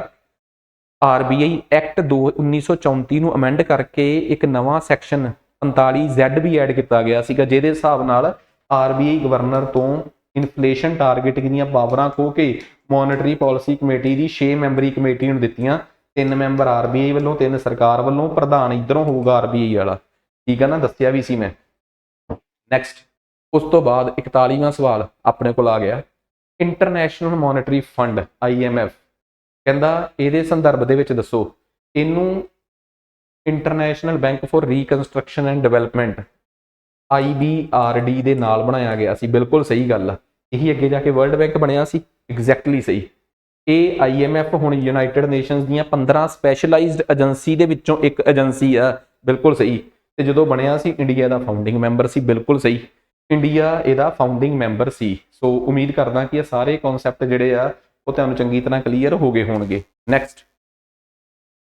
ਆਰਬੀਆਈ ਐਕਟ 1934 ਨੂੰ ਅਮੈਂਡ ਕਰਕੇ ਇੱਕ ਨਵਾਂ ਸੈਕਸ਼ਨ 45Z ਵੀ ਐਡ ਕੀਤਾ ਗਿਆ ਸੀਗਾ, ਜਿਹਦੇ ਹਿਸਾਬ ਨਾਲ ਆਰਬੀਆਈ ਗਵਰਨਰ ਤੋਂ ਇਨਫਲੇਸ਼ਨ ਟਾਰਗੇਟਿੰਗ ਦੀਆਂ ਪਾਵਰਾਂ ਖੋ ਕੇ ਮੋਨਿਟਰੀ ਪਾਲਿਸੀ ਕਮੇਟੀ ਦੀ 6 ਮੈਂਬਰੀ ਕਮੇਟੀ ਨੂੰ ਦਿੱਤੀਆਂ। 3 ਮੈਂਬਰ ਆਰਬੀਆਈ ਵੱਲੋਂ, 3 ਸਰਕਾਰ ਵੱਲੋਂ, ਪ੍ਰਧਾਨ ਇੱਧਰੋਂ ਹੋਊਗਾ ਆਰਬੀਆਈ ਵਾਲਾ। ਠੀਕ ਆ ਨਾ, ਦੱਸਿਆ ਵੀ ਸੀ ਮੈਂ। ਨੈਕਸਟ ਉਸ ਤੋਂ ਬਾਅਦ 41ਵਾਂ ਸਵਾਲ ਆਪਣੇ ਕੋਲ ਆ ਗਿਆ, ਇੰਟਰਨੈਸ਼ਨਲ ਮੋਨਿਟਰੀ ਫੰਡ IMF ਕਹਿੰਦਾ ਇਹਦੇ ਸੰਦਰਭ ਦੇ ਵਿੱਚ ਦੱਸੋ। ਇਹਨੂੰ international bank for reconstruction and development IBRD ਦੇ ਨਾਲ ਬਣਾਇਆ ਗਿਆ ਸੀ। ਬਿਲਕੁਲ ਸਹੀ ਗੱਲ ਆ। ਇਹੀ ਅੱਗੇ ਜਾ ਕੇ ਵਰਲਡ ਬੈਂਕ ਬਣਿਆ ਸੀ। ਐਗਜ਼ੈਕਟਲੀ ਸਹੀ। ਇਹ IMF ਹੁਣ ਯੂਨਾਈਟਿਡ ਨੇਸ਼ਨਸ ਦੀਆਂ 15 ਸਪੈਸ਼ਲਾਈਜ਼ਡ ਏਜੰਸੀ ਦੇ ਵਿੱਚੋਂ ਇੱਕ ਏਜੰਸੀ ਆ। ਬਿਲਕੁਲ ਸਹੀ। ਤੇ ਜਦੋਂ ਬਣਿਆ ਸੀ ਇੰਡੀਆ ਦਾ ਫਾਊਂਡਿੰਗ ਮੈਂਬਰ ਸੀ। ਬਿਲਕੁਲ ਸਹੀ। ਇੰਡੀਆ ਇਹਦਾ ਫਾਊਂਡਿੰਗ ਮੈਂਬਰ ਸੀ। ਸੋ ਉਮੀਦ ਕਰਦਾ ਕਿ ਇਹ ਸਾਰੇ ਕਨਸੈਪਟ ਜਿਹੜੇ ਆ ਉਹ ਤੁਹਾਨੂੰ ਚੰਗੀ ਤਰ੍ਹਾਂ ਕਲੀਅਰ ਹੋ ਗਏ ਹੋਣਗੇ। ਨੈਕਸਟ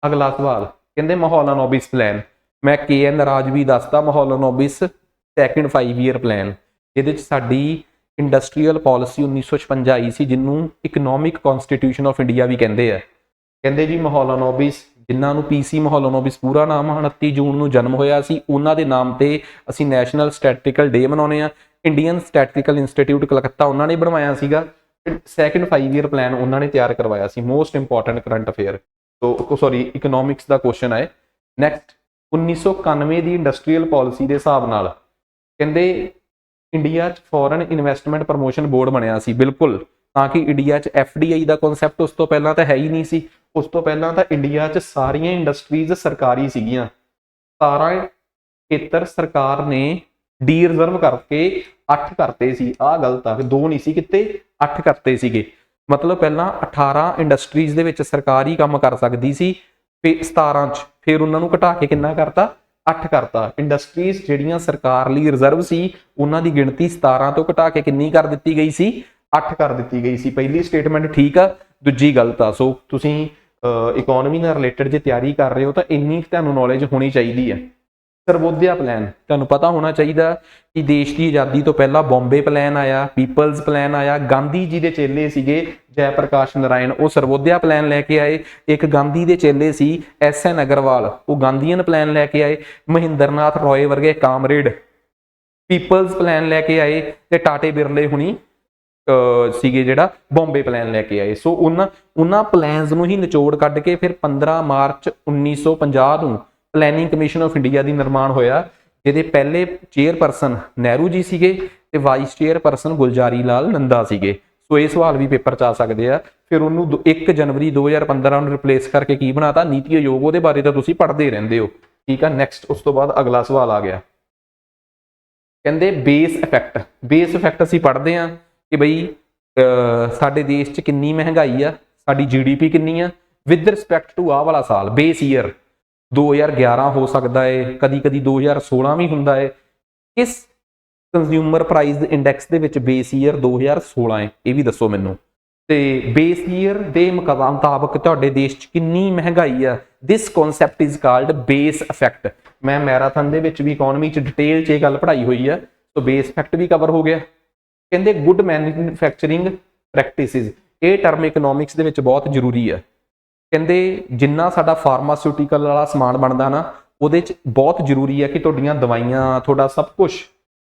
ਅਗਲਾ ਸਵਾਲ ਕਹਿੰਦੇ ਮਹੌਲਾਨੋਬਿਸ ਪਲਾਨ। ਮੈਂ KN ਰਾਜਵੀ ਦੱਸਦਾ ਮਹੌਲਾਨੋਬਿਸ ਸੈਕਿੰਡ 5 ਈਅਰ ਪਲਾਨ। ਇਹਦੇ 'ਚ ਸਾਡੀ ਇੰਡਸਟਰੀਅਲ ਪਾਲਿਸੀ 1956 ਆਈ ਸੀ, ਜਿਹਨੂੰ ਇਕਨੋਮਿਕ ਕਨਸਟੀਟਿਊਸ਼ਨ ਆਫ ਇੰਡੀਆ ਵੀ ਕਹਿੰਦੇ ਆ। ਕਹਿੰਦੇ ਜੀ ਮਹੌਲਾਨੋਬਿਸ, ਜਿਨ੍ਹਾਂ ਨੂੰ PC ਮਹੌਲਾਨੋਬਿਸ ਪੂਰਾ ਨਾਮ 29 ਜੂਨ ਨੂੰ ਜਨਮ ਹੋਇਆ ਸੀ, ਉਹਨਾਂ ਦੇ ਨਾਮ ਤੇ ਅਸੀਂ ਨੈਸ਼ਨਲ ਸਟੈਟਿਕਲ ਡੇ ਮਨਾਉਂਦੇ ਆ। ਇੰਡੀਅਨ ਸਟੈਟਿਕਲ ਇੰਸਟੀਚਿਊਟ ਕਲਕੱਤਾ ਉਹਨਾਂ ਨੇ ਬਣਵਾਇਆ ਸੀਗਾ। ਸੈਕਿੰਡ 5 ਈਅਰ ਪਲਾਨ ਉਹਨਾਂ ਨੇ ਤਿਆਰ ਕਰਵਾਇਆ ਸੀ। Most important current affair, economics ਦਾ ਕੁਐਸਚਨ ਹੈ। ਨੈਕਸਟ 1991 ਦੀ ਇੰਡਸਟਰੀਅਲ ਪਾਲਿਸੀ ਦੇ ਹਿਸਾਬ ਨਾਲ ਕਹਿੰਦੇ ਇੰਡੀਆ 'ਚ ਫੋਰਨ ਇਨਵੈਸਟਮੈਂਟ ਪ੍ਰਮੋਸ਼ਨ ਬੋਰਡ ਬਣਿਆ ਸੀ। ਬਿਲਕੁਲ, ਤਾਂ ਕਿ ਇੰਡੀਆ 'ਚ FDI ਦਾ ਕਨਸੈਪਟ ਉਸ ਤੋਂ ਪਹਿਲਾਂ ਤਾਂ ਹੈ ਹੀ ਨਹੀਂ ਸੀ। ਉਸ ਤੋਂ ਪਹਿਲਾਂ ਤਾਂ ਇੰਡੀਆ 'ਚ ਸਾਰੀਆਂ ਇੰਡਸਟਰੀਜ਼ ਸਰਕਾਰੀ ਸੀਗੀਆਂ। ਸਾਰਾ ਖੇਤਰ ਸਰਕਾਰ ਨੇ ਡੀ ਰਿਜ਼ਰਵ ਕਰਕੇ 8 ਕਰਤੇ ਸੀ। ਆਹ ਗਲਤ ਆ, 2 ਨਹੀਂ ਸੀ ਕਿਤੇ, 8 ਕਰਤੇ ਸੀਗੇ। ਮਤਲਬ ਪਹਿਲਾਂ 18 ਇੰਡਸਟਰੀਜ਼ ਦੇ ਵਿੱਚ ਸਰਕਾਰ ਹੀ ਕੰਮ ਕਰ ਸਕਦੀ ਸੀ। ਫਿਰ 17 'ਚ ਫਿਰ ਉਹਨਾਂ ਨੂੰ ਘਟਾ ਕੇ ਕਿੰਨਾ ਕਰਤਾ, 8 ਕਰਤਾ। ਇੰਡਸਟਰੀਜ਼ ਜਿਹੜੀਆਂ ਸਰਕਾਰ ਲਈ ਰਿਜ਼ਰਵ ਸੀ ਉਹਨਾਂ ਦੀ ਗਿਣਤੀ 17 ਤੋਂ ਘਟਾ ਕੇ ਕਿੰਨੀ ਕਰ ਦਿੱਤੀ ਗਈ ਸੀ, 8 ਕਰ ਦਿੱਤੀ ਗਈ ਸੀ। ਪਹਿਲੀ ਸਟੇਟਮੈਂਟ ਠੀਕ ਆ, ਦੂਜੀ ਗਲਤ ਆ। ਸੋ ਤੁਸੀਂ ਇਕੋਨਮੀ ਨਾਲ ਰਿਲੇਟਡ ਜੇ ਤਿਆਰੀ ਕਰ ਰਹੇ ਹੋ ਤਾਂ ਇੰਨੀ ਤੁਹਾਨੂੰ ਨੌਲੇਜ ਹੋਣੀ ਚਾਹੀਦੀ ਹੈ। ਸਰਵੋਦਿਆ ਪਲਾਨ ਤੁਹਾਨੂੰ ਪਤਾ ਹੋਣਾ ਚਾਹੀਦਾ ਕਿ ਦੇਸ਼ ਦੀ ਆਜ਼ਾਦੀ ਤੋਂ ਪਹਿਲਾਂ ਬੰਬੇ ਪਲਾਨ ਆਇਆ, ਪੀਪਲਜ਼ ਪਲਾਨ ਆਇਆ। ਗਾਂਧੀ ਜੀ ਦੇ ਚੇਲੇ ਸੀਗੇ ਜੈ ਪ੍ਰਕਾਸ਼ ਨਾਰਾਇਣ, ਉਹ ਸਰਵੋਦਿਆ ਪਲਾਨ ਲੈ ਕੇ ਆਏ। ਇੱਕ ਗਾਂਧੀ ਦੇ ਚੇਲੇ ਸੀ SN ਅਗਰਵਾਲ, ਉਹ ਗਾਂਧੀਅਨ ਪਲਾਨ ਲੈ ਕੇ ਆਏ। ਮਹਿੰਦਰਨਾਥ ਰੋਏ ਵਰਗੇ ਕਾਮਰੇਡ ਪੀਪਲਜ਼ ਪਲਾਨ ਲੈ ਕੇ ਆਏ ਤੇ ਟਾਟੇ ਬਿਰਲੇ ਹੁਣੀ ਸੀਗੇ ਜਿਹੜਾ ਬੰਬੇ ਪਲਾਨ ਲੈ ਕੇ ਆਏ। ਸੋ ਉਹਨਾਂ ਪਲਾਨਸ ਨੂੰ ਹੀ ਨਿਚੋੜ ਕੱਢ ਕੇ ਫਿਰ 15 ਮਾਰਚ 1950 ਨੂੰ ਪਲੈਨਿੰਗ ਕਮਿਸ਼ਨ ਆਫ ਇੰਡੀਆ ਦੀ ਨਿਰਮਾਣ ਹੋਇਆ, ਜਿਹਦੇ ਪਹਿਲੇ ਚੇਅਰਪਰਸਨ ਨਹਿਰੂ ਜੀ ਸੀਗੇ ਤੇ ਵਾਈਸ ਚੇਅਰਪਰਸਨ ਗੁਲਜ਼ਾਰੀ ਲਾਲ ਨੰਦਾ ਸੀਗੇ। ਸੋ ਇਹ ਸਵਾਲ ਵੀ ਪੇਪਰ 'ਚ ਆ ਸਕਦੇ ਆ। ਫਿਰ ਉਹਨੂੰ 1 ਜਨਵਰੀ 2015 ਨੂੰ ਰਿਪਲੇਸ ਕਰਕੇ ਕੀ ਬਣਾਤਾ, ਨੀਤੀ ਆਯੋਗ। ਉਹਦੇ ਬਾਰੇ ਤਾਂ ਤੁਸੀਂ ਪੜ੍ਹਦੇ ਰਹਿੰਦੇ ਹੋ। ਠੀਕ ਆ। ਨੈਕਸਟ ਉਸ ਤੋਂ ਬਾਅਦ ਅਗਲਾ ਸਵਾਲ ਆ ਗਿਆ, ਕਹਿੰਦੇ ਬੇਸ ਇਫੈਕਟ। ਬੇਸ ਇਫੈਕਟ ਅਸੀਂ ਪੜ੍ਹਦੇ ਹਾਂ ਕਿ ਬਈ ਸਾਡੇ ਦੇਸ਼ 'ਚ ਕਿੰਨੀ ਮਹਿੰਗਾਈ ਆ, ਸਾਡੀ GDP ਕਿੰਨੀ ਆ ਵਿਦ ਰਿਸਪੈਕਟ ਟੂ ਆਹ ਵਾਲਾ ਸਾਲ। ਬੇਸ ਈਅਰ 2011 ਹੋ ਸਕਦਾ ਹੈ, ਕਦੀ 2016 ਵੀ ਹੁੰਦਾ ਹੈ। ਕਿਸ ਕੰਜ਼ਿਊਮਰ ਪ੍ਰਾਈਸ ਇੰਡੈਕਸ ਦੇ ਵਿੱਚ ਬੇਸ ਈਅਰ 2016 ਹੈ, ਇਹ ਵੀ ਦੱਸੋ ਮੈਨੂੰ। ਤੇ ਬੇਸ ਈਅਰ ਦੇ ਮੁਤਾਬਕ ਤੁਹਾਡੇ ਦੇਸ਼ 'ਚ ਕਿੰਨੀ ਮਹਿੰਗਾਈ ਆ, this concept is called base effect. ਮੈਂ ਮੈਰਾਥਨ ਦੇ ਵਿੱਚ ਵੀ ਇਕਨੋਮੀ 'ਚ ਡਿਟੇਲ 'ਚ ਇਹ ਗੱਲ ਪੜ੍ਹਾਈ ਹੋਈ ਆ। ਸੋ ਬੇਸ ਇਫੈਕਟ ਵੀ ਕਵਰ ਹੋ ਗਿਆ। ਕਹਿੰਦੇ ਗੁੱਡ ਮੈਨੂਫੈਕਚਰਿੰਗ ਪ੍ਰੈਕਟਿਸਿਸ, ਇਹ ਟਰਮ ਇਕਨੋਮਿਕਸ ਦੇ ਵਿੱਚ ਬਹੁਤ ਜ਼ਰੂਰੀ ਆ। ਕਹਿੰਦੇ ਜਿੰਨਾ ਸਾਡਾ ਫਾਰਮਾਸਿਊਟੀਕਲ ਵਾਲਾ ਸਮਾਨ ਬਣਦਾ ਨਾ, ਉਹਦੇ 'ਚ ਬਹੁਤ ਜ਼ਰੂਰੀ ਹੈ ਕਿ ਤੁਹਾਡੀਆਂ ਦਵਾਈਆਂ, ਤੁਹਾਡਾ ਸਭ ਕੁਝ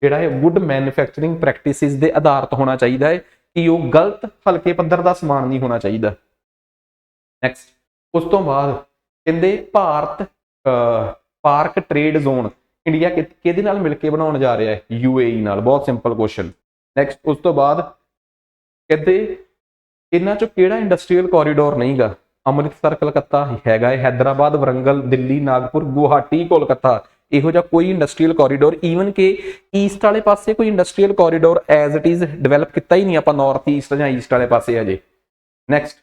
ਜਿਹੜਾ ਹੈ ਗੁੱਡ ਮੈਨੂਫੈਕਚਰਿੰਗ ਪ੍ਰੈਕਟਿਸਿਸ ਦੇ ਆਧਾਰਿਤ ਹੋਣਾ ਚਾਹੀਦਾ ਹੈ ਕਿ ਉਹ ਗਲਤ ਹਲਕੇ ਪੱਧਰ ਦਾ ਸਮਾਨ ਨਹੀਂ ਹੋਣਾ ਚਾਹੀਦਾ। ਨੈਕਸਟ ਉਸ ਤੋਂ ਬਾਅਦ ਕਹਿੰਦੇ Bharat park trade zone India ਕਿਹਦੇ ਨਾਲ ਮਿਲ ਕੇ ਬਣਾਉਣ ਜਾ ਰਿਹਾ ਹੈ? UAE ਨਾਲ। ਬਹੁਤ ਸਿੰਪਲ ਕੁਐਸਚਨ। ਨੈਕਸਟ ਉਸ ਤੋਂ ਬਾਅਦ ਕਹਿੰਦੇ ਇਹਨਾਂ ਚੋਂ ਕਿਹੜਾ ਇੰਡਸਟਰੀਅਲ ਕੋਰੀਡੋਰ ਨਹੀਂਗਾ? ਅੰਮ੍ਰਿਤਸਰ ਕਲਕੱਤਾ ਹੈਗਾ ਹੈ, ਹੈਦਰਾਬਾਦ ਵਰੰਗਲ ਦਿੱਲੀ ਨਾਗਪੁਰ ਗੁਹਾਟੀ ਕੋਲਕਾਤਾ, ਇਹੋ ਜਿਹਾ ਕੋਈ ਇੰਡਸਟਰੀਅਲ ਕੋਰੀਡੋਰ ਈਵਨ ਕਿ ਈਸਟ ਵਾਲੇ ਪਾਸੇ ਕੋਈ industrial corridor as it is develop ਕੀਤਾ ਹੀ ਨਹੀਂ ਆਪਾਂ ਨਾਰਥ ਈਸਟ ਜਾਂ ਈਸਟ ਵਾਲੇ ਪਾਸੇ ਹਜੇ। ਨੈਕਸਟ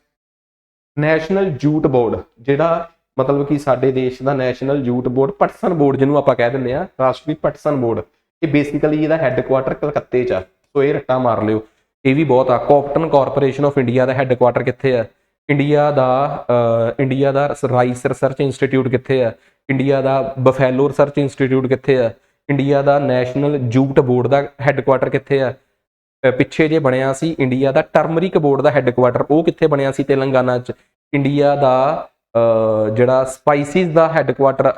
ਨੈਸ਼ਨਲ ਜੂਟ ਬੋਰਡ, ਜਿਹੜਾ ਮਤਲਬ ਕਿ ਸਾਡੇ ਦੇਸ਼ ਦਾ ਨੈਸ਼ਨਲ ਜੂਟ ਬੋਰਡ, ਪਟਸਨ ਬੋਰਡ ਜਿਹਨੂੰ ਆਪਾਂ ਕਹਿ ਦਿੰਦੇ ਆ, ਰਾਸ਼ਟਰੀ ਪਟਸਨ ਬੋਰਡ, ਇਹ ਬੇਸਿਕਲੀ ਇਹਦਾ ਹੈੱਡਕੁਆਟਰ ਕਲਕੱਤੇ 'ਚ ਆ। ਸੋ ਇਹ ਰੱਟਾ ਮਾਰ ਲਿਓ, ਇਹ ਵੀ ਬਹੁਤ ਆ। ਕਾਪਟਨ ਕਾਰਪੋਰੇਸ਼ਨ ਆਫ ਇੰਡੀਆ ਦਾ ਹੈੱਡਕੁਆਟਰ ਕਿੱਥੇ ਆ? ਇੰਡੀਆ ਦਾ ਰਾਈਸ ਰਿਸਰਚ ਇੰਸਟੀਚਿਊਟ ਕਿੱਥੇ ਆ? ਇੰਡੀਆ ਦਾ ਬਫੈਲੋ ਰਿਸਰਚ ਇੰਸਟੀਚਿਊਟ ਕਿੱਥੇ ਆ? ਇੰਡੀਆ ਦਾ ਨੈਸ਼ਨਲ ਜੂਟ ਬੋਰਡ ਦਾ ਹੈੱਡਕੁਆਟਰ ਕਿੱਥੇ ਆ? ਪਿੱਛੇ ਜੇ ਬਣਿਆ ਸੀ ਇੰਡੀਆ ਦਾ ਟਰਮਰਿਕ ਬੋਰਡ ਦਾ ਹੈੱਡਕੁਆਟਰ, ਉਹ ਕਿੱਥੇ ਬਣਿਆ ਸੀ? ਤੇਲੰਗਾਨਾ 'ਚ। ਇੰਡੀਆ ਦਾ ਜਿਹੜਾ ਸਪਾਈਸਿਸ ਦਾ ਹੈੱਡਕੁਆਟਰ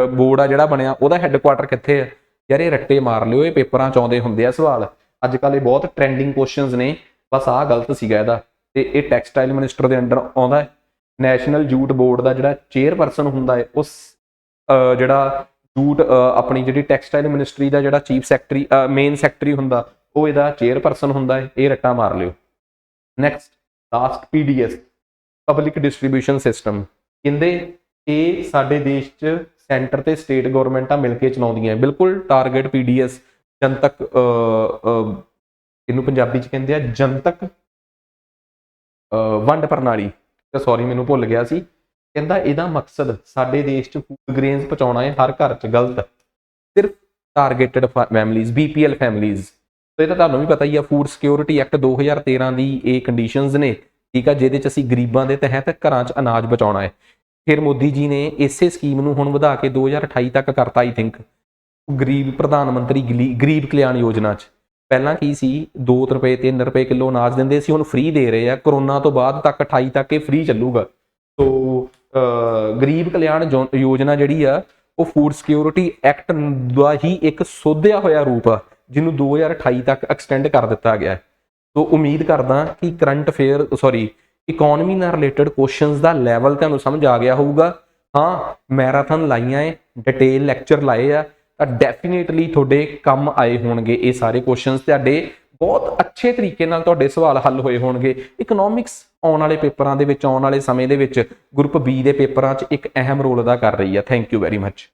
ਬੋਰਡ ਆ ਜਿਹੜਾ ਬਣਿਆ, ਉਹਦਾ ਹੈੱਡਕੁਆਟਰ ਕਿੱਥੇ ਆ? ਯਾਰ ਇਹ ਰੱਟੇ ਮਾਰ ਲਿਓ, ਇਹ ਪੇਪਰਾਂ 'ਚ ਆਉਂਦੇ ਹੁੰਦੇ ਆ ਸਵਾਲ। ਅੱਜ ਕੱਲ੍ਹ ਇਹ ਬਹੁਤ ਟ੍ਰੈਂਡਿੰਗ ਕੁਐਸਚਨਸ ਨੇ, ਬਸ ਆਹ ਗਲਤ ਸੀਗਾ ਇਹਦਾ। ਤੇ ਇਹ ਟੈਕਸਟਾਈਲ ਮਿਨਿਸਟਰ ਦੇ ਅੰਡਰ ਆਉਂਦਾ ਹੈ। ਨੈਸ਼ਨਲ ਜੂਟ ਬੋਰਡ ਦਾ ਜਿਹੜਾ ਚੇਅਰਪਰਸਨ ਹੁੰਦਾ ਹੈ, ਉਸ ਜਿਹੜਾ ਜੂਟ ਆਪਣੀ ਜਿਹੜੀ ਟੈਕਸਟਾਈਲ ਮਿਨਿਸਟਰੀ ਦਾ ਜਿਹੜਾ ਚੀਫ ਸੈਕਟਰੀ ਮੇਨ ਸੈਕਟਰੀ ਹੁੰਦਾ, ਉਹ ਇਹਦਾ ਚੇਅਰਪਰਸਨ ਹੁੰਦਾ ਹੈ। ਇਹ ਰੱਟਾ ਮਾਰ ਲਿਓ। Next last PDS public distribution system, ਕਹਿੰਦੇ ਇਹ ਸਾਡੇ ਦੇਸ਼ 'ਚ ਸੈਂਟਰ ਤੇ ਸਟੇਟ ਗਵਰਨਮੈਂਟਾਂ ਮਿਲ ਕੇ ਚਲਾਉਂਦੀਆਂ। ਬਿਲਕੁਲ ਟਾਰਗੇਟ PDS ਜਨਤਕ, ਇਹਨੂੰ ਪੰਜਾਬੀ 'ਚ ਕਹਿੰਦੇ ਆ ਜਨਤਕ ਵੰਡ ਪ੍ਰਣਾਲੀ। ਸੌਰੀ ਮੈਨੂੰ ਭੁੱਲ ਗਿਆ ਸੀ। ਕਹਿੰਦਾ ਇਹਦਾ ਮਕਸਦ ਸਾਡੇ ਦੇਸ਼ 'ਚ ਫੂਡ ਗ੍ਰੇਨਸ ਪਹੁੰਚਾਉਣਾ ਹੈ ਹਰ ਘਰ 'ਚ। ਗਲਤ। ਸਿਰਫ ਟਾਰਗੇਟਡ ਫੈਮਿਲੀਜ਼, BPL ਫੈਮਿਲੀਜ਼। ਤੇ ਇਹ ਤਾਂ ਤੁਹਾਨੂੰ ਵੀ ਪਤਾ ਹੀ ਆ, ਫੂਡ ਸਿਕਿਉਰਿਟੀ ਐਕਟ 2013 ਦੀ ਇਹ ਕੰਡੀਸ਼ਨਸ ਨੇ, ਠੀਕ ਆ, ਜਿਹਦੇ 'ਚ ਅਸੀਂ ਗਰੀਬਾਂ ਦੇ ਤਹਿਤ ਘਰਾਂ 'ਚ ਅਨਾਜ ਪਹੁੰਚਾਉਣਾ ਹੈ। ਫਿਰ ਮੋਦੀ ਜੀ ਨੇ ਇਸੇ ਸਕੀਮ ਨੂੰ ਹੁਣ ਵਧਾ ਕੇ 2028 ਤੱਕ ਕਰਤਾ। ਆਈ ਥਿੰਕ ਗਰੀਬ ਪ੍ਰਧਾਨ ਮੰਤਰੀ ਗਰੀਬ ਕਲਿਆਣ ਯੋਜਨਾ 'ਚ ਪਹਿਲਾਂ ਕੀ ਸੀ, 2 ਰੁਪਏ 3 ਰੁਪਏ ਕਿਲੋ ਅਨਾਜ ਦਿੰਦੇ ਸੀ, ਹੁਣ ਫ੍ਰੀ ਦੇ ਰਹੇ ਆ। ਕਰੋਨਾ ਤੋਂ ਬਾਅਦ ਤੱਕ 28 ਤੱਕ ਇਹ ਫ੍ਰੀ ਚੱਲੂਗਾ। ਸੋ ਗਰੀਬ ਕਲਿਆਣ ਯੋਜਨਾ ਜਿਹੜੀ ਆ, ਉਹ ਫੂਡ ਸਿਕਿਉਰਿਟੀ ਐਕਟ ਦਾ ਹੀ ਇੱਕ ਸੋਧਿਆ ਹੋਇਆ ਰੂਪ ਆ, ਜਿਹਨੂੰ 2028 ਤੱਕ ਐਕਸਟੈਂਡ ਕਰ ਦਿੱਤਾ ਗਿਆ। ਸੋ ਉਮੀਦ ਕਰਦਾ ਕਿ ਇਕੋਨਮੀ ਨਾਲ ਰਿਲੇਟਡ ਕੁਐਸਚਨਸ ਦਾ ਲੈਵਲ ਤੁਹਾਨੂੰ ਸਮਝ ਆ ਗਿਆ ਹੋਊਗਾ। ਹਾਂ, ਮੈਰਾਥਨ ਲਾਈਆਂ ਏ, ਡਿਟੇਲ ਲੈਕਚਰ ਲਾਏ ਆ, ਤਾਂ ਡੈਫੀਨੇਟਲੀ ਤੁਹਾਡੇ ਕੰਮ ਆਏ ਹੋਣਗੇ ਇਹ ਸਾਰੇ ਕੁਐਸਚਨਸ। ਤੁਹਾਡੇ ਬਹੁਤ ਅੱਛੇ ਤਰੀਕੇ ਨਾਲ ਤੁਹਾਡੇ ਸਵਾਲ ਹੱਲ ਹੋਏ ਹੋਣਗੇ। ਇਕਨੋਮਿਕਸ ਆਉਣ ਵਾਲੇ ਪੇਪਰਾਂ ਦੇ ਵਿੱਚ, ਆਉਣ ਵਾਲੇ ਸਮੇਂ ਦੇ ਵਿੱਚ ਗਰੁੱਪ B ਦੇ ਪੇਪਰਾਂ 'ਚ ਇੱਕ ਅਹਿਮ ਰੋਲ ਅਦਾ ਕਰ ਰਹੀ ਹੈ। Thank you very much.